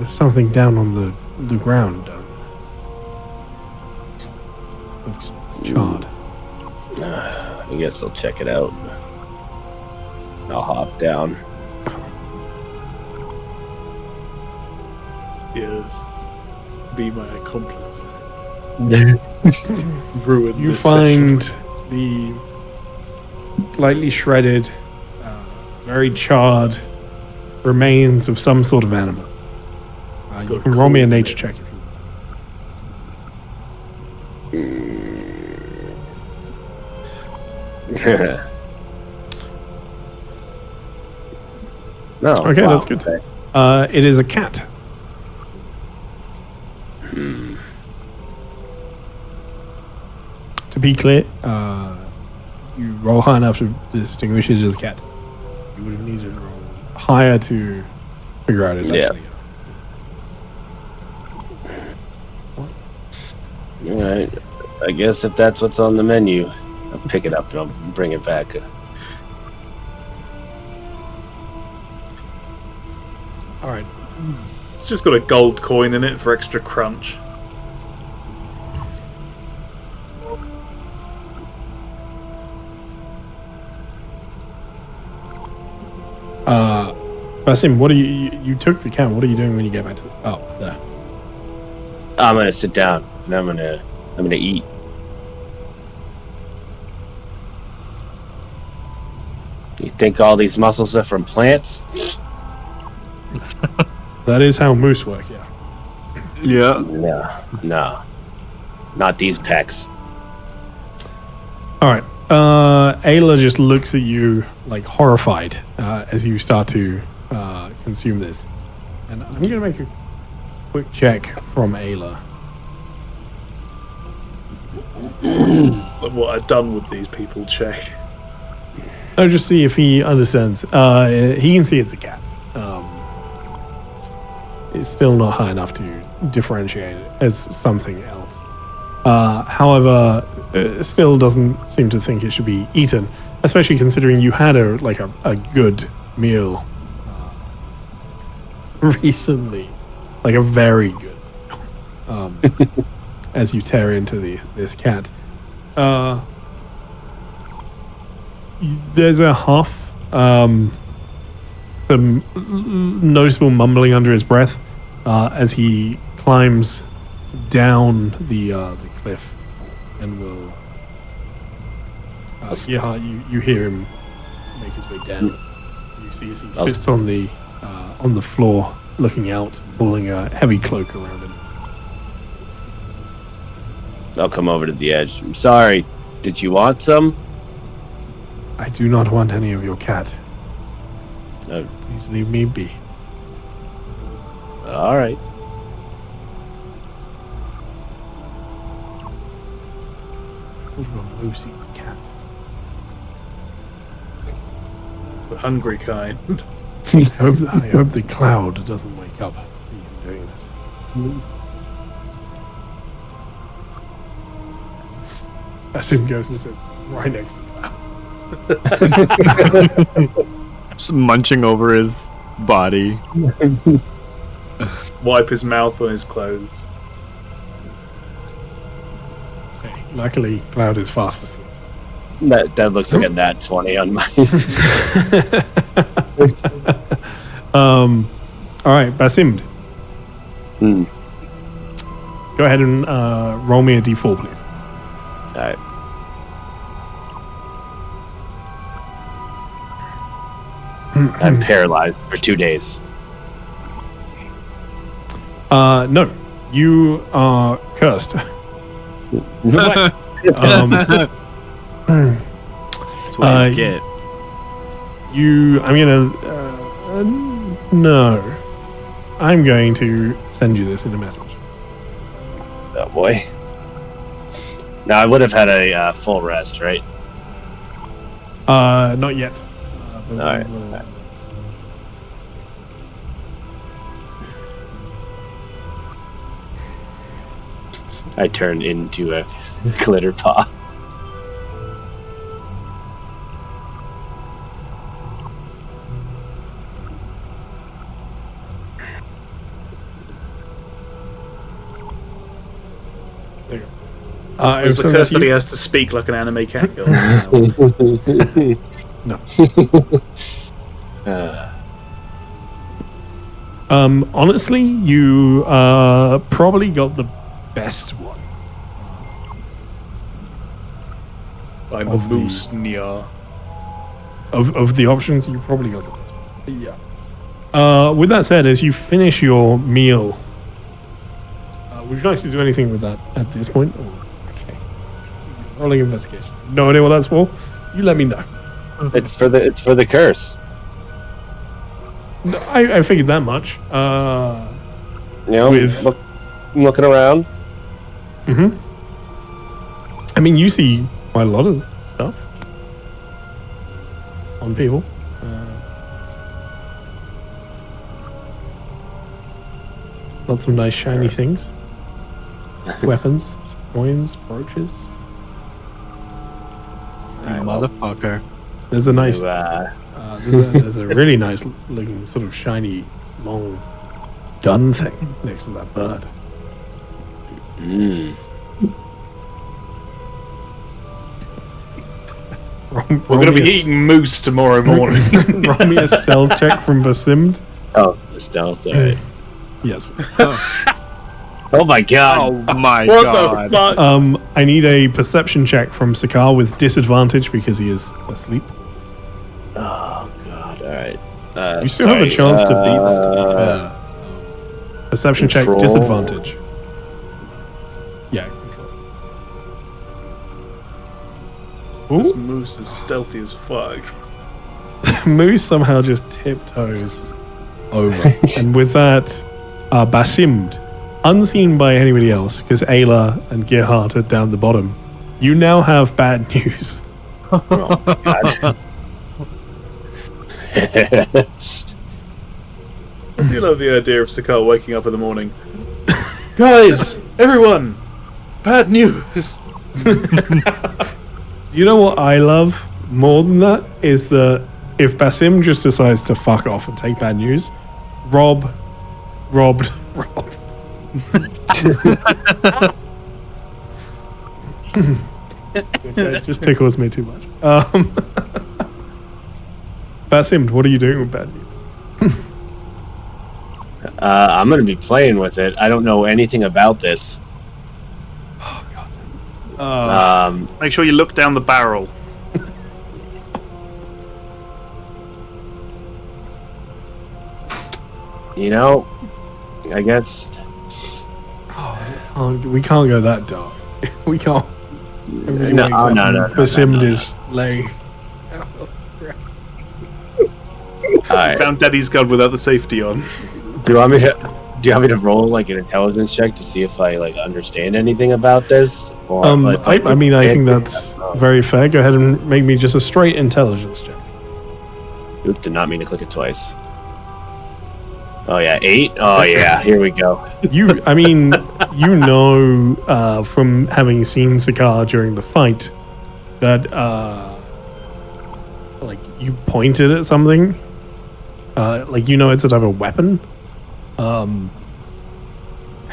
something down on the ground. Looks charred. I guess I'll check it out. I'll hop down. Yes. Be my accomplice. Ruin You this find session. the slightly shredded, very charred remains of some sort of animal. You Got can roll me a cool. nature check if you No. Okay, wow, that's good. okay. It is a cat. To be clear, you roll high enough to distinguish it as a cat. You would have needed to roll higher to figure out it's Yeah. actually. Alright. I guess if that's what's on the menu, I'll pick it up and I'll bring it back. All right. It's just got a gold coin in it for extra crunch. Basim, what are you took the cat? What are you doing when you get back to there? I'm gonna sit down and I'm gonna eat. You think all these muscles are from plants? That is how moose work, yeah. Yeah. No. Not these pecs. All right. Ayla just looks at you like horrified as you start to consume this. And I'm going to make a quick check from Ayla. Like what I've done with these people, check. Oh, just see if he understands. He can see it's a cat. it's still not high enough to differentiate it as something else. However, it still doesn't seem to think it should be eaten, especially considering you had a good meal recently, like a very good. As you tear into this cat, there's a huff, some noticeable mumbling under his breath as he climbs down the cliff, and will. You hear him make his way down. You see as he sits on the floor, looking out, pulling a heavy cloak around him. I'll come over to the edge. I'm sorry. Did you want some? I do not want any of your cat. No. Please leave me be. All right. Lucy's cat. The hungry kind. I hope the cloud doesn't wake up to see him doing this. Basim goes and sits right next to Cloud. Just munching over his body. Wipe his mouth on his clothes. Hey, luckily, Cloud is fast asleep. That looks like a nat 20 on mine. All right, Basim. Go ahead and roll me a d4, please. All right. I'm paralyzed for 2 days. No, you are cursed. That's what I get. I'm going to send you this in a message. Oh boy. Now I would have had a full rest, right? Not yet. All right. I turn into a glitter paw. There you go. It's the curse that he has to speak like an anime cat girl. No. Uh, Honestly, you probably got the best one. I'm a Of the- moose, Nia. Of the options, you probably got the best one. Yeah. With that said, as you finish your meal, would you like to do anything with that at this point? Or, okay. Rolling investigation. No idea what that's for? You let me know. it's for the curse. No, I figured that much. You know, With- I'm looking around. I mean, you see quite a lot of stuff on people. Lots of nice shiny things. Weapons, coins, brooches. Motherfucker. There's a nice, To, there's a really nice looking sort of shiny, long gun thing next to that bird. We're going to be eating moose tomorrow morning. Roll me a stealth check from Basim. oh, the stealth. All right. Yes. Oh my god. Oh my What god. the fuck? I need a perception check from Sakar with disadvantage because he is asleep. Oh god. All right. You still have a chance to beat that, to be fair. Perception check, Control. disadvantage. Yeah, control. This Ooh, moose is stealthy as fuck. Moose somehow just tiptoes over. And with that, Basim, unseen by anybody else, because Ayla and Gerhardt are down the bottom, you now have bad news. Oh, god. I do love the idea of Sakar waking up in the morning. Guys, everyone, bad news. You know what I love more than that is that if Basim just decides to fuck off and take bad news, Rob. It just tickles me too much. Basim, what are you doing with bad news? I'm gonna be playing with it. I don't know anything about this. Make sure you look down the barrel. You know, I guess. We can't go that dark. We can't. No. Basim is laying. Alright. Found Daddy's gun without the safety on. Do you want me to roll like an intelligence check to see if I like understand anything about this? Or, I think that's very fair. Go ahead and make me just a straight intelligence check. Oop, did not mean to click it twice. Oh yeah, 8? Oh yeah, here we go. From having seen Sakar during the fight that like you pointed at something. It's a type of weapon. I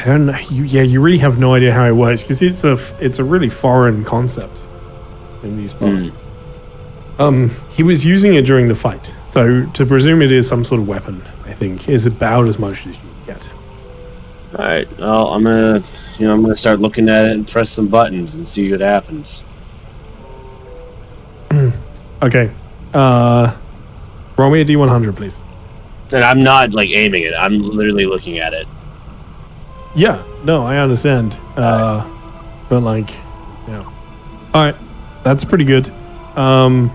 don't know. You really have no idea how it works because it's a really foreign concept in these parts. He was using it during the fight, so to presume it is some sort of weapon, I think, is about as much as you can get. All right. Well, I'm gonna start looking at it and press some buttons and see what happens. Okay. Roll me a D100, please. And I'm not like aiming it. I'm literally looking at it. Yeah. No, I understand. But like, yeah. All right. That's pretty good. Go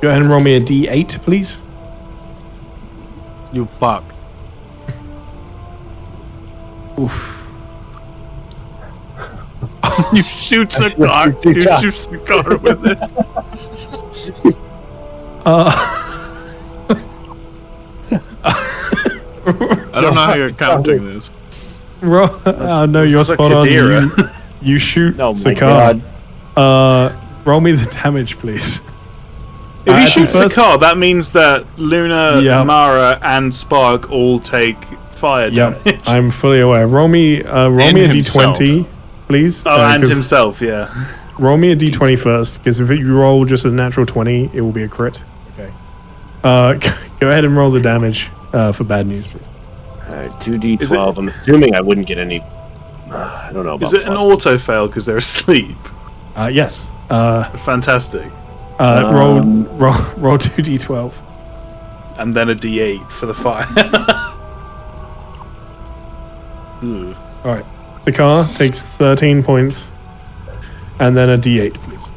ahead and roll me a D8, please. You fuck. Oof. You shoot Sakar. You shoot Sakar with it. I don't know how you're counting this. No, you're spot on. You shoot Sakar. Roll me the damage, please. If you shoot Sakar, that means that Luna, Mara, and Spark all take fire damage. Yeah, I'm fully aware. Roll me a D20, please. And himself, yeah. Roll me a D20 first, because if you roll just a natural 20, it will be a crit. Okay. Go ahead and roll the damage for bad news, please. Alright, 2d12. I'm assuming I wouldn't get any. I don't know about. Is it an auto fail because they're asleep? Yes. Fantastic. Roll 2d12. And then a d8 for the fire. Alright. Sakar takes 13 points. And then a d8, please.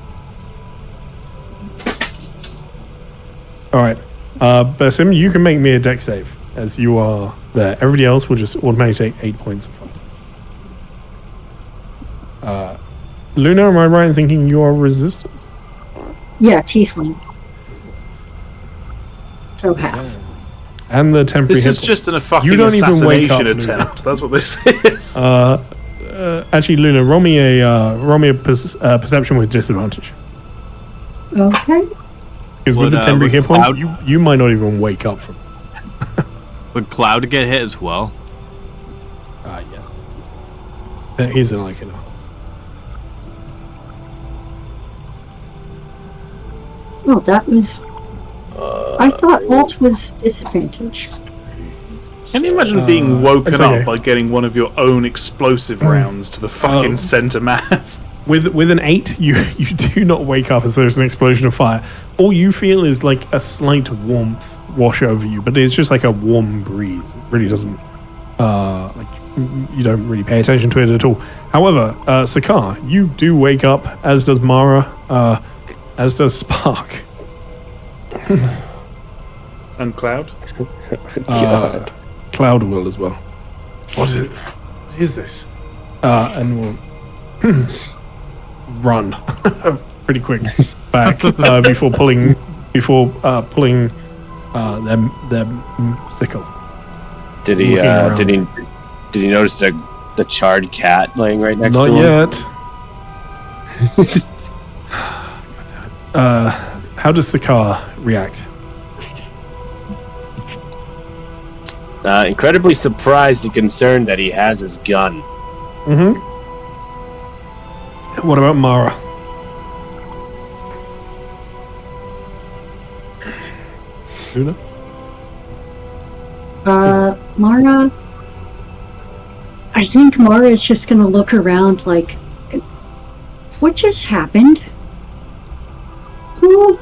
Alright. Basim, you can make me a dex save, as you are there. Everybody else will just automatically take 8 points of fire. Luna, am I right in thinking you are resistant? Yeah, tiefling. So half. And the temporary This is hit just a fucking You don't even wake up, assassination attempt. That's what this is. Actually, Luna, roll me a perception with disadvantage. Okay. Because with the temporary hit points, you might not even wake up from this. Would Cloud get hit as well? Yes. He's in like in a Oh, that was. I thought Alt was disadvantage. Can you imagine being woken up by getting one of your own explosive rounds to the fucking center mass? With an 8, you do not wake up as there's an explosion of fire. All you feel is like a slight warmth wash over you, but it's just like a warm breeze. It really doesn't you don't really pay attention to it at all. However, Sakar, you do wake up, as does Mara, as does Spark. And Cloud? Cloud will as well. What is this? And we'll run pretty quick back before pulling They're sickle. Did he Looking around. did he notice the charred cat laying right next Not to him? yet. How does Sakar react? Incredibly surprised and concerned that he has his gun. Mm-hmm. What about Mara? Luna? Mara. I think Mara is just gonna look around like, what just happened? Who?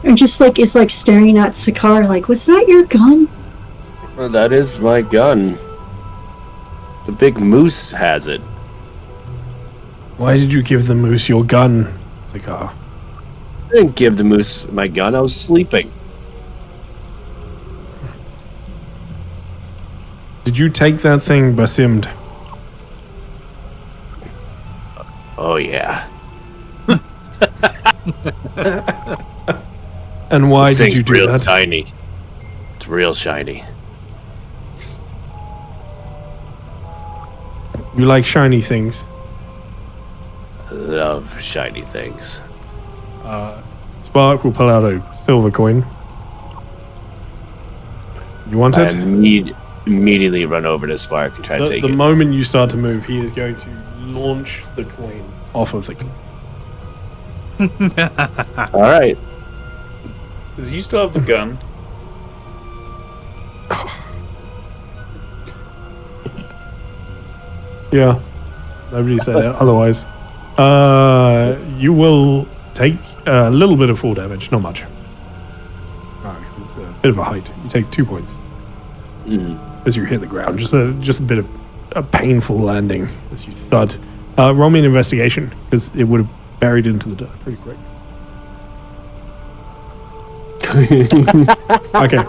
And just like is like staring at Sakar like, was that your gun? Well, that is my gun. The big moose has it. Why did you give the moose your gun, Sakar? I didn't give the moose my gun. I was sleeping. Did you take that thing Basimmed? Oh yeah. And why This did thing's you do real that? shiny. It's real shiny. You like shiny things. I love shiny things. Spark will pull out a silver coin. You want I it? immediately run over to Spark and try to take The it. moment you start to move, he is going to launch the coin off of the cliff. All right. Does you still have the gun? Yeah. Nobody said it otherwise. You will take a little bit of fall damage, not much. It's a bit of a height. You take 2 points as you hit the ground. Just a bit of a painful landing as you thud. Roll me an investigation because it would have buried into the dirt pretty quick. Okay.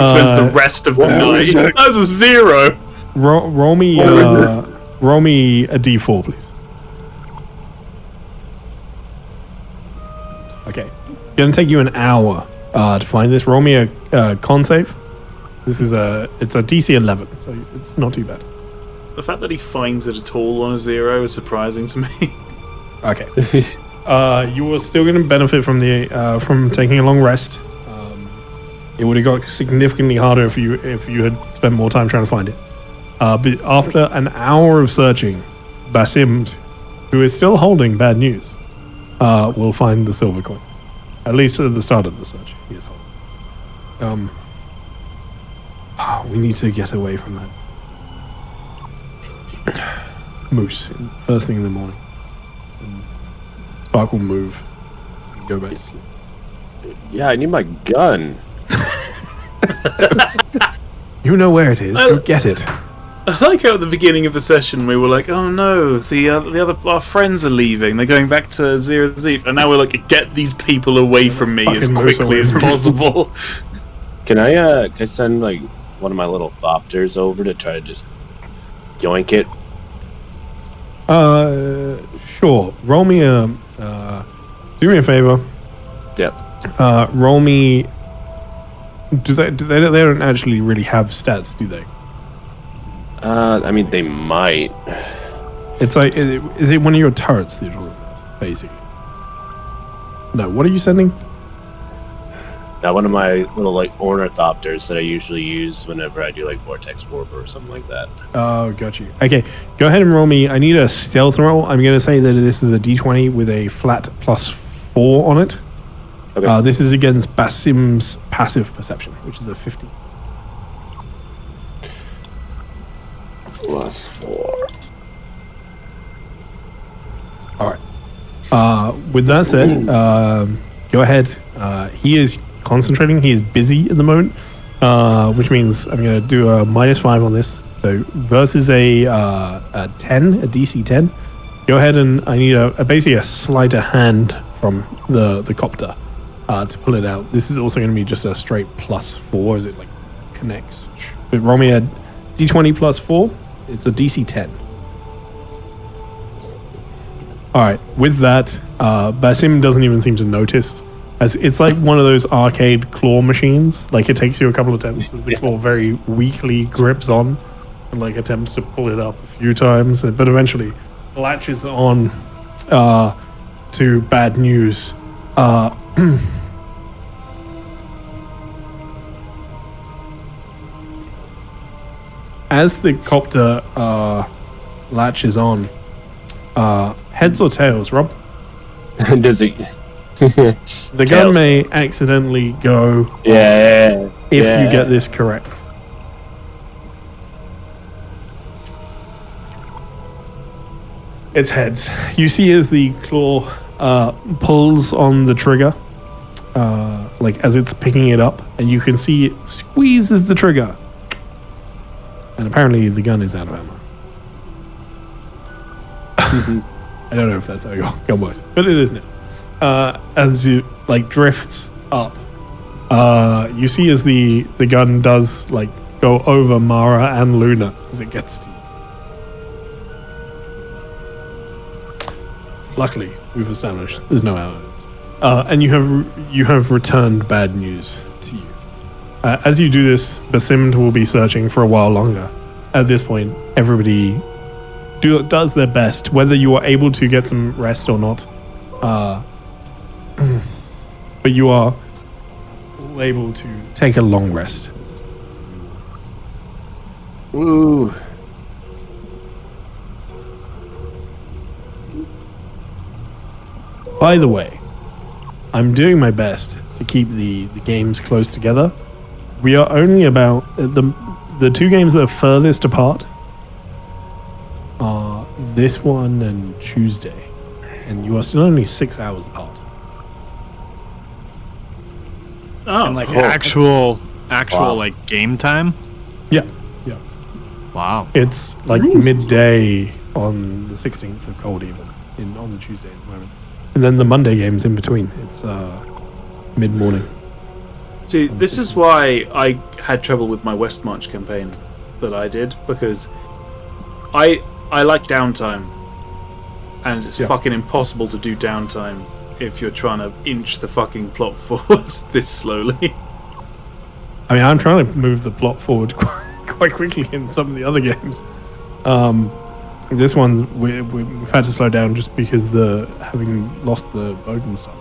Spends the rest of the night. That's a 0. Roll me a d4, please. Okay. It's gonna take you an hour to find this. Roll me a con save. It's a DC 11, so it's not too bad. The fact that he finds it at all on a 0 is surprising to me. Okay. You are still going to benefit from the from taking a long rest. It would have got significantly harder if you had spent more time trying to find it. But after an hour of searching, Basim, who is still holding bad news, will find the silver coin. At least at the start of the search, he is holding. We need to get away from that moose first thing in the morning. Spark will move and go back to sleep. Yeah, I need my gun. You know where it is. Go get it. I like how at the beginning of the session we were like, "Oh no, our friends are leaving. They're going back to Over Zeif," and now we're like, "Get these people away from me as Fucking moose quickly away as from me. possible." Can I send like one of my little thopters over to try to just yoink it? Sure. Roll me a. Do me a favor. Yep. Roll me. They don't actually really have stats, do they? I mean, they might. It's like, is it one of your turrets that you're talking about, basically? No, what are you sending? Now, one of my little like ornithopters that I usually use whenever I do like vortex warp or something like that. Oh, got you. Okay, go ahead and roll me. I need a stealth roll. I'm going to say that this is a d20 with a flat +4 on it. Okay. This is against Basim's passive perception, which is a 50. +4. All right. With that said, go ahead. He is concentrating. He is busy at the moment, which means I'm going to do a -5 on this. So versus a 10, a DC 10. Go ahead and I need basically a sleight of hand from the copter to pull it out. This is also going to be just a straight +4 as it like connects. But roll me a D20 +4. It's a DC 10. All right. With that, Basim doesn't even seem to notice As it's like one of those arcade claw machines. Like it takes you a couple of attempts as the claw very weakly grips on and like attempts to pull it up a few times, but eventually latches on to bad news. As the copter latches on, heads or tails, Rob? Does it? The gun may accidentally go Yeah. if you get this correct. It's heads. You see as the claw pulls on the trigger, like as it's picking it up, and you can see it squeezes the trigger. And apparently the gun is out of ammo. I don't know if that's how your gun works, but it is now. As you like drifts up, you see as the gun does like go over Mara and Luna as it gets to you. Luckily, we've established there's no ammo, and you have returned bad news to you. As you do this, Basimd will be searching for a while longer. At this point, everybody does their best, whether you are able to get some rest or not. But you are able to take a long rest. Woo. By the way, I'm doing my best to keep the games close together. We are only about the two games that are furthest apart are this one and Tuesday, and you are still only 6 hours apart. Oh, and like actual like game time. Yeah. Wow. It's like Nice. midday on the 16th of Cold Even on the Tuesday at the moment, and then the Monday games in between. It's mid morning. See, this is why I had trouble with my West March campaign that I did, because I like downtime, and it's fucking impossible to do downtime if you're trying to inch the fucking plot forward this slowly. I mean, I'm trying to move the plot forward quite quickly in some of the other games. This one we've had to slow down just because having lost the boat and stuff.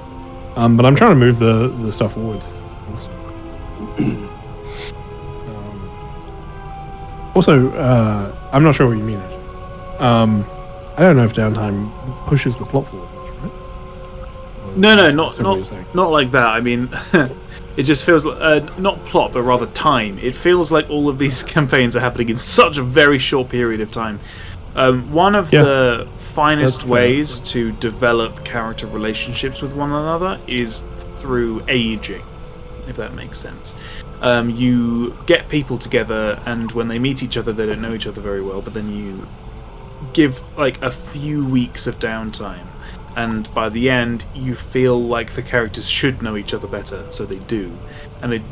But I'm trying to move the stuff forward. Also, I'm not sure what you mean. Actually. I don't know if downtime pushes the plot forward much, right? No, That's what you're saying. not like that. I mean, it just feels not plot, but rather time. It feels like all of these campaigns are happening in such a very short period of time. One of the finest ways to develop character relationships with one another is through aging, if that makes sense. You get people together, and when they meet each other, they don't know each other very well, but then you give like a few weeks of downtime, and by the end you feel like the characters should know each other better, so they do, and it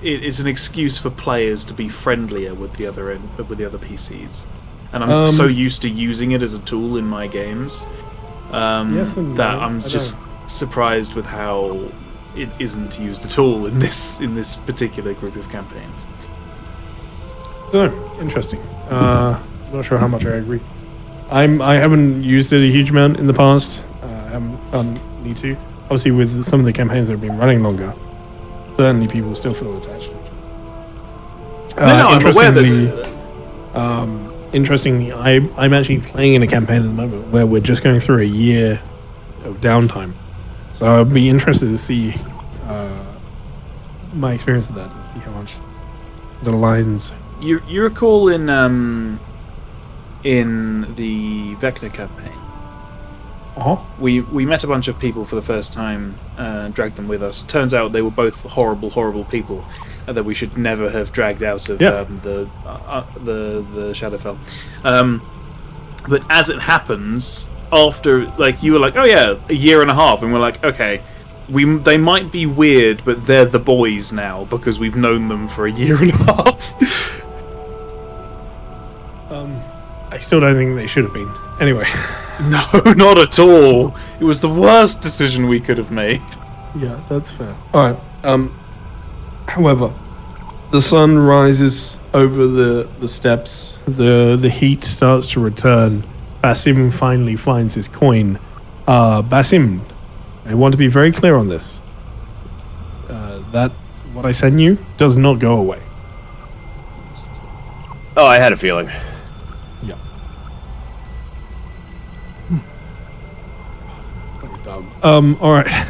is an excuse for players to be friendlier with the other PCs. And I'm so used to using it as a tool in my games that I'm just surprised with how it isn't used at all in this particular group of campaigns. So interesting. Not sure how much I agree. I haven't used it a huge amount in the past. I haven't need to. Obviously, with some of the campaigns that have been running longer, certainly people still feel attached to each other. I'm aware that. Interestingly, I'm actually playing in a campaign at the moment where we're just going through a year of downtime. So I'd be interested to see my experience of that and see how much the lines. You recall in the Vecna campaign, we met a bunch of people for the first time, dragged them with us. Turns out they were both horrible people that we should never have dragged out of the Shadowfell. But as it happens, after you were like, oh yeah, a year and a half, and we're like, okay, they might be weird, but they're the boys now because we've known them for a year and a half. I still don't think they should have been. Anyway. No, not at all. It was the worst decision we could have made. Yeah, that's fair. All right. However, the sun rises over the steps. The heat starts to return. Basim finally finds his coin. Basim, I want to be very clear on this. That what I sent you does not go away. Oh, I had a feeling. Yeah. All right.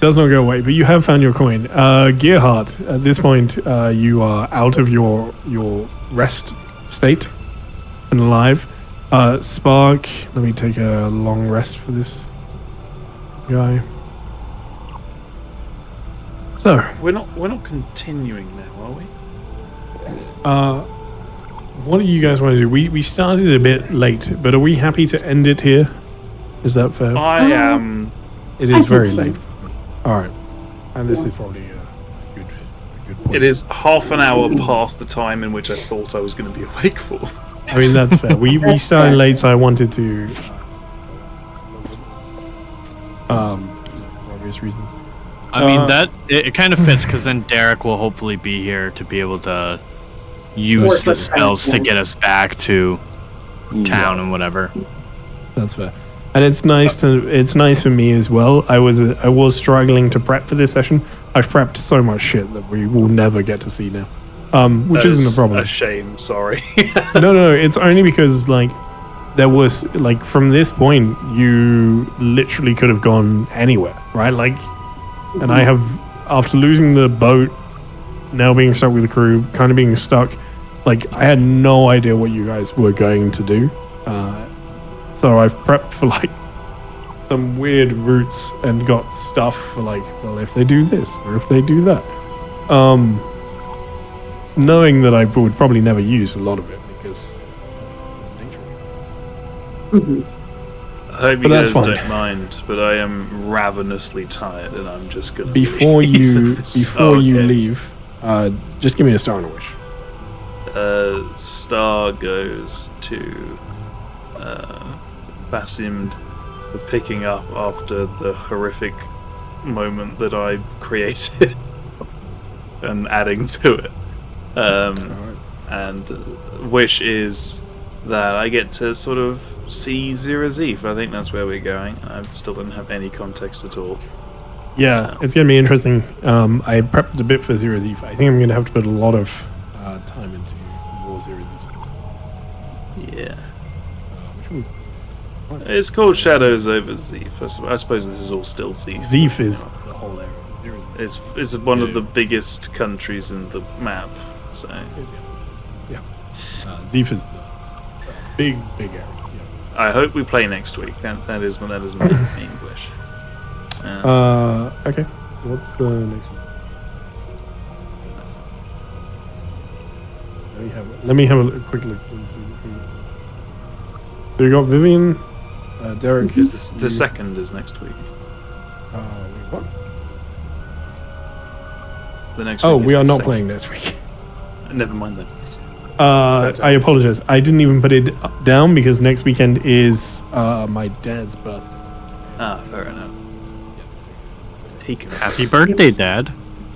Does not go away, but you have found your coin. Gearhart, at this point, you are out of your rest state and alive. Spark, let me take a long rest for this guy. So, We're not continuing now, are we? what do you guys want to do? We started a bit late, but are we happy to end it here? Is that fair? I am. It I is very think so. late. All right, and this is probably a good point. It is half an hour past the time in which I thought I was going to be awake for. I mean, that's fair. We started late, so I wanted to, for obvious reasons. I mean, that it kind of fits because then Derek will hopefully be here to be able to use Work the with spells to them. get us back to town and whatever. That's fair. And it's nice for me as well. I was struggling to prep for this session. I've prepped so much shit that we will never get to see now. Which That isn't is a problem. A shame. Sorry. No, it's only because like there was like from this point you literally could have gone anywhere, right? Like, and I have after losing the boat, now being stuck with the crew, kind of being stuck. Like I had no idea what you guys were going to do. So I've prepped for like some weird routes and got stuff for like, well, if they do this or if they do that. Knowing that I would probably never use a lot of it because that's the nature of it. I hope you But that's guys fine. don't mind, but I am ravenously tired, and I'm just gonna. Before leave you this. before you Okay. leave, just give me a star and a wish. Star goes to Basim for picking up after the horrific moment that I created and adding to it. And wish is that I get to sort of see Over Zeif. I think that's where we're going. I still don't have any context at all. Yeah, it's gonna be interesting. I prepped a bit for Over Zeif. I think I'm gonna have to put a lot of time into more Over Zeif stuff. Yeah. Which will It's called Shadows Over Zeif. I suppose this is all still Zeif. Zeif is the whole area. It's one of the biggest countries in the map. So Yeah. Zeif is the big area. Yeah. I hope we play next week. That is my main wish. Okay. What's the next one? Let me have a quick look. And see who. So you got Vivian, Derek. Is the second is next week. Wait, what? The next. Oh, week is we are the not second. playing next week. Never mind then. I apologize. I didn't even put it down because next weekend is my dad's birthday. Ah, fair enough. He can Happy birthday, Dad.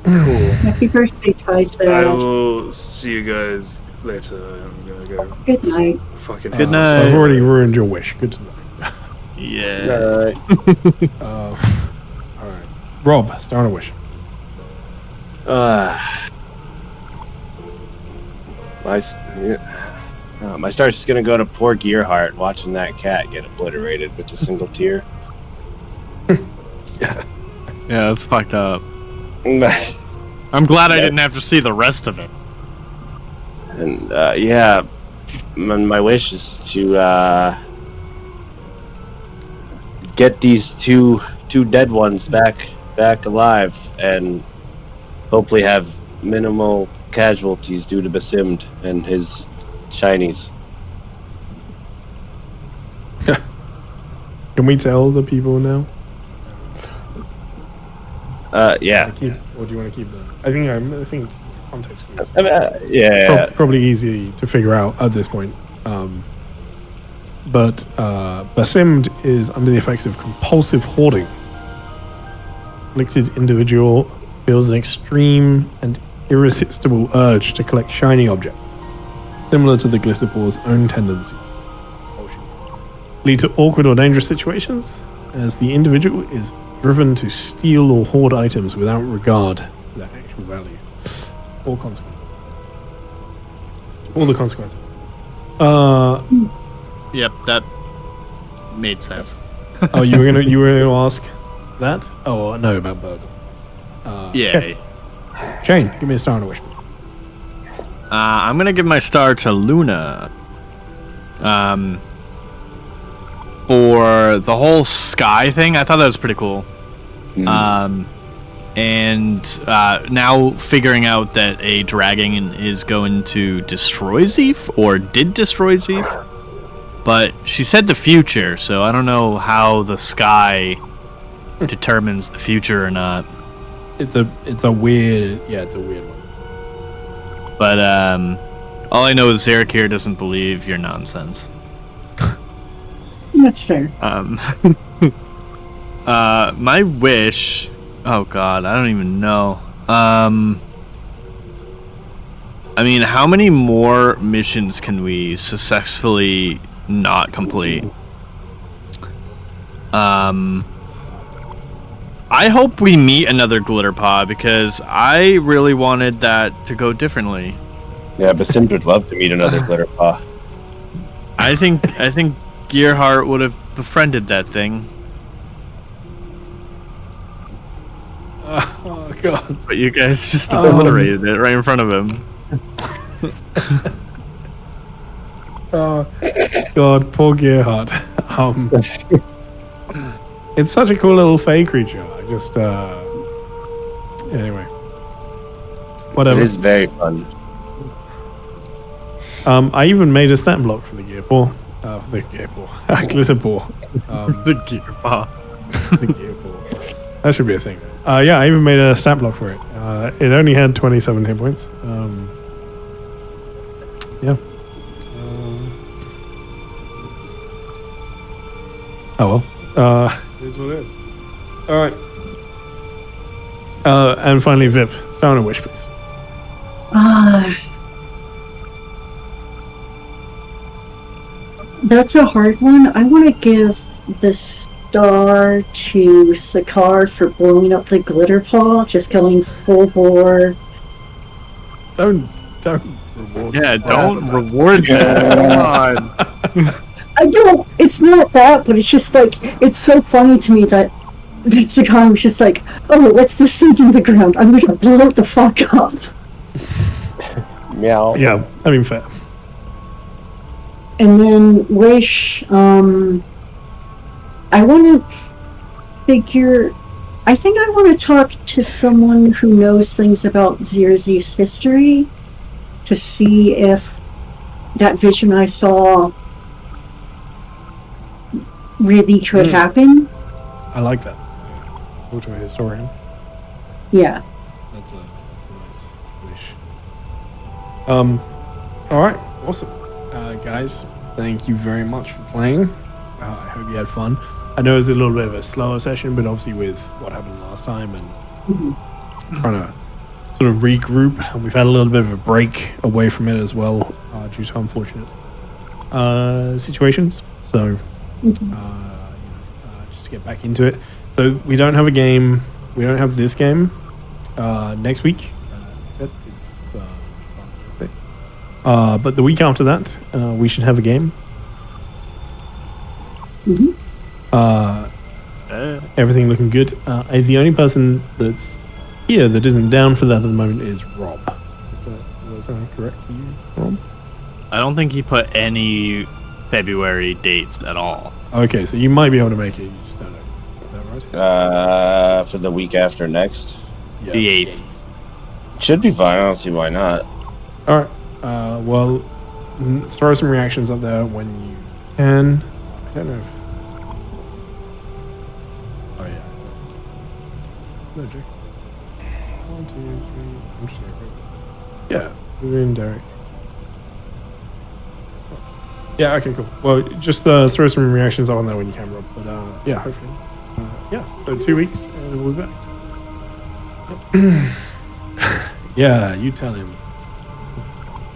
Happy birthday, I Tyson. will see you guys later. I'm gonna go Good night. fucking. Good So night. I've already ruined your wish. Good to know. Yeah. All right. Rob, start a wish. My star's just gonna go to poor Gearhart watching that cat get obliterated with a single tear. Yeah, that's fucked up. And I'm glad I didn't have to see the rest of it. yeah, my wish is to get these two dead ones back alive and hopefully have minimal casualties due to Basimd and his shinies. Can we tell the people now? Yeah. Or do you want to keep that? I think context clues. I mean, yeah. Probably easy to figure out at this point. But Basimd is under the effects of compulsive hoarding. afflicted individual feels an extreme and irresistible urge to collect shiny objects, similar to the Glitterpaw's own tendencies. Lead to awkward or dangerous situations, as the individual is driven to steal or hoard items without regard to their actual value or consequences. All the consequences. Yep, that made sense. Oh, you were gonna ask that? Oh no, about burger. Yeah. Okay. Shane, give me a star and a wish, please. I'm gonna give my star to Luna. For the whole sky thing, I thought that was pretty cool. And now figuring out that a dragon is going to destroy Zeif, or did destroy Zeif. But she said the future, so I don't know how the sky determines the future or not. It's a weird one. But all I know is Zarek here doesn't believe your nonsense. That's fair. My wish. Oh God, I don't even know. I mean, how many more missions can we successfully not complete? I hope we meet another Glitterpaw because I really wanted that to go differently. Yeah, Basim would love to meet another Glitterpaw. I think Gearhart would have befriended that thing. Oh God! But you guys just obliterated it right in front of him. Oh God, poor Gearhart. It's such a cool little fey creature. I just anyway, whatever. It is very fun. I even made a stat block for the Gearpaw. The Gearpaw. Glitterpaw. The Gearpaw. The Gearpaw. That should be a thing. Yeah, I even made a stat block for it. It only had 27 hit points. Yeah. Oh well. It is what it is. Alright. And finally, Viv. Star and a wish, please. That's a hard one. I want to give the star to Sakar for blowing up the Glitterpaw, just going full bore. Don't reward. Yeah, don't reward that. Come on. I don't. It's not that, but it's just like it's so funny to me that Sakar was just like, "Oh, let's just sink in the ground. I'm gonna blow it the fuck up." Meow. Yeah, I mean fair. And then wish. I want to figure. I think I want to talk to someone who knows things about Over Zeif's history to see if that vision I saw really could happen. I like that. Go to a historian. Yeah. That's a nice wish. Alright, awesome. Guys, thank you very much for playing. I hope you had fun. I know it was a little bit of a slower session, but obviously with what happened last time and trying to sort of regroup, and we've had a little bit of a break away from it as well due to unfortunate situations. So just to get back into it. So we don't have a game. We don't have this game next week. But the week after that, we should have a game. Everything looking good. The only person that's here that isn't down for that at the moment is Rob. Is that correct for you, Rob? I don't think he put any February dates at all. Okay, so you might be able to make it. You just don't know. Is that right? For the week after next. Yeah. The 8th. Should be fine. I don't see why not. All right. Well, throw some reactions up there when you can. I don't know if... Oh, yeah. No joke. 1, 2, 3... I'm just gonna go. Yeah, we're in Derek. Yeah, okay, cool. Well, just throw some reactions on there when you can, Rob. But, yeah, hopefully. Yeah, so 2 weeks, and we'll be back. Yeah, you tell him.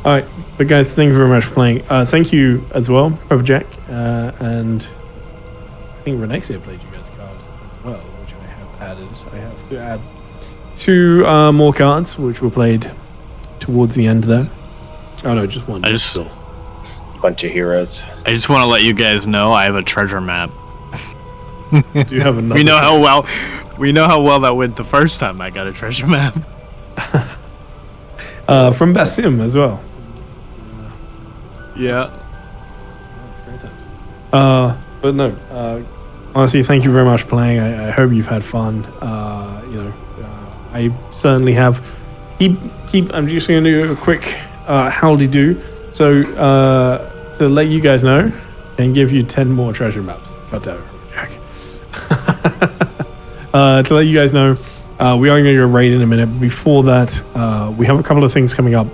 All right, but guys, thank you very much for playing. Thank you as well, Brother Jack, and I think Renexia played you guys cards as well, which I have added. I have to add 2 more cards, which were played towards the end there. Oh no, just one. Bunch of heroes. I just want to let you guys know I have a treasure map. Do you have another? We know how well that went the first time I got a treasure map. From Basim as well. Yeah. That's great times. But no, honestly, thank you very much for playing. I hope you've had fun. I certainly have. I'm just going to do a quick howdy-do. So, to let you guys know, and give you 10 more treasure maps. Cut out, Jack. To let you guys know, we are going to go raid in a minute. But before that, we have a couple of things coming up,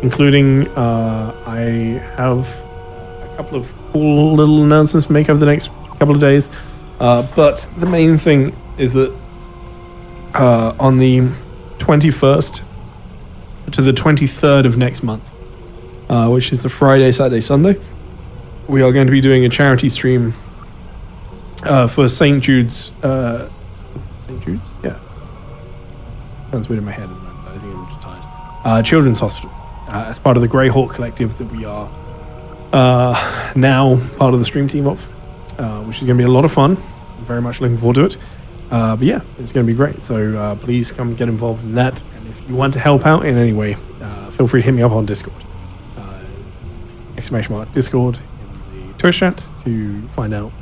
including I have a couple of cool little announcements to make over the next couple of days. But the main thing is that on the 21st to the 23rd of next month, which is the Friday, Saturday, Sunday, we are going to be doing a charity stream for St. Jude's. St. Jude's? Yeah. Sounds weird in my head at the moment, but I think I'm just tired. Children's Hospital. As part of the Greyhawk collective that we are now part of the stream team of, which is going to be a lot of fun. I'm very much looking forward to it. But yeah, it's going to be great. So please come get involved in that. And if you want to help out in any way, feel free to hit me up on Discord. !Discord in the Twitch chat to find out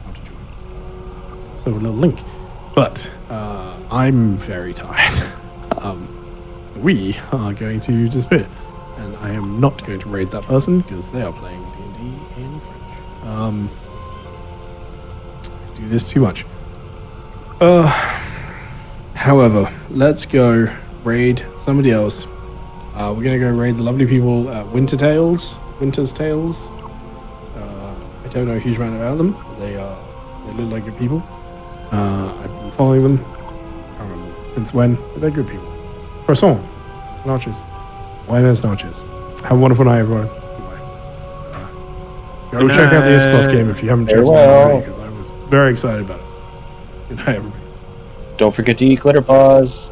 how to join. So a little link. But I'm very tired. We are going to disappear. And I am not going to raid that person because they are playing D&D in French. I do this too much. However, let's go raid somebody else. We're going to go raid the lovely people at Winter's Tales. I don't know a huge amount about them. They look like good people. I've been following them. I don't remember since when, but they're good people. Croissant. Notches. Buenas noches. Have a wonderful night, everyone. Go check out the Iscloth game if you haven't checked it out already, because I was very excited about it. Good night, everybody. Don't forget to eat glitter paws.